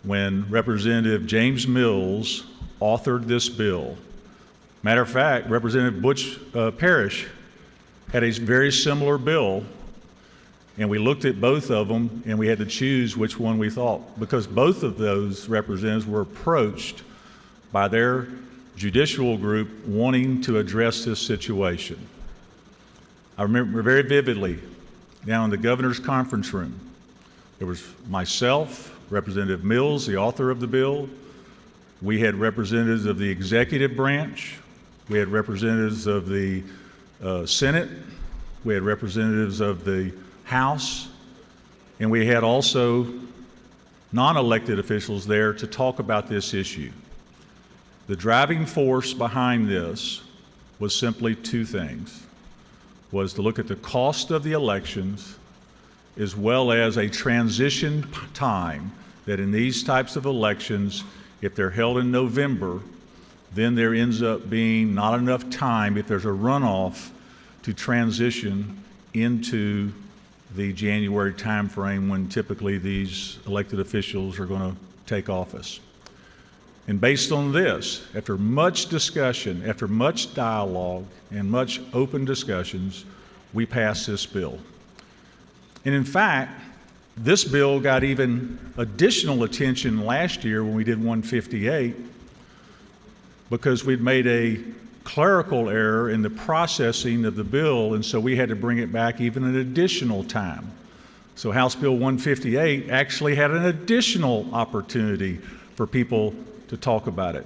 when Representative James Mills authored this bill. Matter of fact, Representative Butch Parrish had a very similar bill, And we looked at both of them, and we had to choose which one we thought, because both of those representatives were approached by their judicial group wanting to address this situation. I remember very vividly, down in the governor's conference room, there was myself, Representative Mills, the author of the bill. We had representatives of the executive branch. We had representatives of the Senate. We had representatives of the House. And we had also non-elected officials there to talk about this issue. The driving force behind this was simply two things, was to look at the cost of the elections as well as a transition time that in these types of elections, if they're held in November, then there ends up being not enough time if there's a runoff to transition into the January timeframe when typically these elected officials are going to take office. And based on this, after much discussion, after much dialogue and much open discussions, we passed this bill. And in fact, this bill got even additional attention last year when we did 158 because we'd made a clerical error in the processing of the bill, and so we had to bring it back even an additional time. So House Bill 158 actually had an additional opportunity for people to talk about it.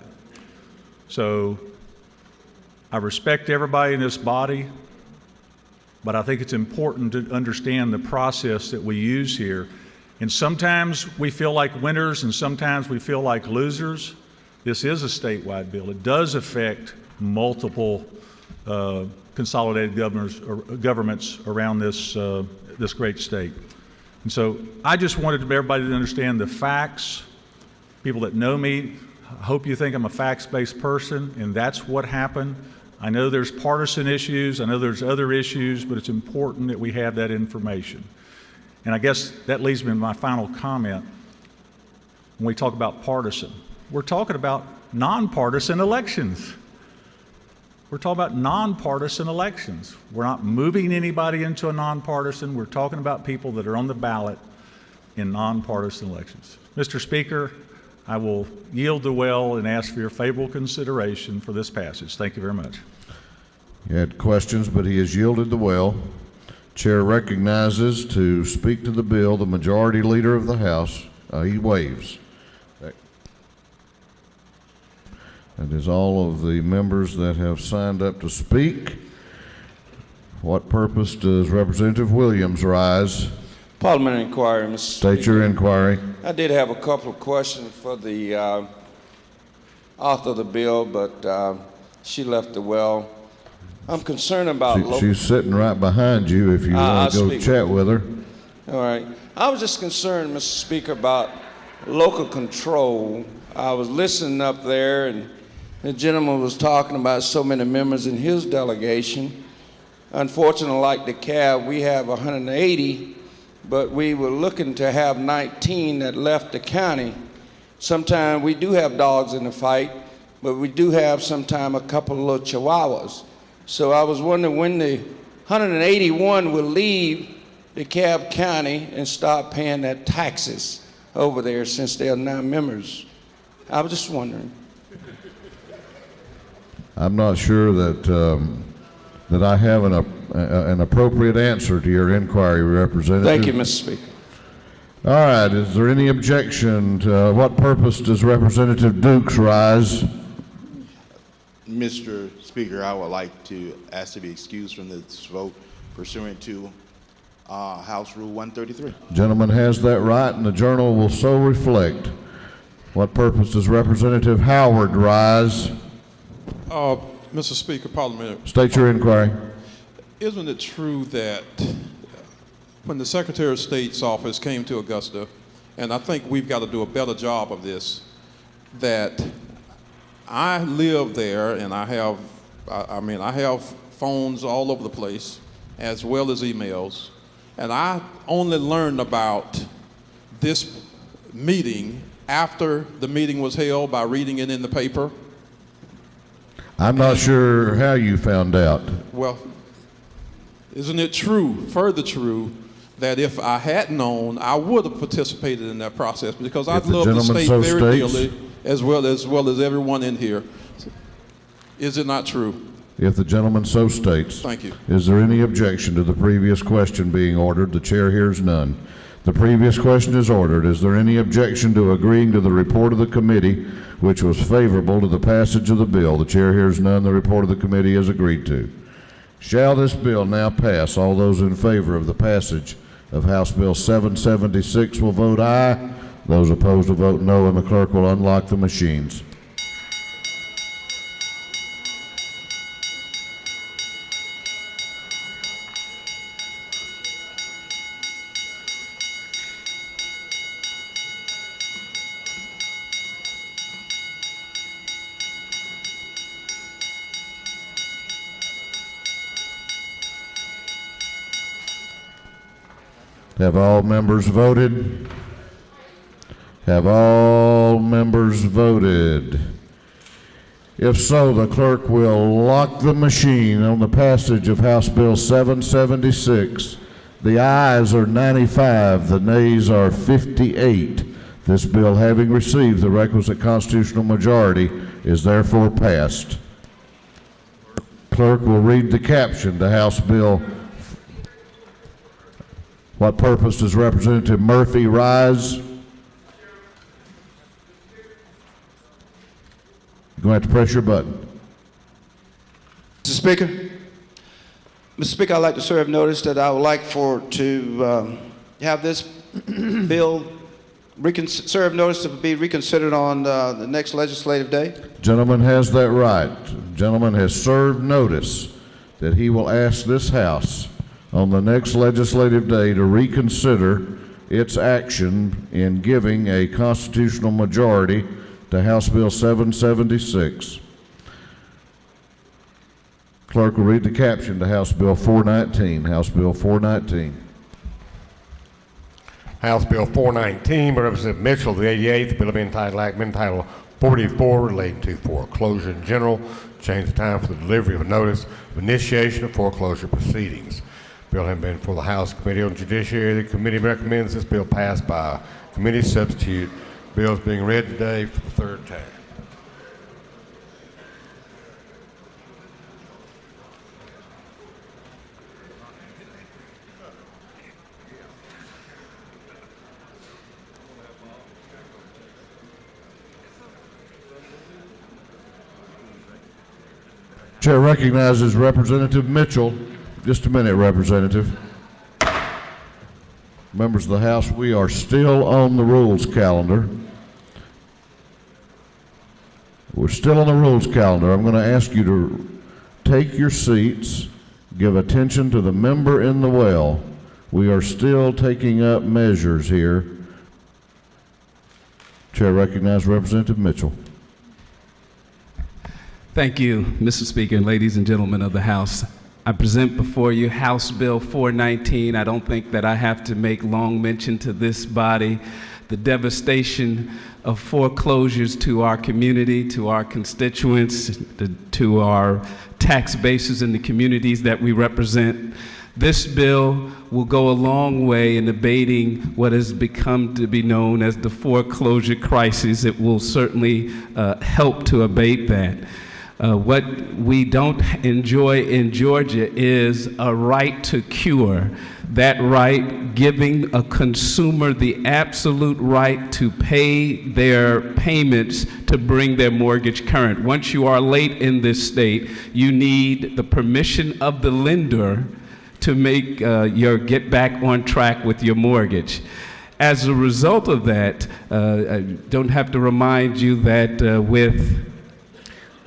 So I respect everybody in this body, but I think it's important to understand the process that we use here. And sometimes we feel like winners and sometimes we feel like losers. This is a statewide bill. It does affect multiple consolidated governments around this great state. And so I just wanted everybody to understand the facts. People that know me, I hope you think I'm a facts-based person, and that's what happened. I know there's partisan issues, I know there's other issues, but it's important that we have that information. And I guess that leads me to my final comment. When we talk about partisan, we're talking about nonpartisan elections. We're talking about nonpartisan elections. We're not moving anybody into a nonpartisan. We're talking about people that are on the ballot in nonpartisan elections. Mr. Speaker, I will yield the well and ask for your favorable consideration for this passage. Thank you very much. He had questions, but he has yielded the well. Chair recognizes to speak to the bill the Majority Leader of the House. He waives. That is all of the members that have signed up to speak. What purpose does Representative Williams rise? Parliamentary inquiry, Mr. State your inquiry. I did have a couple of questions for the author of the bill, but she left the well. I'm concerned about She's sitting right behind you if you want to go chat with her. All right. I was just concerned, Mr. Speaker, about local control. I was listening up there, and the gentleman was talking about so many members in his delegation. Unfortunately, like the CAB, we have 180, but we were looking to have 19 that left the county. Sometimes we do have dogs in the fight, but we do have sometimes a couple of little chihuahuas. So I was wondering when the 181 will leave DeKalb County and start paying their taxes over there since they are now members. I was just wondering. I'm not sure that I have an appropriate answer to your inquiry, Representative. Thank you, Mr. Speaker. All right, is there any objection to what purpose does Representative Dukes rise? Mr. Speaker, I would like to ask to be excused from this vote pursuant to House Rule 133. Gentleman has that right, and the journal will so reflect. What purpose does Representative Howard rise? Mr. Speaker, Parliament. State your inquiry. Isn't it true that when the Secretary of State's office came to Augusta, and I think we've got to do a better job of this, that I live there and I have phones all over the place as well as emails, and I only learned about this meeting after the meeting was held by reading it in the paper. I'm not sure how you found out. Well, isn't it true, further true, that if I had known, I would have participated in that process because I If the love the gentleman state so very states. dearly, as well as everyone in here. Is it not true? If the gentleman so states. Thank you. Is there any objection to the previous question being ordered? The chair hears none. The previous question is ordered. Is there any objection to agreeing to the report of the committee, which was favorable to the passage of the bill? The chair hears none. The report of the committee is agreed to. Shall this bill now pass? All those in favor of the passage of House Bill 776 will vote aye. Those opposed will vote no, and the clerk will unlock the machines. Have all members voted? Have all members voted? If so, the clerk will lock the machine on the passage of House Bill 776. The ayes are 95, the nays are 58. This bill, having received the requisite constitutional majority, is therefore passed. Clerk will read the caption to House Bill. What purpose does Representative Murphy rise? You're going to have to press your button. Mr. Speaker, Mr. Speaker, I'd like to serve notice that I would like to have this bill serve notice to be reconsidered on the next legislative day. Gentleman has that right. Gentleman has served notice that he will ask this House on the next legislative day to reconsider its action in giving a constitutional majority to House Bill 776. Clerk will read the caption to House Bill 419. House Bill 419. House Bill 419 by Representative Mitchell, the 88th, bill being entitled Act Title 44 relating to foreclosure in general, change the time for the delivery of a notice of initiation of foreclosure proceedings. Bill having been for the House Committee on Judiciary. The committee recommends this bill pass by committee substitute. Bill is being read today for the third time. Chair recognizes Representative Mitchell. Just a minute, Representative. Members of the House, we are still on the rules calendar. We're still on the rules calendar. I'm going to ask you to take your seats, give attention to the member in the well. We are still taking up measures here. Chair recognizes Representative Mitchell. Thank you, Mr. Speaker, and ladies and gentlemen of the House. I present before you House Bill 419. I don't think that I have to make long mention to this body. The devastation of foreclosures to our community, to our constituents, to our tax bases in the communities that we represent. This bill will go a long way in abating what has become to be known as the foreclosure crisis. It will certainly help to abate that. What we don't enjoy in Georgia is a right to cure. That right giving a consumer the absolute right to pay their payments to bring their mortgage current. Once you are late in this state, you need the permission of the lender to make your get back on track with your mortgage. As a result of that, I don't have to remind you that with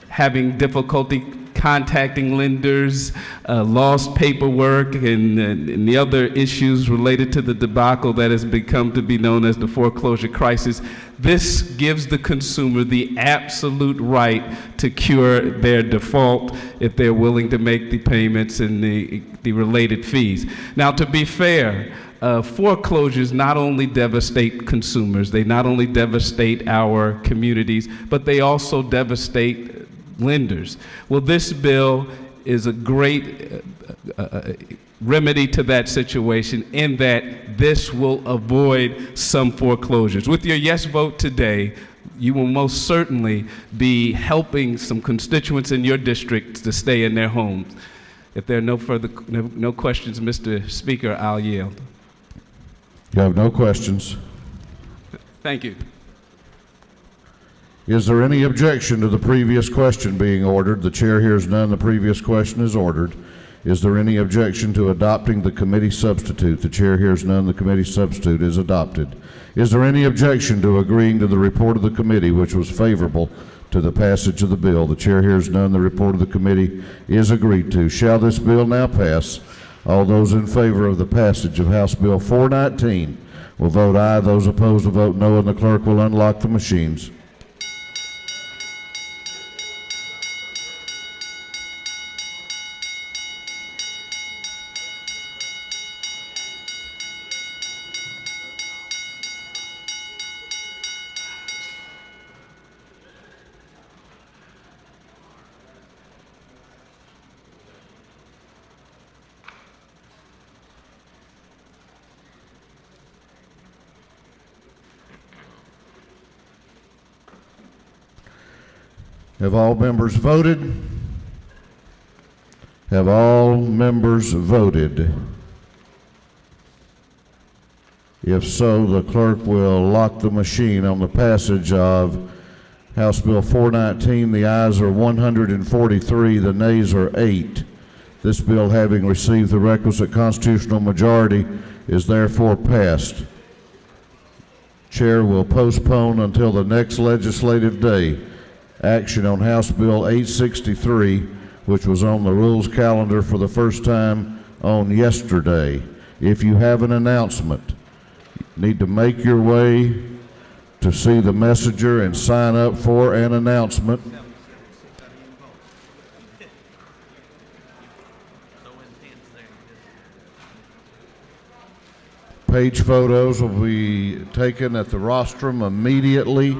having difficulty contacting lenders, lost paperwork, and the other issues related to the debacle that has become to be known as the foreclosure crisis, this gives the consumer the absolute right to cure their default if they're willing to make the payments and the related fees. Now, to be fair, foreclosures not only devastate consumers, they not only devastate our communities, but they also devastate lenders. Well, this bill is a great remedy to that situation in that this will avoid some foreclosures. With your yes vote today, you will most certainly be helping some constituents in your district to stay in their homes. If there are no questions, Mr. Speaker, I'll yield. You have no questions. Thank you. Is there any objection to the previous question being ordered? The chair hears none. The previous question is ordered. Is there any objection to adopting the committee substitute? The chair hears none. The committee substitute is adopted. Is there any objection to agreeing to the report of the committee, which was favorable to the passage of the bill? The chair hears none. The report of the committee is agreed to. Shall this bill now pass? All those in favor of the passage of House Bill 419 will vote aye. Those opposed will vote no, and the clerk will unlock the machines. Have all members voted? Have all members voted? If so, the clerk will lock the machine on the passage of House Bill 419. The ayes are 143, the nays are 8. This bill, having received the requisite constitutional majority, is therefore passed. Chair will postpone until the next legislative day action on House Bill 863, which was on the rules calendar for the first time on yesterday. If you have an announcement, you need to make your way to see the messenger and sign up for an announcement. Page photos will be taken at the rostrum immediately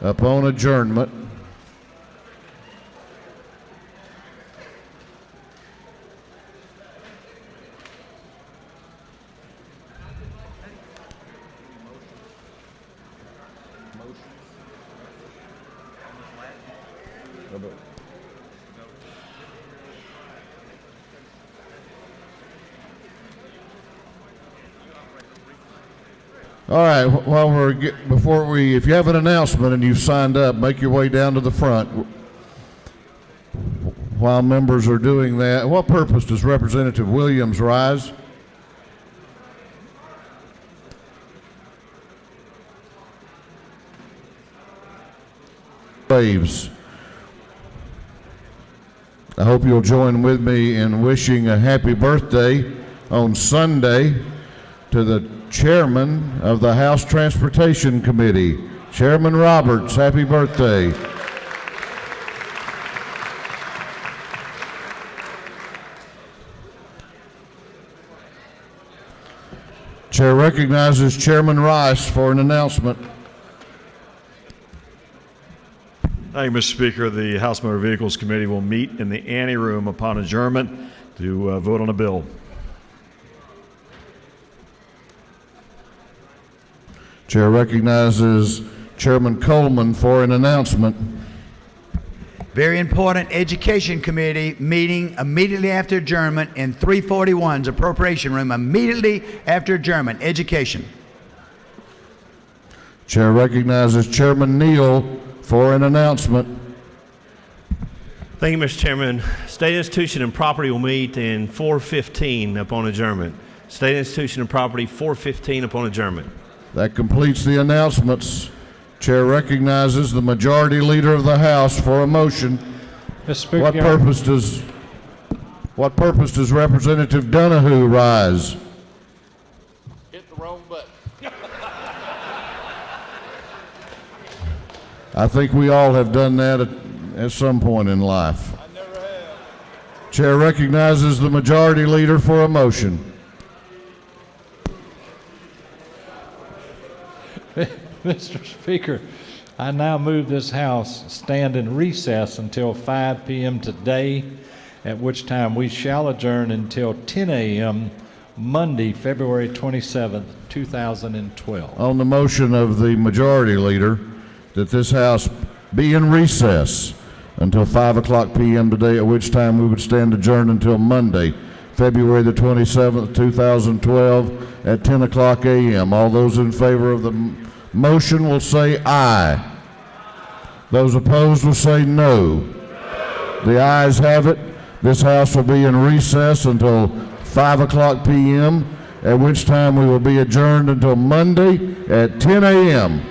upon adjournment. All right, if you have an announcement and you've signed up, make your way down to the front. While members are doing that, what purpose does Representative Williams rise? Waves. I hope you'll join with me in wishing a happy birthday on Sunday to the Chairman of the House Transportation Committee, Chairman Roberts. Happy birthday. Chair recognizes Chairman Rice for an announcement. Thank you, Mr. Speaker. The House Motor Vehicles Committee will meet in the ante room upon adjournment to vote on a bill. Chair recognizes Chairman Coleman for an announcement. Very important Education Committee meeting immediately after adjournment in 341's appropriation room, immediately after adjournment. Education. Chair recognizes Chairman Neal for an announcement. Thank you, Mr. Chairman. State Institution and Property will meet in 4:15 upon adjournment. State Institution and Property, 4:15 upon adjournment. That completes the announcements. Chair recognizes the Majority Leader of the House for a motion. Mr. Speaker, What purpose does Representative Donahue rise? hit the wrong button. I think we all have done that at some point in life. I never have. Chair recognizes the Majority Leader for a motion. Mr. Speaker, I now move this House stand in recess until 5 p.m. today at which time we shall adjourn until 10 a.m. Monday, February 27th, 2012. On the motion of the majority leader that this House be in recess until 5 o'clock p.m. today, at which time we would stand adjourned until Monday, February the 27th, 2012 at 10 o'clock a.m. All those in favor of the motion will say aye. Those opposed will say no. The ayes have it. This House will be in recess until 5 o'clock p.m., at which time we will be adjourned until Monday at 10 a.m.